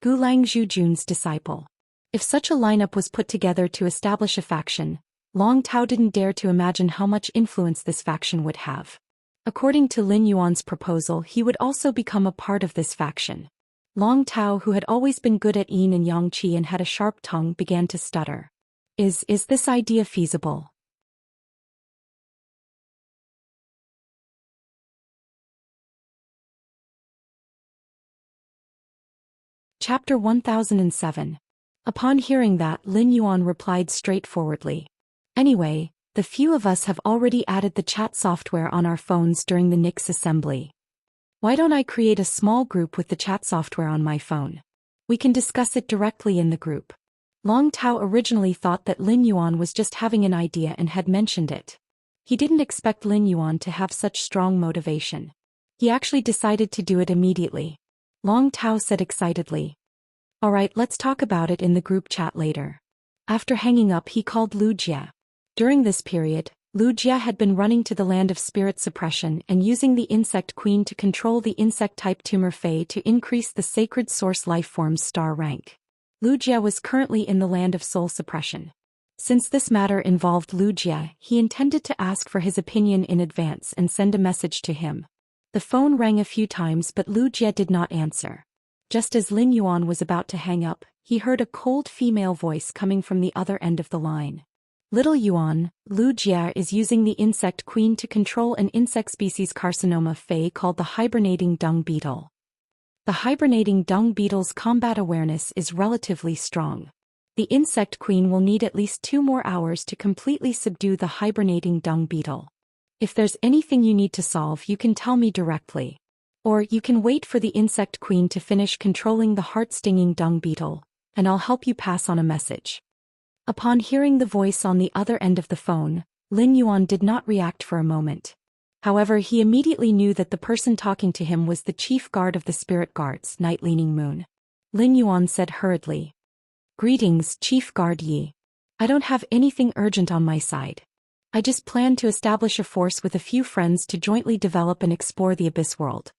Gulang Zhujun's disciple. If such a lineup was put together to establish a faction, Long Tao didn't dare to imagine how much influence this faction would have. According to Lin Yuan's proposal, he would also become a part of this faction. Long Tao, who had always been good at yin and yang qi and had a sharp tongue, began to stutter. Is this idea feasible? Chapter 1007. Upon hearing that, Lin Yuan replied straightforwardly. Anyway, the few of us have already added the chat software on our phones during the Nix assembly. Why don't I create a small group with the chat software on my phone? We can discuss it directly in the group. Long Tao originally thought that Lin Yuan was just having an idea and had mentioned it. He didn't expect Lin Yuan to have such strong motivation. He actually decided to do it immediately. Long Tao said excitedly. Alright, let's talk about it in the group chat later. After hanging up, he called Lu Jie. During this period, Lu Jie had been running to the land of spirit suppression and using the insect queen to control the insect-type tumor Fei to increase the sacred source lifeform's star rank. Lu Jie was currently in the land of soul suppression. Since this matter involved Lu Jie, he intended to ask for his opinion in advance and send a message to him. The phone rang a few times, but Lu Jie did not answer. Just as Lin Yuan was about to hang up, he heard a cold female voice coming from the other end of the line. Little Yuan, Lu Jie is using the insect queen to control an insect species carcinoma Fei called the hibernating dung beetle. The hibernating dung beetle's combat awareness is relatively strong. The insect queen will need at least 2 more hours to completely subdue the hibernating dung beetle. If there's anything you need to solve, you can tell me directly. Or you can wait for the insect queen to finish controlling the heart-stinging dung beetle, and I'll help you pass on a message. Upon hearing the voice on the other end of the phone, Lin Yuan did not react for a moment. However, he immediately knew that the person talking to him was the chief guard of the spirit guards, Night Leaning Moon. Lin Yuan said hurriedly. Greetings, Chief Guard Yi. I don't have anything urgent on my side. I just plan to establish a force with a few friends to jointly develop and explore the Abyss world.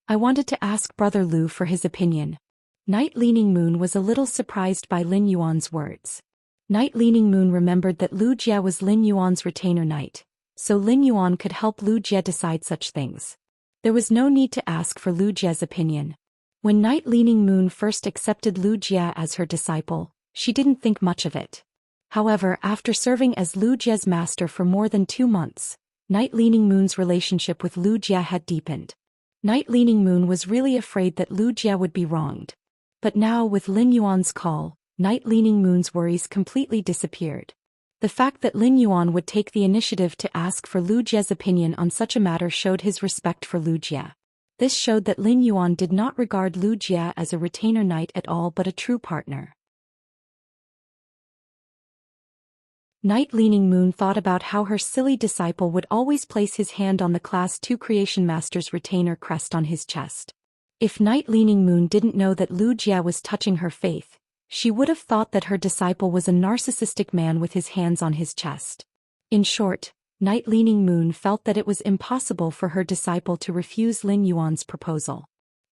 I wanted to ask Brother Lu for his opinion. Night Leaning Moon was a little surprised by Lin Yuan's words. Night Leaning Moon remembered that Lu Jie was Lin Yuan's retainer knight, so Lin Yuan could help Lu Jie decide such things. There was no need to ask for Lu Jie's opinion. When Night Leaning Moon first accepted Lu Jie as her disciple, she didn't think much of it. However, after serving as Lu Jie's master for more than 2 months, Night Leaning Moon's relationship with Lu Jie had deepened. Night Leaning Moon was really afraid that Lu Jie would be wronged. But now, with Lin Yuan's call, Night Leaning Moon's worries completely disappeared. The fact that Lin Yuan would take the initiative to ask for Lu Jie's opinion on such a matter showed his respect for Lu Jie. This showed that Lin Yuan did not regard Lu Jie as a retainer knight at all but a true partner. Night Leaning Moon thought about how her silly disciple would always place his hand on the Class 2 Creation Master's retainer crest on his chest. If Night Leaning Moon didn't know that Lu Jie was touching her faith, she would have thought that her disciple was a narcissistic man with his hands on his chest. In short, Night Leaning Moon felt that it was impossible for her disciple to refuse Lin Yuan's proposal.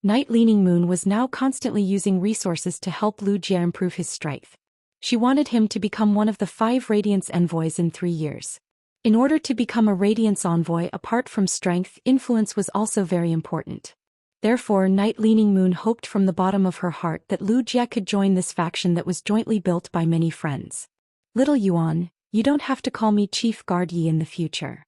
Night Leaning Moon was now constantly using resources to help Lu Jie improve his strength. She wanted him to become one of the 5 Radiance envoys in 3 years. In order to become a Radiance envoy, apart from strength, influence was also very important. Therefore, Night Leaning Moon hoped from the bottom of her heart that Lu Jie could join this faction that was jointly built by many friends. Little Yuan, you don't have to call me Chief Guard Yi in the future.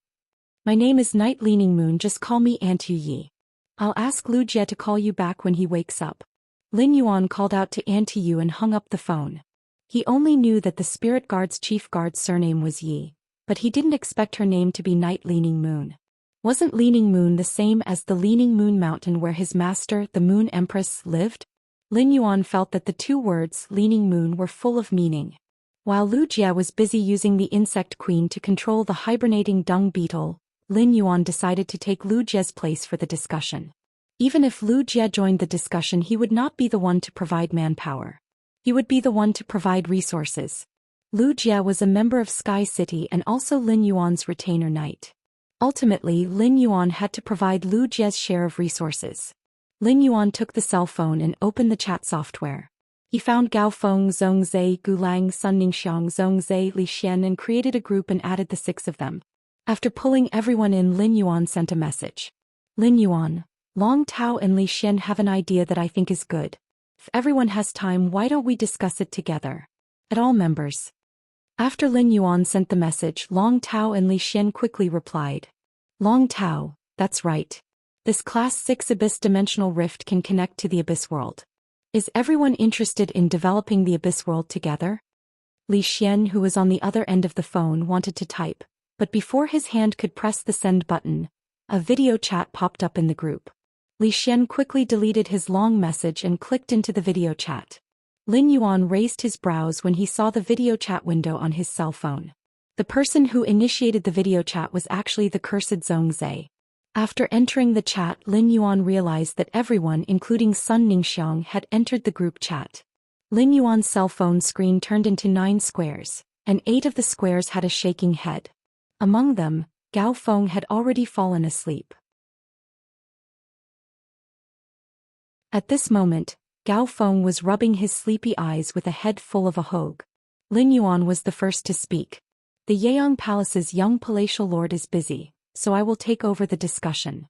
My name is Night Leaning Moon, just call me Aunt Yu Yi. I'll ask Lu Jie to call you back when he wakes up. Lin Yuan called out to Auntie Yu and hung up the phone. He only knew that the spirit guard's chief guard's surname was Yi, but he didn't expect her name to be Night Leaning Moon. Wasn't Leaning Moon the same as the Leaning Moon Mountain where his master, the Moon Empress, lived? Lin Yuan felt that the 2 words, Leaning Moon, were full of meaning. While Lu Jie was busy using the Insect Queen to control the hibernating dung beetle, Lin Yuan decided to take Lu Jie's place for the discussion. Even if Lu Jie joined the discussion, he would not be the one to provide manpower. He would be the one to provide resources. Lu Jie was a member of Sky City and also Lin Yuan's retainer knight. Ultimately, Lin Yuan had to provide Lu Jie's share of resources. Lin Yuan took the cell phone and opened the chat software. He found Gao Feng, Zhongzhe, Gulang, Sunningshiang, Zhongzhe, Li Xian and created a group and added the 6 of them. After pulling everyone in, Lin Yuan sent a message. Lin Yuan, Long Tao and Li Xian have an idea that I think is good. If everyone has time, why don't we discuss it together? At all members. After Lin Yuan sent the message, Long Tao and Li Xian quickly replied. Long Tao, that's right. This Class 6 Abyss Dimensional Rift can connect to the Abyss World. Is everyone interested in developing the Abyss World together? Li Xian, who was on the other end of the phone, wanted to type, but before his hand could press the send button, a video chat popped up in the group. Li Xian quickly deleted his long message and clicked into the video chat. Lin Yuan raised his brows when he saw the video chat window on his cell phone. The person who initiated the video chat was actually the cursed Zhongzhe. After entering the chat, Lin Yuan realized that everyone, including Sun Ningxiang, had entered the group chat. Lin Yuan's cell phone screen turned into 9 squares, and 8 of the squares had a shaking head. Among them, Gao Feng had already fallen asleep. At this moment, Gao Feng was rubbing his sleepy eyes with a head full of a hogue. Lin Yuan was the first to speak. The Yeyang Palace's young palatial lord is busy, so I will take over the discussion.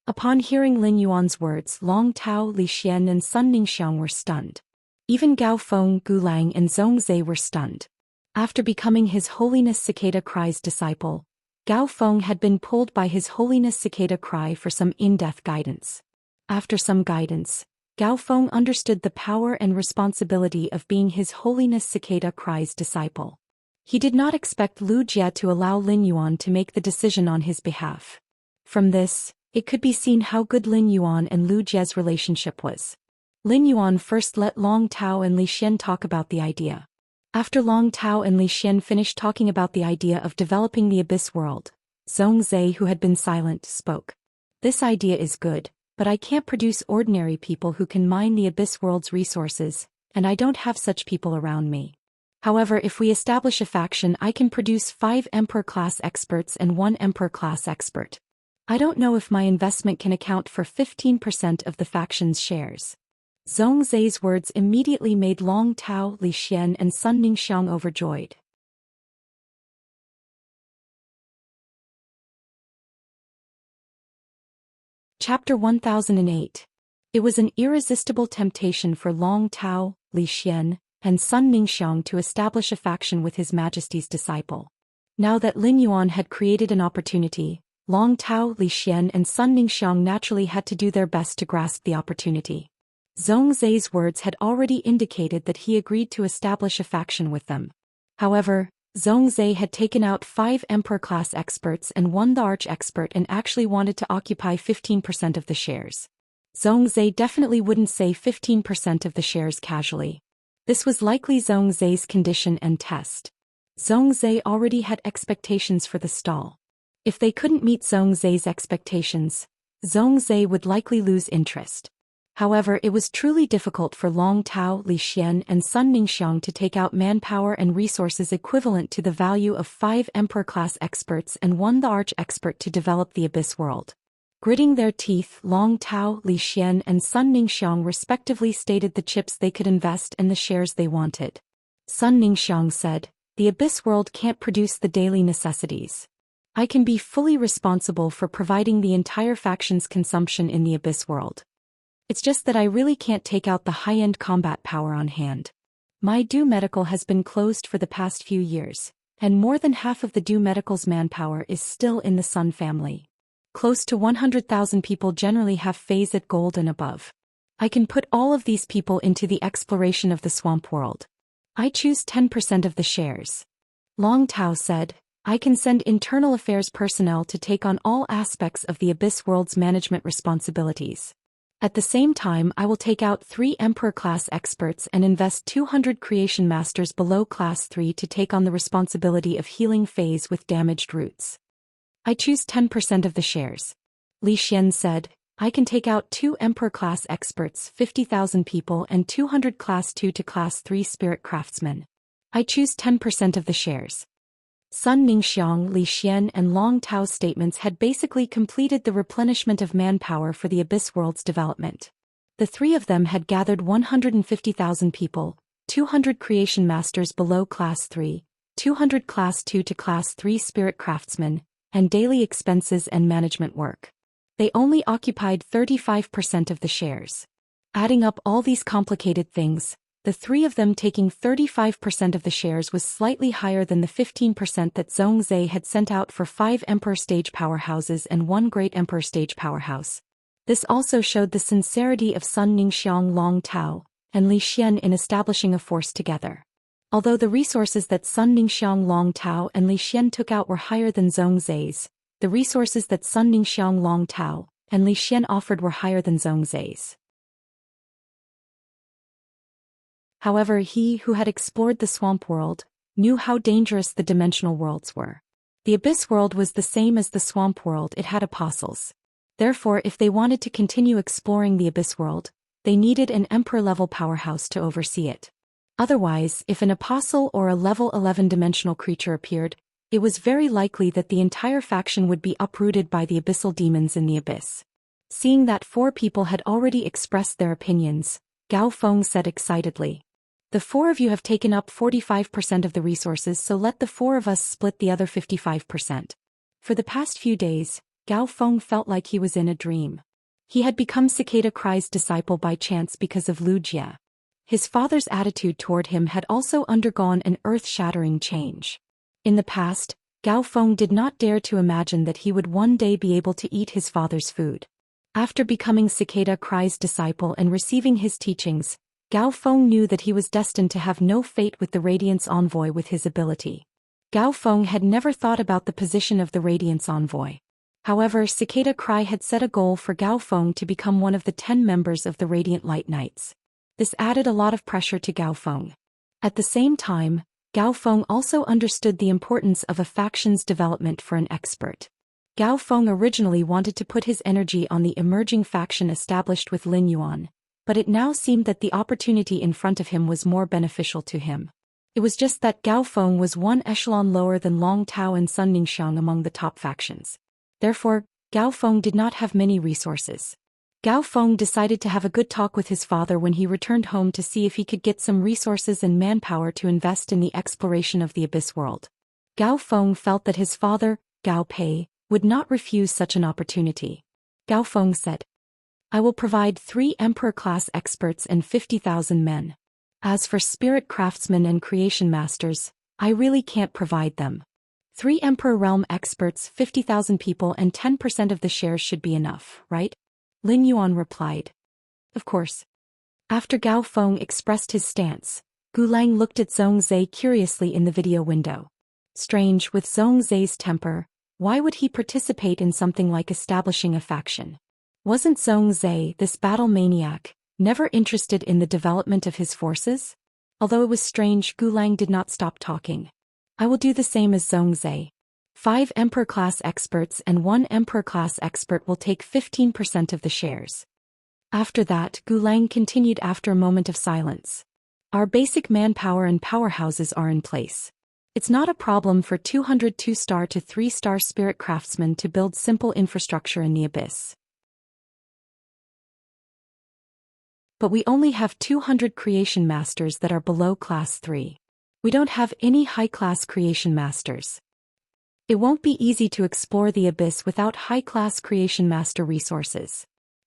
Upon hearing Lin Yuan's words, Long Tao, Li Xian and Sun Ningxiang were stunned. Even Gao Feng, Gulang and Zhongzhe were stunned. After becoming His Holiness Cicada Cry's disciple, Gao Feng had been pulled by His Holiness Cicada Cry for some in-depth guidance. After some guidance, Gao Feng understood the power and responsibility of being His Holiness Cicada Cry's disciple. He did not expect Lu Jie to allow Lin Yuan to make the decision on his behalf. From this, it could be seen how good Lin Yuan and Lu Jie's relationship was. Lin Yuan first let Long Tao and Li Xian talk about the idea. After Long Tao and Li Xian finished talking about the idea of developing the Abyss World, Zhongzhe, who had been silent, spoke. This idea is good, but I can't produce ordinary people who can mine the Abyss World's resources, and I don't have such people around me. However, if we establish a faction, I can produce 5 Emperor-class experts and 1 Emperor-class expert. I don't know if my investment can account for 15% of the faction's shares. Zhongzhe's words immediately made Long Tao, Li Xian and Sun Ningxiang overjoyed. Chapter 1008. It was an irresistible temptation for Long Tao, Li Xian, and Sun Ningxiang to establish a faction with His Majesty's disciple. Now that Lin Yuan had created an opportunity, Long Tao, Li Xian and Sun Ningxiang naturally had to do their best to grasp the opportunity. Zhongzhe's words had already indicated that he agreed to establish a faction with them. However, Zhongzhe had taken out 5 Emperor-class experts and 1 the Arch-expert and actually wanted to occupy 15% of the shares. Zhongzhe definitely wouldn't say 15% of the shares casually. This was likely Zhongzhe's condition and test. Zhongzhe already had expectations for the stall. If they couldn't meet Zhongzhe's expectations, Zhongzhe would likely lose interest. However, it was truly difficult for Long Tao, Li Xian and Sun Ningxiang to take out manpower and resources equivalent to the value of 5 Emperor-class experts and 1 the Arch-expert to develop the Abyss World. Gritting their teeth, Long Tao, Li Xian and Sun Ningxiang respectively stated the chips they could invest and the shares they wanted. Sun Ningxiang said, "The Abyss world can't produce the daily necessities. I can be fully responsible for providing the entire faction's consumption in the Abyss world. It's just that I really can't take out the high-end combat power on hand. My Do Medical has been closed for the past few years, and more than half of the Do Medical's manpower is still in the Sun family. Close to 100,000 people generally have phase at gold and above. I can put all of these people into the exploration of the swamp world. I choose 10% of the shares." Long Tao said, "I can send internal affairs personnel to take on all aspects of the Abyss world's management responsibilities. At the same time, I will take out 3 Emperor-class experts and invest 200 creation masters below Class 3 to take on the responsibility of healing phase with damaged roots. I choose 10% of the shares." Li Xian said, "I can take out 2 Emperor-class experts, 50,000 people and 200 Class 2 to Class 3 spirit craftsmen. I choose 10% of the shares." Sun Ningxiang, Li Xian and Long Tao's statements had basically completed the replenishment of manpower for the Abyss world's development. The 3 of them had gathered 150,000 people, 200 creation masters below Class 3, 200 Class 2 to Class 3 spirit craftsmen, and daily expenses and management work. They only occupied 35% of the shares. Adding up all these complicated things, the 3 of them taking 35% of the shares was slightly higher than the 15% that Zhongzhe had sent out for 5 Emperor stage powerhouses and 1 Great Emperor stage powerhouse. This also showed the sincerity of Sun Ningxiang, Long Tao, and Li Xian in establishing a force together. Although the resources that Sun Ningxiang, Long Tao and Li Xian took out were higher than Zhongzhe's, the resources that Sun Ningxiang, Long Tao and Li Xian offered were higher than Zhongzhe's. However, he who had explored the swamp world knew how dangerous the dimensional worlds were. The Abyss world was the same as the swamp world, it had apostles. Therefore, if they wanted to continue exploring the Abyss world, they needed an Emperor-level powerhouse to oversee it. Otherwise, if an apostle or a level 11 dimensional creature appeared, it was very likely that the entire faction would be uprooted by the abyssal demons in the Abyss. Seeing that 4 people had already expressed their opinions, Gao Feng said excitedly, "The 4 of you have taken up 45% of the resources, so let the 4 of us split the other 55%. For the past few days, Gao Feng felt like he was in a dream. He had become Cicada Cry's disciple by chance because of Wuxia. His father's attitude toward him had also undergone an earth-shattering change. In the past, Gao Feng did not dare to imagine that he would one day be able to eat his father's food. After becoming Cicada Cry's disciple and receiving his teachings, Gao Feng knew that he was destined to have no fate with the Radiance Envoy with his ability. Gao Feng had never thought about the position of the Radiance Envoy. However, Cicada Cry had set a goal for Gao Feng to become one of the 10 members of the Radiant Light Knights. This added a lot of pressure to Gao Feng. At the same time, Gao Feng also understood the importance of a faction's development for an expert. Gao Feng originally wanted to put his energy on the emerging faction established with Lin Yuan, but it now seemed that the opportunity in front of him was more beneficial to him. It was just that Gao Feng was 1 echelon lower than Long Tao and Sun Ningxiang among the top factions. Therefore, Gao Feng did not have many resources. Gao Feng decided to have a good talk with his father when he returned home to see if he could get some resources and manpower to invest in the exploration of the Abyss world. Gao Feng felt that his father, Gao Pei, would not refuse such an opportunity. Gao Feng said, "I will provide 3 Emperor-class experts and 50,000 men. As for spirit craftsmen and creation masters, I really can't provide them. 3 Emperor realm experts, 50,000 people and 10% of the shares should be enough, right?" Lin Yuan replied, "Of course." After Gao Feng expressed his stance, Gulang looked at Zhongzhe curiously in the video window. Strange, with Zhongzhe's temper, why would he participate in something like establishing a faction? Wasn't Zhongzhe, this battle maniac, never interested in the development of his forces? Although it was strange, Gulang did not stop talking. "I will do the same as Zhongzhe. 5 Emperor-class experts and 1 Emperor-class expert will take 15% of the shares." After that, Gulang continued after a moment of silence. "Our basic manpower and powerhouses are in place. It's not a problem for 200 2-star to 3-star spirit craftsmen to build simple infrastructure in the Abyss. But we only have 200 creation masters that are below Class 3. We don't have any high-class creation masters. It won't be easy to explore the abyss without high-class creation master resources.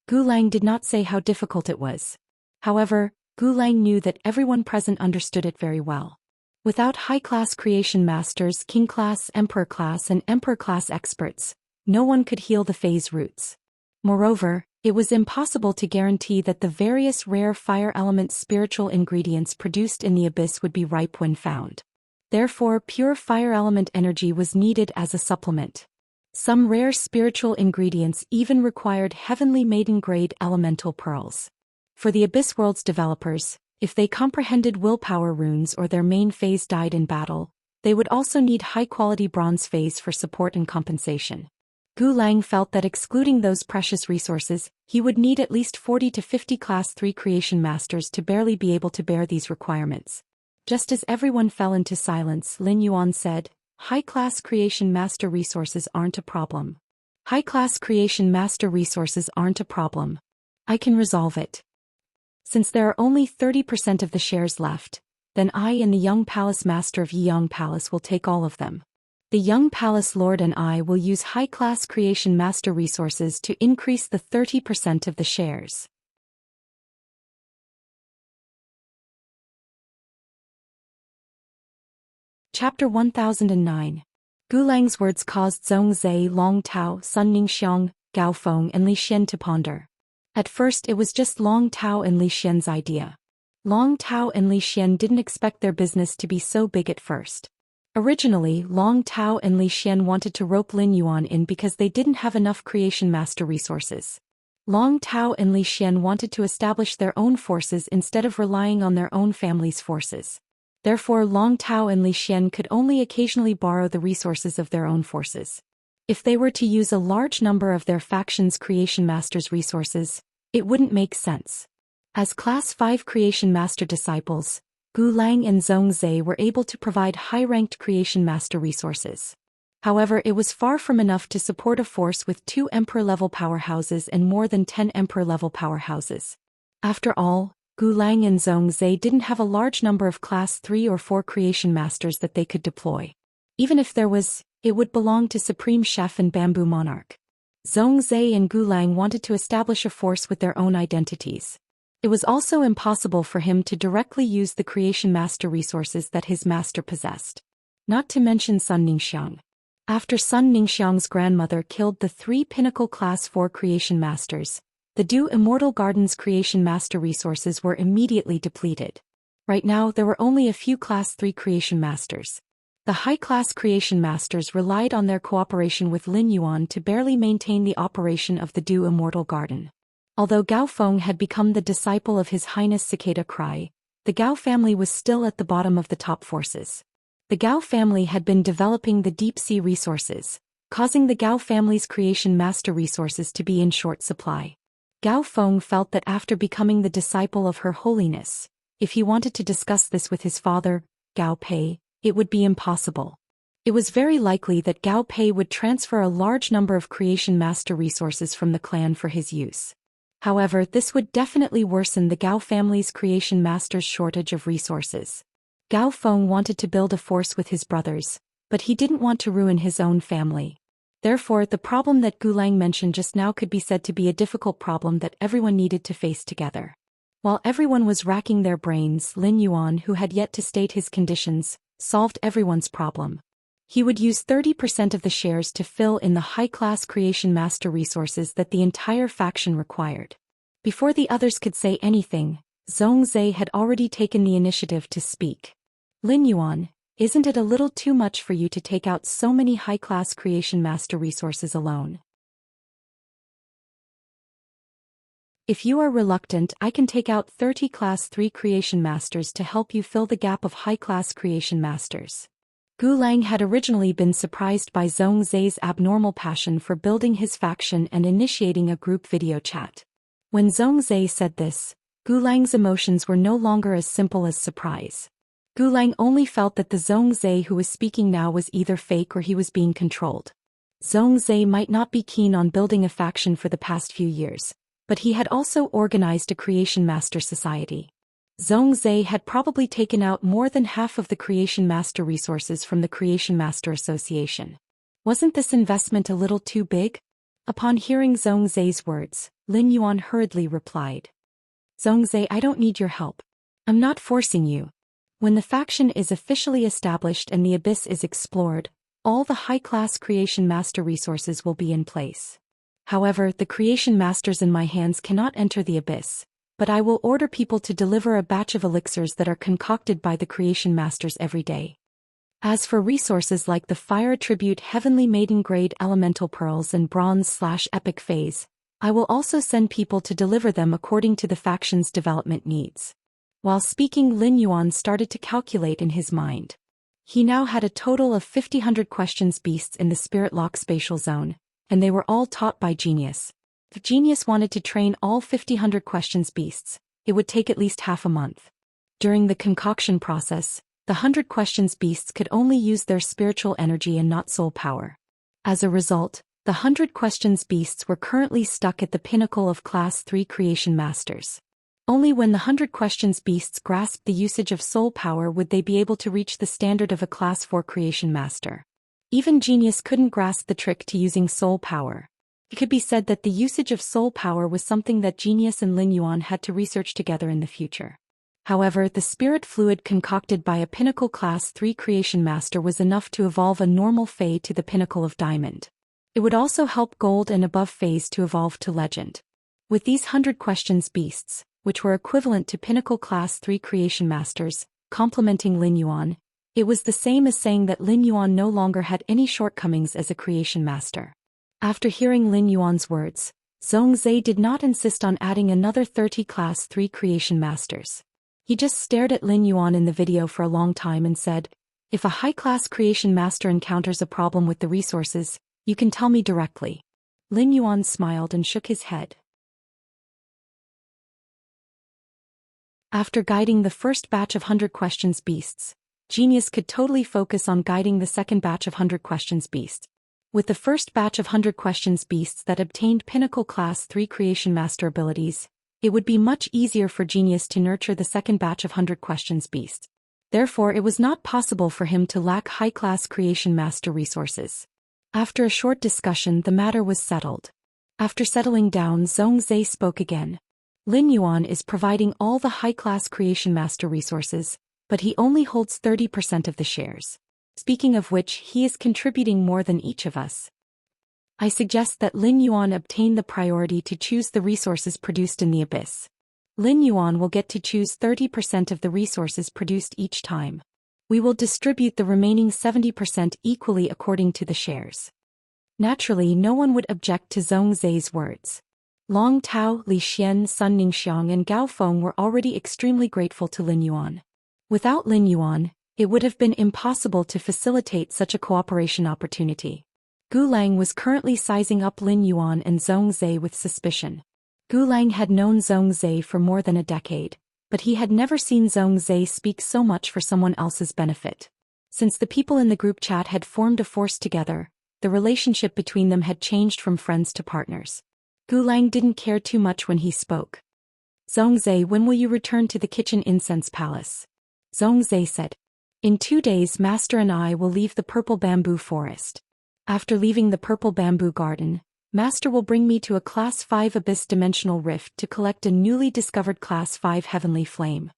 Gu Lang did not say how difficult it was. However, Gu Lang knew that everyone present understood it very well. Without high-class creation masters, king-class, emperor-class and emperor-class experts, no one could heal the phase roots. Moreover, it was impossible to guarantee that the various rare fire element spiritual ingredients produced in the abyss would be ripe when found. Therefore, pure fire element energy was needed as a supplement. Some rare spiritual ingredients even required heavenly maiden-grade elemental pearls. For the Abyss World's developers, if they comprehended willpower runes or their main phase died in battle, they would also need high-quality bronze phase for support and compensation. Gu Lang felt that excluding those precious resources, he would need at least 40 to 50 Class 3 creation masters to barely be able to bear these requirements. Just as everyone fell into silence, Lin Yuan said, "High-class creation master resources aren't a problem. High-class creation master resources aren't a problem. I can resolve it. Since there are only 30% of the shares left, then I and the Young Palace Master of Yiyang Palace will take all of them. The Young Palace Lord and I will use high-class creation master resources to increase the 30% of the shares." Chapter 1009. Gu Lang's words caused Zhong Zhe, Long Tao, Sun Ningxiang, Gao Feng and Li Xian to ponder. At first it was just Long Tao and Li Xian's idea. Long Tao and Li Xian didn't expect their business to be so big at first. Originally, Long Tao and Li Xian wanted to rope Lin Yuan in because they didn't have enough creation master resources. Long Tao and Li Xian wanted to establish their own forces instead of relying on their own family's forces. Therefore, Long Tao and Li Xian could only occasionally borrow the resources of their own forces. If they were to use a large number of their faction's creation master's resources, it wouldn't make sense. As Class 5 creation master disciples, Gu Lang and Zhong Zhe were able to provide high-ranked creation master resources. However, it was far from enough to support a force with 2 emperor-level powerhouses and more than 10 emperor-level powerhouses. After all, Gu Lang and Zhong Zhe didn't have a large number of Class 3 or 4 creation masters that they could deploy. Even if there was, it would belong to Supreme Chef and Bamboo Monarch. Zhong Zhe and Gu Lang wanted to establish a force with their own identities. It was also impossible for him to directly use the creation master resources that his master possessed. Not to mention Sun Ningxiang. After Sun Ningxiang's grandmother killed the 3 pinnacle Class 4 creation masters, the Du Immortal Garden's creation master resources were immediately depleted. Right now there were only a few Class 3 creation masters. The high-class creation masters relied on their cooperation with Lin Yuan to barely maintain the operation of the Du Immortal Garden. Although Gao Feng had become the disciple of His Highness Cicada Cry, the Gao family was still at the bottom of the top forces. The Gao family had been developing the deep-sea resources, causing the Gao family's creation master resources to be in short supply. Gao Feng felt that after becoming the disciple of Her Holiness, if he wanted to discuss this with his father, Gao Pei, it would be impossible. It was very likely that Gao Pei would transfer a large number of creation master resources from the clan for his use. However, this would definitely worsen the Gao family's creation master's shortage of resources. Gao Feng wanted to build a force with his brothers, but he didn't want to ruin his own family. Therefore, the problem that Gu Lang mentioned just now could be said to be a difficult problem that everyone needed to face together. While everyone was racking their brains, Lin Yuan, who had yet to state his conditions, solved everyone's problem. He would use 30% of the shares to fill in the high-class creation master resources that the entire faction required. Before the others could say anything, Zhong Zhe had already taken the initiative to speak. Lin Yuan, isn't it a little too much for you to take out so many high-class creation master resources alone? If you are reluctant, I can take out 30 Class 3 creation masters to help you fill the gap of high-class creation masters. Gu Lang had originally been surprised by Zhong Zhe's abnormal passion for building his faction and initiating a group video chat. When Zhong Zhe said this, Gu Lang's emotions were no longer as simple as surprise. Gu Lang only felt that the Zhong Zhe who was speaking now was either fake or he was being controlled. Zhong Zhe might not be keen on building a faction for the past few years, but he had also organized a creation master society. Zhongzhe had probably taken out more than half of the Creation Master resources from the Creation Master Association. Wasn't this investment a little too big? Upon hearing Zhongzhe's words, Lin Yuan hurriedly replied. Zhongzhe, I don't need your help. I'm not forcing you. When the faction is officially established and the abyss is explored, all the high-class Creation Master resources will be in place. However, the Creation Masters in my hands cannot enter the abyss, but I will order people to deliver a batch of elixirs that are concocted by the Creation Masters every day. As for resources like the Fire Attribute Heavenly Maiden Grade Elemental Pearls and Bronze/Epic Phase, I will also send people to deliver them according to the faction's development needs. While speaking, Lin Yuan started to calculate in his mind. He now had a total of 50 questions beasts in the Spirit Lock spatial zone, and they were all taught by Genius. If Genius wanted to train all 50 questions beasts, it would take at least half a month. During the concoction process, the 100 questions beasts could only use their spiritual energy and not soul power. As a result, the 100 questions beasts were currently stuck at the pinnacle of Class 3 Creation Masters. Only when the 100 questions beasts grasped the usage of soul power would they be able to reach the standard of a Class 4 Creation Master. Even Genius couldn't grasp the trick to using soul power. It could be said that the usage of soul power was something that Genius and Lin Yuan had to research together in the future. However, the spirit fluid concocted by a pinnacle Class 3 Creation Master was enough to evolve a normal Fae to the pinnacle of Diamond. It would also help Gold and above Phase to evolve to Legend. With these 100 questions beasts, which were equivalent to pinnacle Class 3 Creation Masters, complementing Lin Yuan, it was the same as saying that Lin Yuan no longer had any shortcomings as a Creation Master. After hearing Lin Yuan's words, Zhongzhe did not insist on adding another 30 Class 3 Creation Masters. He just stared at Lin Yuan in the video for a long time and said, "If a high-class Creation Master encounters a problem with the resources, you can tell me directly." Lin Yuan smiled and shook his head. After guiding the first batch of 100 questions beasts, Genius could totally focus on guiding the second batch of 100 questions beasts. With the first batch of 100 questions beasts that obtained pinnacle Class 3 Creation Master abilities, it would be much easier for Genius to nurture the second batch of 100 questions beasts. Therefore, it was not possible for him to lack high-class Creation Master resources. After a short discussion, the matter was settled. After settling down, Zhongzhe spoke again. Lin Yuan is providing all the high-class Creation Master resources, but he only holds 30% of the shares. Speaking of which, he is contributing more than each of us. I suggest that Lin Yuan obtain the priority to choose the resources produced in the abyss. Lin Yuan will get to choose 30% of the resources produced each time. We will distribute the remaining 70% equally according to the shares. Naturally, no one would object to Zhongzhe's words. Long Tao, Li Xian, Sun Ningxiang and Gao Feng were already extremely grateful to Lin Yuan. Without Lin Yuan, it would have been impossible to facilitate such a cooperation opportunity. Gu Lang was currently sizing up Lin Yuan and Zhongzhe with suspicion. Gu Lang had known Zhongzhe for more than a decade, but he had never seen Zhongzhe speak so much for someone else's benefit. Since the people in the group chat had formed a force together, the relationship between them had changed from friends to partners. Gu Lang didn't care too much when he spoke. "Zhongzhe, when will you return to the Kitchen Incense Palace?" Zhongzhe said. "In 2 days, Master and I will leave the Purple Bamboo Forest. After leaving the Purple Bamboo Garden, Master will bring me to a Class 5 Abyss Dimensional Rift to collect a newly discovered Class 5 Heavenly Flame.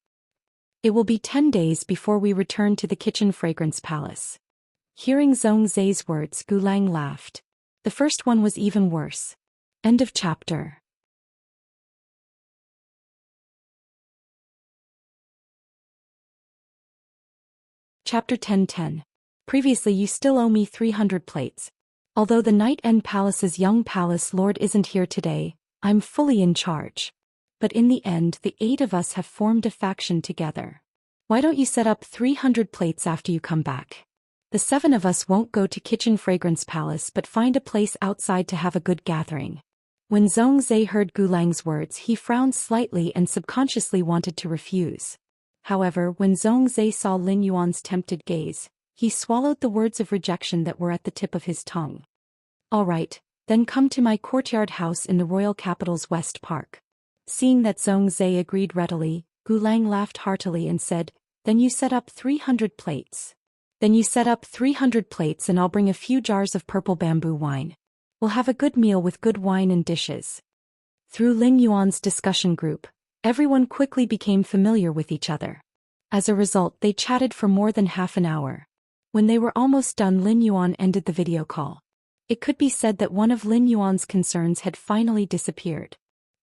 It will be 10 days before we return to the Kitchen Fragrance Palace." Hearing Zhongzhe's words, Gu Lang laughed. The first one was even worse. End of chapter. Chapter 10:10. Previously, you still owe me 300 plates. Although the Night End Palace's young palace lord isn't here today, I'm fully in charge. But in the end, the 8 of us have formed a faction together. Why don't you set up 300 plates after you come back? The 7 of us won't go to Kitchen Fragrance Palace but find a place outside to have a good gathering. When Zhongzhe heard Gu Lang's words, he frowned slightly and subconsciously wanted to refuse. However, when Zhongzhe saw Lin Yuan's tempted gaze, he swallowed the words of rejection that were at the tip of his tongue. "All right, then come to my courtyard house in the royal capital's West Park." Seeing that Zhongzhe agreed readily, Gulang laughed heartily and said, "Then you set up 300 plates. Then you set up 300 plates and I'll bring a few jars of purple bamboo wine. We'll have a good meal with good wine and dishes." Through Ling Yuan's discussion group, everyone quickly became familiar with each other. As a result, they chatted for more than half an hour. When they were almost done, Lin Yuan ended the video call. It could be said that one of Lin Yuan's concerns had finally disappeared.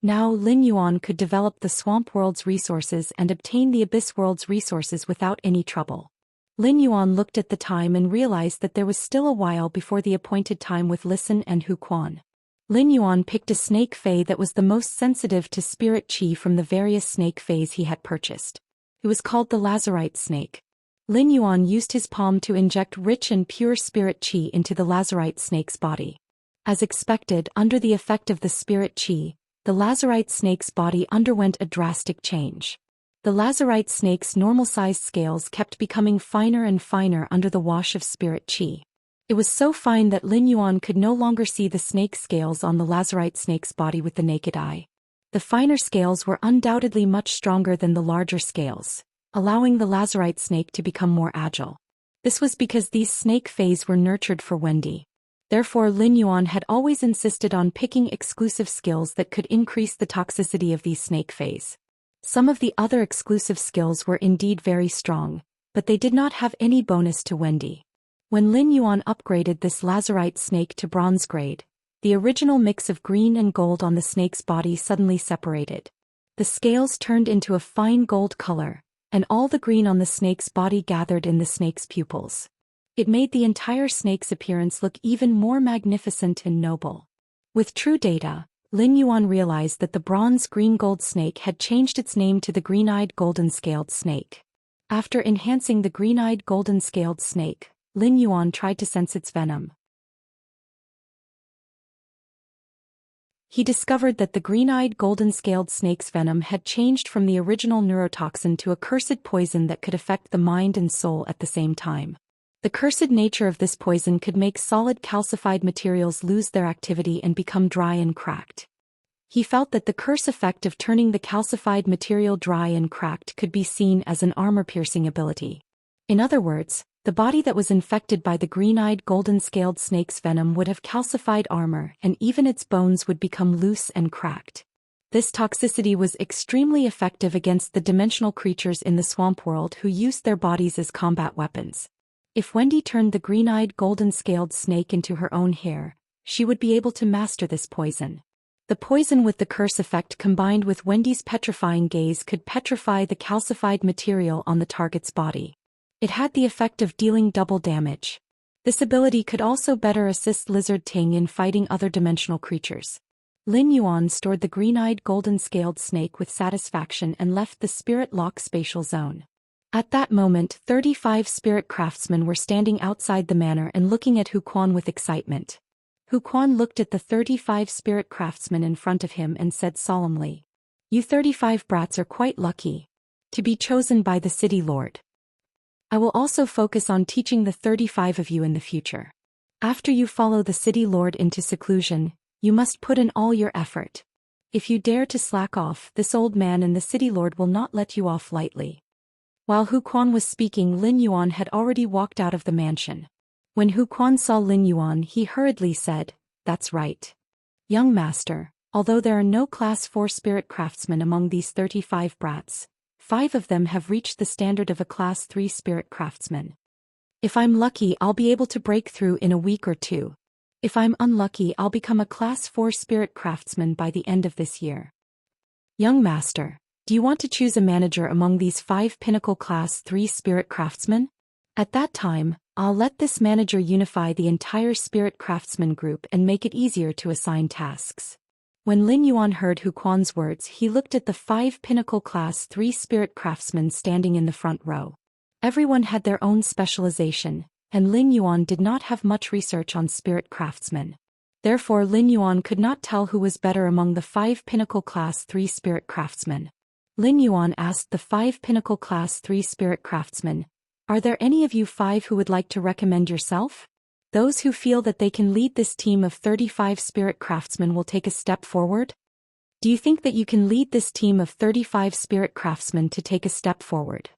Now Lin Yuan could develop the Swamp World's resources and obtain the Abyss World's resources without any trouble. Lin Yuan looked at the time and realized that there was still a while before the appointed time with Listen and Hu Quan. Lin Yuan picked a snake fey that was the most sensitive to spirit qi from the various snake feys he had purchased. It was called the Lazarite snake. Lin Yuan used his palm to inject rich and pure spirit qi into the Lazarite snake's body. As expected, under the effect of the spirit qi, the Lazarite snake's body underwent a drastic change. The Lazarite snake's normal-sized scales kept becoming finer and finer under the wash of spirit qi. It was so fine that Lin Yuan could no longer see the snake scales on the Lazarite snake's body with the naked eye. The finer scales were undoubtedly much stronger than the larger scales, allowing the Lazarite snake to become more agile. This was because these snake feys were nurtured for Wendy. Therefore, Lin Yuan had always insisted on picking exclusive skills that could increase the toxicity of these snake feys. Some of the other exclusive skills were indeed very strong, but they did not have any bonus to Wendy. When Lin Yuan upgraded this Lazarite snake to bronze grade, the original mix of green and gold on the snake's body suddenly separated. The scales turned into a fine gold color, and all the green on the snake's body gathered in the snake's pupils. It made the entire snake's appearance look even more magnificent and noble. With true data, Lin Yuan realized that the bronze green-gold snake had changed its name to the green-eyed golden-scaled snake. After enhancing the green-eyed golden-scaled snake, Lin Yuan tried to sense its venom. He discovered that the green-eyed golden-scaled snake's venom had changed from the original neurotoxin to a cursed poison that could affect the mind and soul at the same time. The cursed nature of this poison could make solid calcified materials lose their activity and become dry and cracked. He felt that the curse effect of turning the calcified material dry and cracked could be seen as an armor-piercing ability. In other words, the body that was infected by the green-eyed golden-scaled snake's venom would have calcified armor, and even its bones would become loose and cracked. This toxicity was extremely effective against the dimensional creatures in the swamp world who used their bodies as combat weapons. If Wendy turned the green-eyed golden-scaled snake into her own hair, she would be able to master this poison. The poison with the curse effect combined with Wendy's petrifying gaze could petrify the calcified material on the target's body. It had the effect of dealing double damage. This ability could also better assist Lizard Ting in fighting other dimensional creatures. Lin Yuan stored the green-eyed golden-scaled snake with satisfaction and left the Spirit Lock spatial zone. At that moment, 35 spirit craftsmen were standing outside the manor and looking at Hu Quan with excitement. Hu Quan looked at the 35 spirit craftsmen in front of him and said solemnly, "You 35 brats are quite lucky to be chosen by the city lord. I will also focus on teaching the 35 of you in the future. After you follow the city lord into seclusion, you must put in all your effort. If you dare to slack off, this old man and the city lord will not let you off lightly." While Hu Quan was speaking, Lin Yuan had already walked out of the mansion. When Hu Quan saw Lin Yuan, he hurriedly said, "That's right. Young master, although there are no class 4 spirit craftsmen among these 35 brats, 5 of them have reached the standard of a class 3 spirit craftsman. If I'm lucky, I'll be able to break through in a week or 2. If I'm unlucky, I'll become a class 4 spirit craftsman by the end of this year. Young master, do you want to choose a manager among these 5 pinnacle class 3 spirit craftsmen? At that time, I'll let this manager unify the entire spirit craftsman group and make it easier to assign tasks." When Lin Yuan heard Hu Quan's words, he looked at the 5 pinnacle class 3 spirit craftsmen standing in the front row. Everyone had their own specialization, and Lin Yuan did not have much research on spirit craftsmen. Therefore, Lin Yuan could not tell who was better among the 5 pinnacle class 3 spirit craftsmen. Lin Yuan asked the 5 pinnacle class 3 spirit craftsmen, "Are there any of you 5 who would like to recommend yourself? Those who feel that they can lead this team of 35 spirit craftsmen will take a step forward." Do you think that you can lead this team of 35 spirit craftsmen to take a step forward?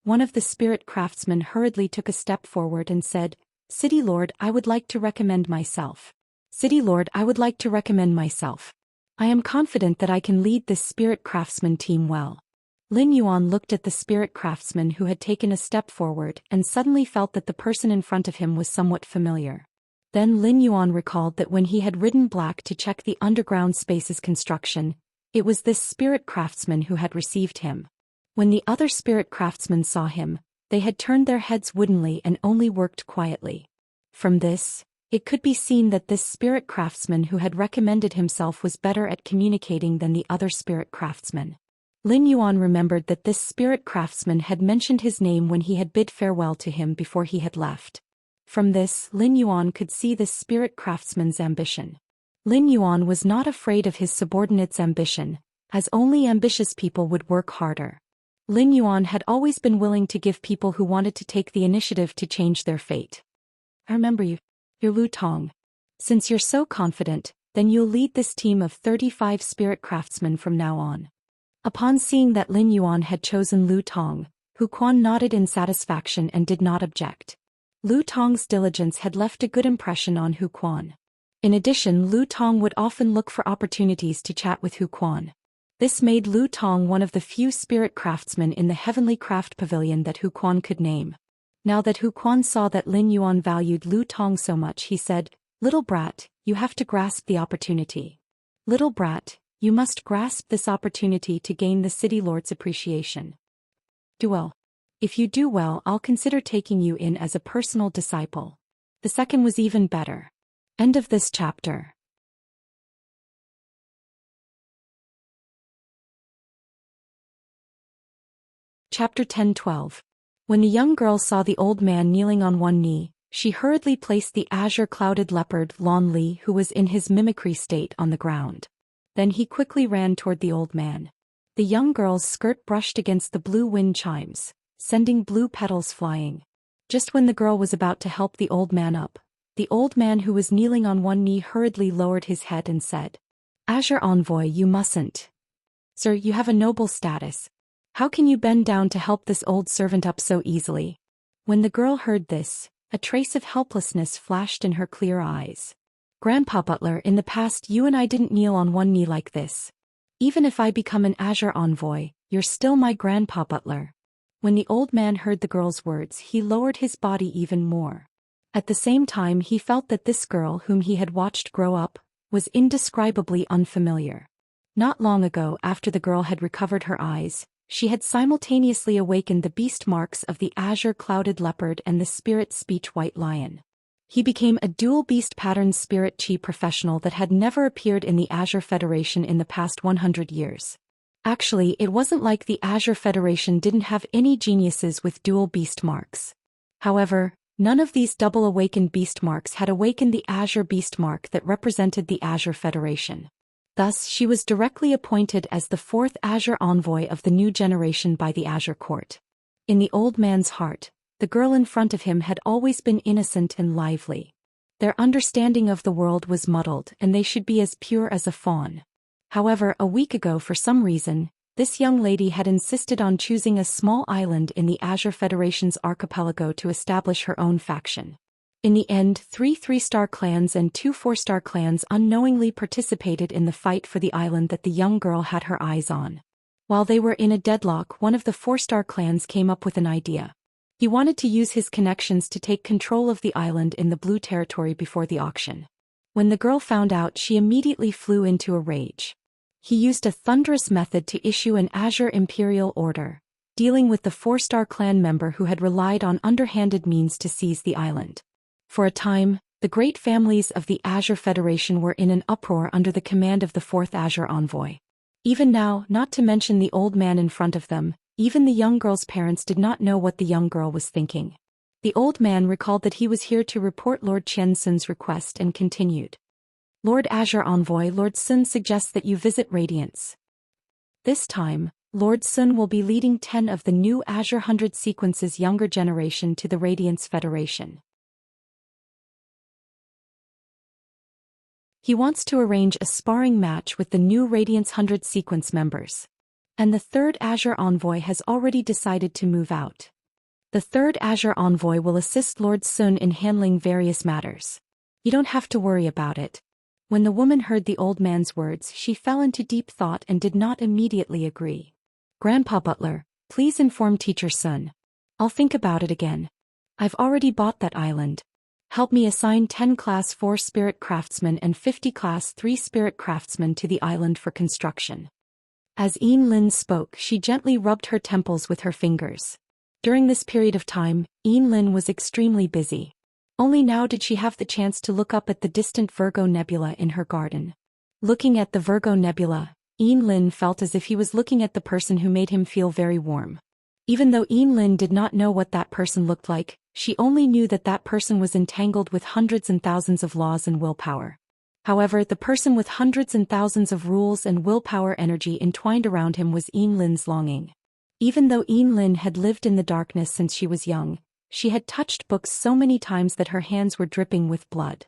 One of the spirit craftsmen hurriedly took a step forward and said, City Lord, I would like to recommend myself. City Lord, I would like to recommend myself. I am confident that I can lead this spirit craftsman team well. Lin Yuan looked at the spirit craftsman who had taken a step forward and suddenly felt that the person in front of him was somewhat familiar. Then Lin Yuan recalled that when he had ridden black to check the underground space's construction, it was this spirit craftsman who had received him. When the other spirit craftsmen saw him, they had turned their heads woodenly and only worked quietly. From this, it could be seen that this spirit craftsman who had recommended himself was better at communicating than the other spirit craftsmen. Lin Yuan remembered that this spirit craftsman had mentioned his name when he had bid farewell to him before he had left. From this, Lin Yuan could see this spirit craftsman's ambition. Lin Yuan was not afraid of his subordinate's ambition, as only ambitious people would work harder. Lin Yuan had always been willing to give people who wanted to take the initiative to change their fate. I remember you. You're Lu Tong. Since you're so confident, then you'll lead this team of 35 spirit craftsmen from now on. Upon seeing that Lin Yuan had chosen Lu Tong, Hu Quan nodded in satisfaction and did not object. Lu Tong's diligence had left a good impression on Hu Quan. In addition, Lu Tong would often look for opportunities to chat with Hu Quan. This made Lu Tong one of the few spirit craftsmen in the Heavenly Craft Pavilion that Hu Quan could name. Now that Hu Quan saw that Lin Yuan valued Lu Tong so much, he said, Little brat, you have to grasp the opportunity. Little brat, you must grasp this opportunity to gain the City Lord's appreciation. Do well. If you do well, I'll consider taking you in as a personal disciple. The second was even better. End of this chapter. Chapter 10-12. When the young girl saw the old man kneeling on one knee, she hurriedly placed the azure-clouded leopard Lon Li, who was in his mimicry state, on the ground. Then he quickly ran toward the old man. The young girl's skirt brushed against the blue wind chimes, sending blue petals flying. Just when the girl was about to help the old man up, the old man who was kneeling on one knee hurriedly lowered his head and said, Azure Envoy, you mustn't. Sir, you have a noble status. How can you bend down to help this old servant up so easily? When the girl heard this, a trace of helplessness flashed in her clear eyes. Grandpa Butler, in the past you and I didn't kneel on one knee like this. Even if I become an Azure Envoy, you're still my Grandpa Butler. When the old man heard the girl's words, he lowered his body even more. At the same time, he felt that this girl whom he had watched grow up was indescribably unfamiliar. Not long ago, after the girl had recovered her eyes, she had simultaneously awakened the beast marks of the azure-clouded leopard and the spirit speech white lion. He became a dual beast pattern spirit chi professional that had never appeared in the Azure Federation in the past 100 years. Actually, it wasn't like the Azure Federation didn't have any geniuses with dual beast marks. However, none of these double awakened beast marks had awakened the Azure beast mark that represented the Azure Federation. Thus, she was directly appointed as the fourth Azure Envoy of the new generation by the Azure Court. In the old man's heart, the girl in front of him had always been innocent and lively. Their understanding of the world was muddled, and they should be as pure as a fawn. However, a week ago, for some reason, this young lady had insisted on choosing a small island in the Azure Federation's archipelago to establish her own faction. In the end, 3 3-star clans and 2 4-star clans unknowingly participated in the fight for the island that the young girl had her eyes on. While they were in a deadlock, one of the 4-star clans came up with an idea. He wanted to use his connections to take control of the island in the blue territory before the auction. When the girl found out, she immediately flew into a rage. He used a thunderous method to issue an Azure Imperial Order, dealing with the 4-star clan member who had relied on underhanded means to seize the island. For a time, the great families of the Azure Federation were in an uproar under the command of the 4th Azure Envoy. Even now, not to mention the old man in front of them, even the young girl's parents did not know what the young girl was thinking. The old man recalled that he was here to report Lord Qian Sun's request and continued. Lord Azure Envoy, Lord Sun suggests that you visit Radiance. This time, Lord Sun will be leading 10 of the new Azure 100 Sequences younger generation to the Radiance Federation. He wants to arrange a sparring match with the new Radiance 100 sequence members. And the third Azure Envoy has already decided to move out. The third Azure Envoy will assist Lord Sun in handling various matters. You don't have to worry about it. When the woman heard the old man's words, she fell into deep thought and did not immediately agree. Grandpa Butler, please inform Teacher Sun. I'll think about it again. I've already bought that island. Help me assign 10 Class 4 Spirit Craftsmen and 50 Class 3 Spirit Craftsmen to the island for construction. As Lin spoke, she gently rubbed her temples with her fingers. During this period of time, Lin was extremely busy. Only now did she have the chance to look up at the distant Virgo Nebula in her garden. Looking at the Virgo Nebula, Lin felt as if he was looking at the person who made him feel very warm. Even though Lin did not know what that person looked like, she only knew that that person was entangled with hundreds and thousands of laws and willpower. However, the person with hundreds and thousands of rules and willpower energy entwined around him was Lin's longing. Even though Lin had lived in the darkness since she was young, she had touched books so many times that her hands were dripping with blood.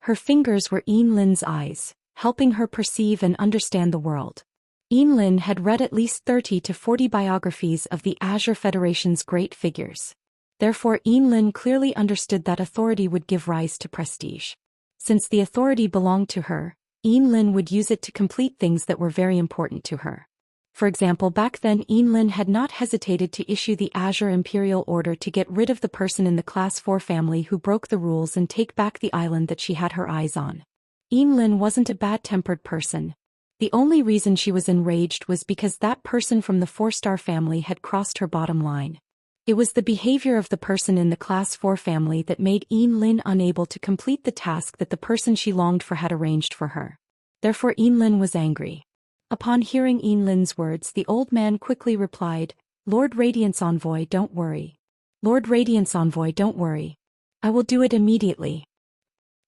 Her fingers were Lin's eyes, helping her perceive and understand the world. Lin had read at least 30 to 40 biographies of the Azure Federation's great figures. Therefore, Lin clearly understood that authority would give rise to prestige. Since the authority belonged to her, Lin would use it to complete things that were very important to her. For example, back then Lin had not hesitated to issue the Azure Imperial Order to get rid of the person in the Class 4 family who broke the rules and take back the island that she had her eyes on. Lin wasn't a bad-tempered person. The only reason she was enraged was because that person from the 4-star family had crossed her bottom line. It was the behavior of the person in the Class 4 family that made Lin unable to complete the task that the person she longed for had arranged for her. Therefore Lin was angry. Upon hearing Lin's words, the old man quickly replied, "Lord Radiance Envoy, don't worry. Lord Radiance Envoy, don't worry. I will do it immediately.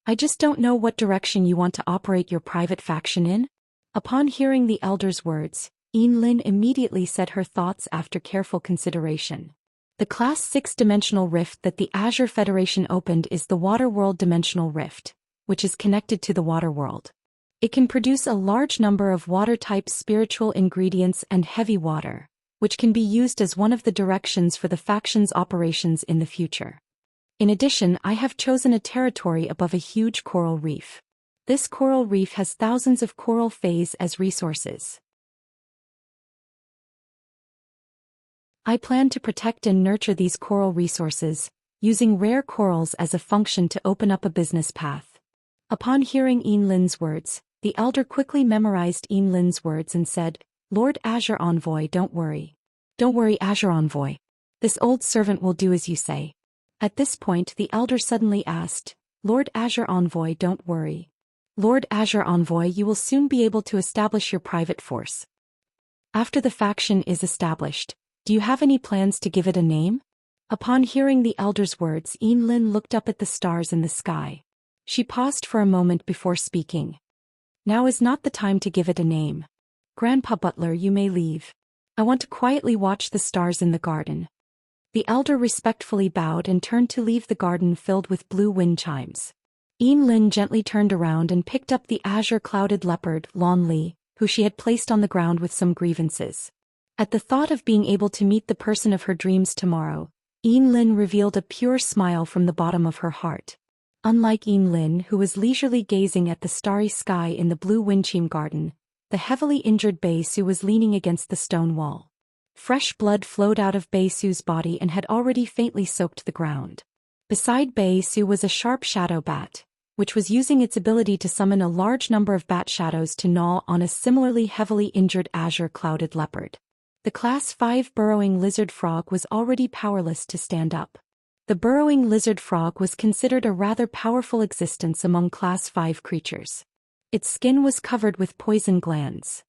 I just don't know what direction you want to operate your private faction in." Upon hearing the elder's words, Lin immediately said her thoughts after careful consideration. The Class 6 dimensional rift that the Azure Federation opened is the Water World Dimensional Rift, which is connected to the Water World. It can produce a large number of water-type spiritual ingredients and heavy water, which can be used as one of the directions for the faction's operations in the future. In addition, I have chosen a territory above a huge coral reef. This coral reef has thousands of coral phase as resources. I plan to protect and nurture these coral resources, using rare corals as a function to open up a business path. Upon hearing Lin's words, the elder quickly memorized Lin's words and said, "Lord Azure Envoy, don't worry. Don't worry, Azure Envoy. This old servant will do as you say." At this point, the elder suddenly asked, "Lord Azure Envoy, don't worry. Lord Azure Envoy, you will soon be able to establish your private force. After the faction is established, do you have any plans to give it a name?" Upon hearing the elder's words, Lin looked up at the stars in the sky. She paused for a moment before speaking. "Now is not the time to give it a name. Grandpa Butler, you may leave. I want to quietly watch the stars in the garden." The elder respectfully bowed and turned to leave the garden filled with blue wind chimes. Lin gently turned around and picked up the azure-clouded leopard, Lon Li, who she had placed on the ground with some grievances. At the thought of being able to meet the person of her dreams tomorrow, Lin revealed a pure smile from the bottom of her heart. Unlike Lin, who was leisurely gazing at the starry sky in the blue windchime garden, the heavily injured Bei Su was leaning against the stone wall. Fresh blood flowed out of Bei Su's body and had already faintly soaked the ground. Beside Bei Su was a sharp shadow bat, which was using its ability to summon a large number of bat shadows to gnaw on a similarly heavily injured azure-clouded leopard. The Class 5 burrowing lizard frog was already powerless to stand up. The burrowing lizard frog was considered a rather powerful existence among Class 5 creatures. Its skin was covered with poison glands.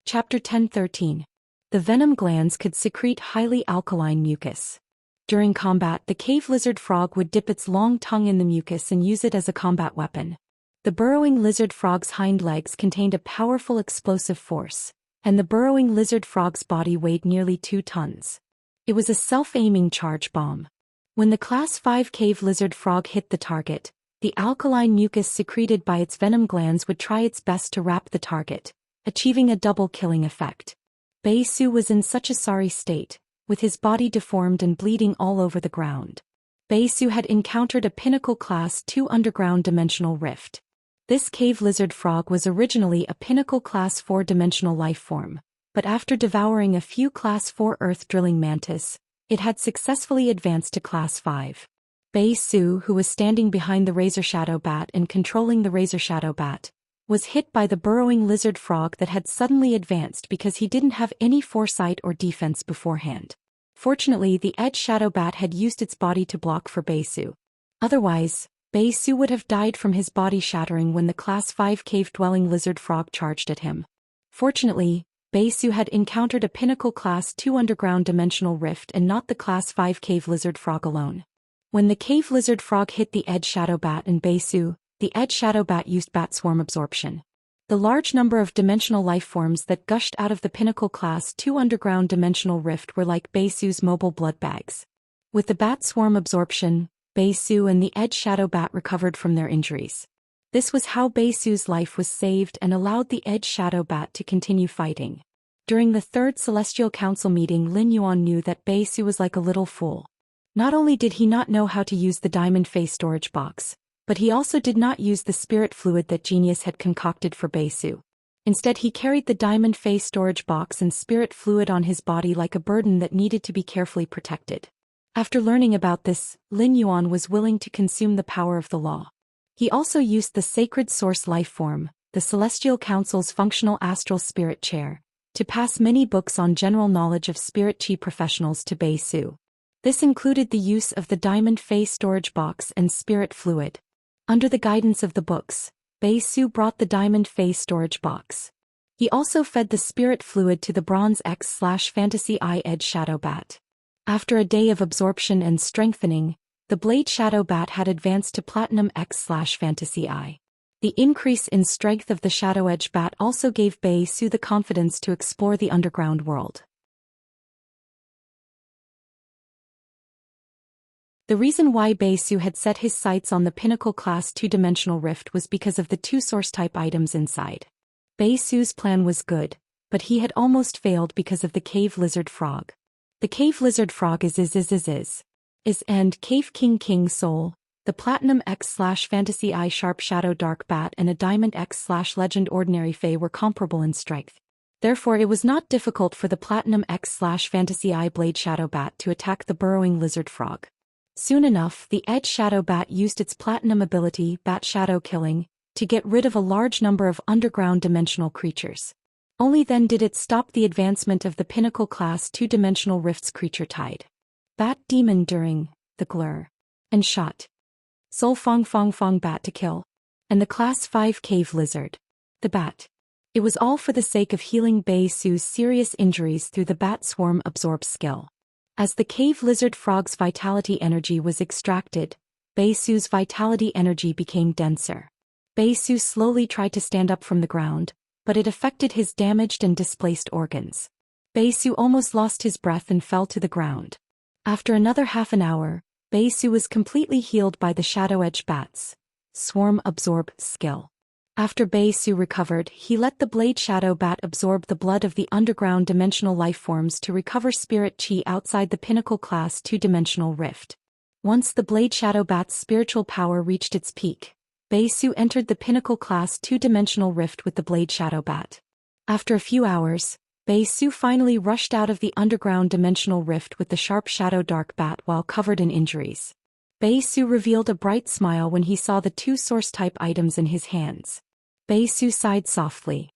Chapter 10:13. The venom glands could secrete highly alkaline mucus. During combat, the cave lizard frog would dip its long tongue in the mucus and use it as a combat weapon. The burrowing lizard frog's hind legs contained a powerful explosive force, and the burrowing lizard frog's body weighed nearly 2 tons. It was a self-aiming charge bomb. When the Class 5 cave lizard frog hit the target, the alkaline mucus secreted by its venom glands would try its best to wrap the target, achieving a double killing effect. Bei Su was in such a sorry state, with his body deformed and bleeding all over the ground. Bei Su had encountered a Pinnacle Class 2 underground dimensional rift. This cave lizard frog was originally a Pinnacle Class 4 dimensional life form, but after devouring a few Class 4 earth drilling mantis, it had successfully advanced to Class 5. Bei Su, who was standing behind the Razor Shadow Bat and controlling the Razor Shadow Bat, was hit by the burrowing lizard frog that had suddenly advanced because he didn't have any foresight or defense beforehand. Fortunately, the Edge Shadow Bat had used its body to block for Bei Su. Otherwise, Bei Su would have died from his body shattering when the Class 5 cave-dwelling lizard frog charged at him. Fortunately, Bei Su had encountered a Pinnacle Class 2 underground dimensional rift and not the Class 5 cave lizard frog alone. When the cave lizard frog hit the Edge Shadow Bat and Bei Su, the Edge Shadow Bat used Bat Swarm Absorption. The large number of dimensional life forms that gushed out of the Pinnacle Class 2 underground dimensional rift were like Bei Su's mobile blood bags. With the Bat Swarm Absorption, Bei Su and the Edge Shadow Bat recovered from their injuries. This was how Bei Su's life was saved and allowed the Edge Shadow Bat to continue fighting. During the Third Celestial Council meeting, Lin Yuan knew that Bei Su was like a little fool. Not only did he not know how to use the diamond face storage box, but he also did not use the spirit fluid that Genius had concocted for Bei Su. Instead, he carried the diamond face storage box and spirit fluid on his body like a burden that needed to be carefully protected. After learning about this, Lin Yuan was willing to consume the power of the law. He also used the sacred source life form, the Celestial Council's functional astral spirit chair, to pass many books on general knowledge of spirit chi professionals to Bei Su. This included the use of the diamond face storage box and spirit fluid. Under the guidance of the books, Bei Su brought the diamond face storage box. He also fed the spirit fluid to the Bronze X/Fantasy Eye Edge Shadow Bat. After a day of absorption and strengthening, the Blade Shadow Bat had advanced to Platinum X/Fantasy Eye. The increase in strength of the Shadow Edge Bat also gave Bei Su the confidence to explore the underground world. The reason why Bei Su had set his sights on the Pinnacle Class 2-dimensional rift was because of the two source-type items inside. Bei Su's plan was good, but he had almost failed because of the cave lizard frog. The cave lizard frog is and Cave King Soul, the Platinum X/Fantasy Eye Sharp Shadow Dark Bat and a Diamond X/Legend Ordinary Fae were comparable in strength. Therefore, it was not difficult for the Platinum X/Fantasy Eye Blade Shadow Bat to attack the burrowing lizard frog. Soon enough, the Edge Shadow Bat used its platinum ability, Bat Shadow Killing, to get rid of a large number of underground dimensional creatures. Only then did it stop the advancement of the Pinnacle Class 2-dimensional rift's creature tide. Bat Demon during the Glur and shot Soul Fong Bat to kill, and the Class 5 Cave Lizard, the Bat. It was all for the sake of healing Bei Su's serious injuries through the Bat Swarm Absorb skill. As the cave lizard frog's vitality energy was extracted, Bei Su's vitality energy became denser. Bei Su slowly tried to stand up from the ground, but it affected his damaged and displaced organs. Bei Su almost lost his breath and fell to the ground. After another half an hour, Bei Su was completely healed by the Shadow Edge Bat's Swarm Absorb skill. After Bei Su recovered, he let the Blade Shadow Bat absorb the blood of the underground dimensional life forms to recover spirit chi outside the Pinnacle Class 2-dimensional rift. Once the Blade Shadow Bat's spiritual power reached its peak, Bei Su entered the Pinnacle Class 2-dimensional rift with the Blade Shadow Bat. After a few hours, Bei Su finally rushed out of the underground dimensional rift with the Sharp Shadow Dark Bat while covered in injuries. Bei Su revealed a bright smile when he saw the two source-type items in his hands. Bei Su sighed softly.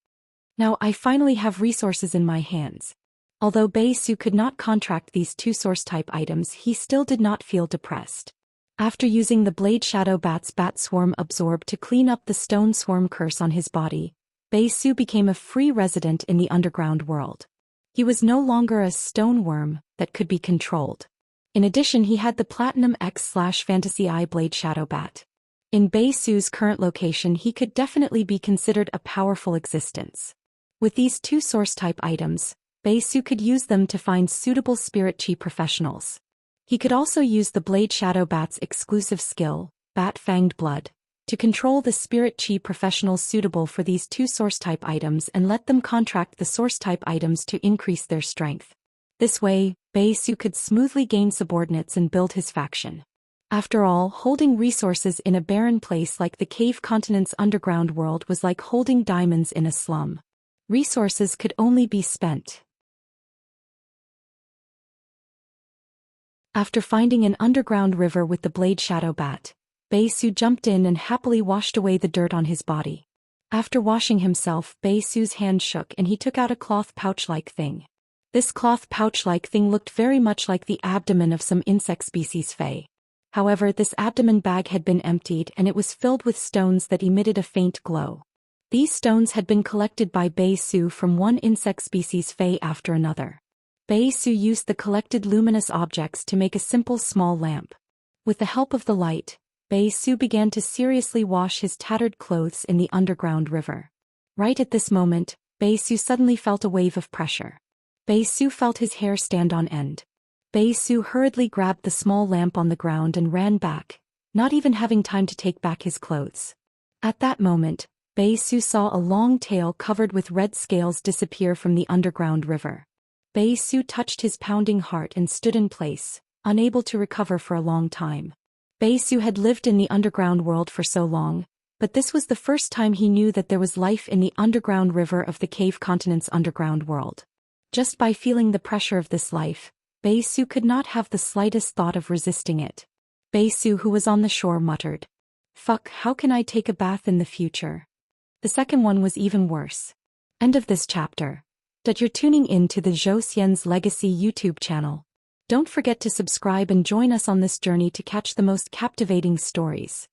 Now I finally have resources in my hands. Although Bei Su could not contract these two source-type items, he still did not feel depressed. After using the Blade Shadow Bat's Bat Swarm Absorb to clean up the Stone Swarm curse on his body, Bei Su became a free resident in the underground world. He was no longer a stone worm that could be controlled. In addition, he had the Platinum X/Fantasy Eye Blade Shadow Bat. In Bei Su's current location, he could definitely be considered a powerful existence. With these two source-type items, Su could use them to find suitable spirit chi professionals. He could also use the Blade Shadow Bat's exclusive skill, Bat-Fanged Blood, to control the spirit chi professionals suitable for these two source-type items and let them contract the source-type items to increase their strength. This way, Su could smoothly gain subordinates and build his faction. After all, holding resources in a barren place like the Cave Continent's underground world was like holding diamonds in a slum. Resources could only be spent. After finding an underground river with the Blade Shadow Bat, Su jumped in and happily washed away the dirt on his body. After washing himself, Su's hand shook and he took out a cloth pouch-like thing. This cloth pouch-like thing looked very much like the abdomen of some insect species Fae. However, this abdomen bag had been emptied and it was filled with stones that emitted a faint glow. These stones had been collected by Su from one insect species Fae after another. Su used the collected luminous objects to make a simple small lamp. With the help of the light, Su began to seriously wash his tattered clothes in the underground river. Right at this moment, Su suddenly felt a wave of pressure. Su felt his hair stand on end. Su hurriedly grabbed the small lamp on the ground and ran back, not even having time to take back his clothes. At that moment, Su saw a long tail covered with red scales disappear from the underground river. Su touched his pounding heart and stood in place, unable to recover for a long time. Su had lived in the underground world for so long, but this was the first time he knew that there was life in the underground river of the Cave Continent's underground world. Just by feeling the pressure of this life, Su could not have the slightest thought of resisting it. Su, who was on the shore, muttered, "Fuck, how can I take a bath in the future?" The second one was even worse. End of this chapter. You're tuning in to the Zhou Xian's Legacy YouTube channel. Don't forget to subscribe and join us on this journey to catch the most captivating stories.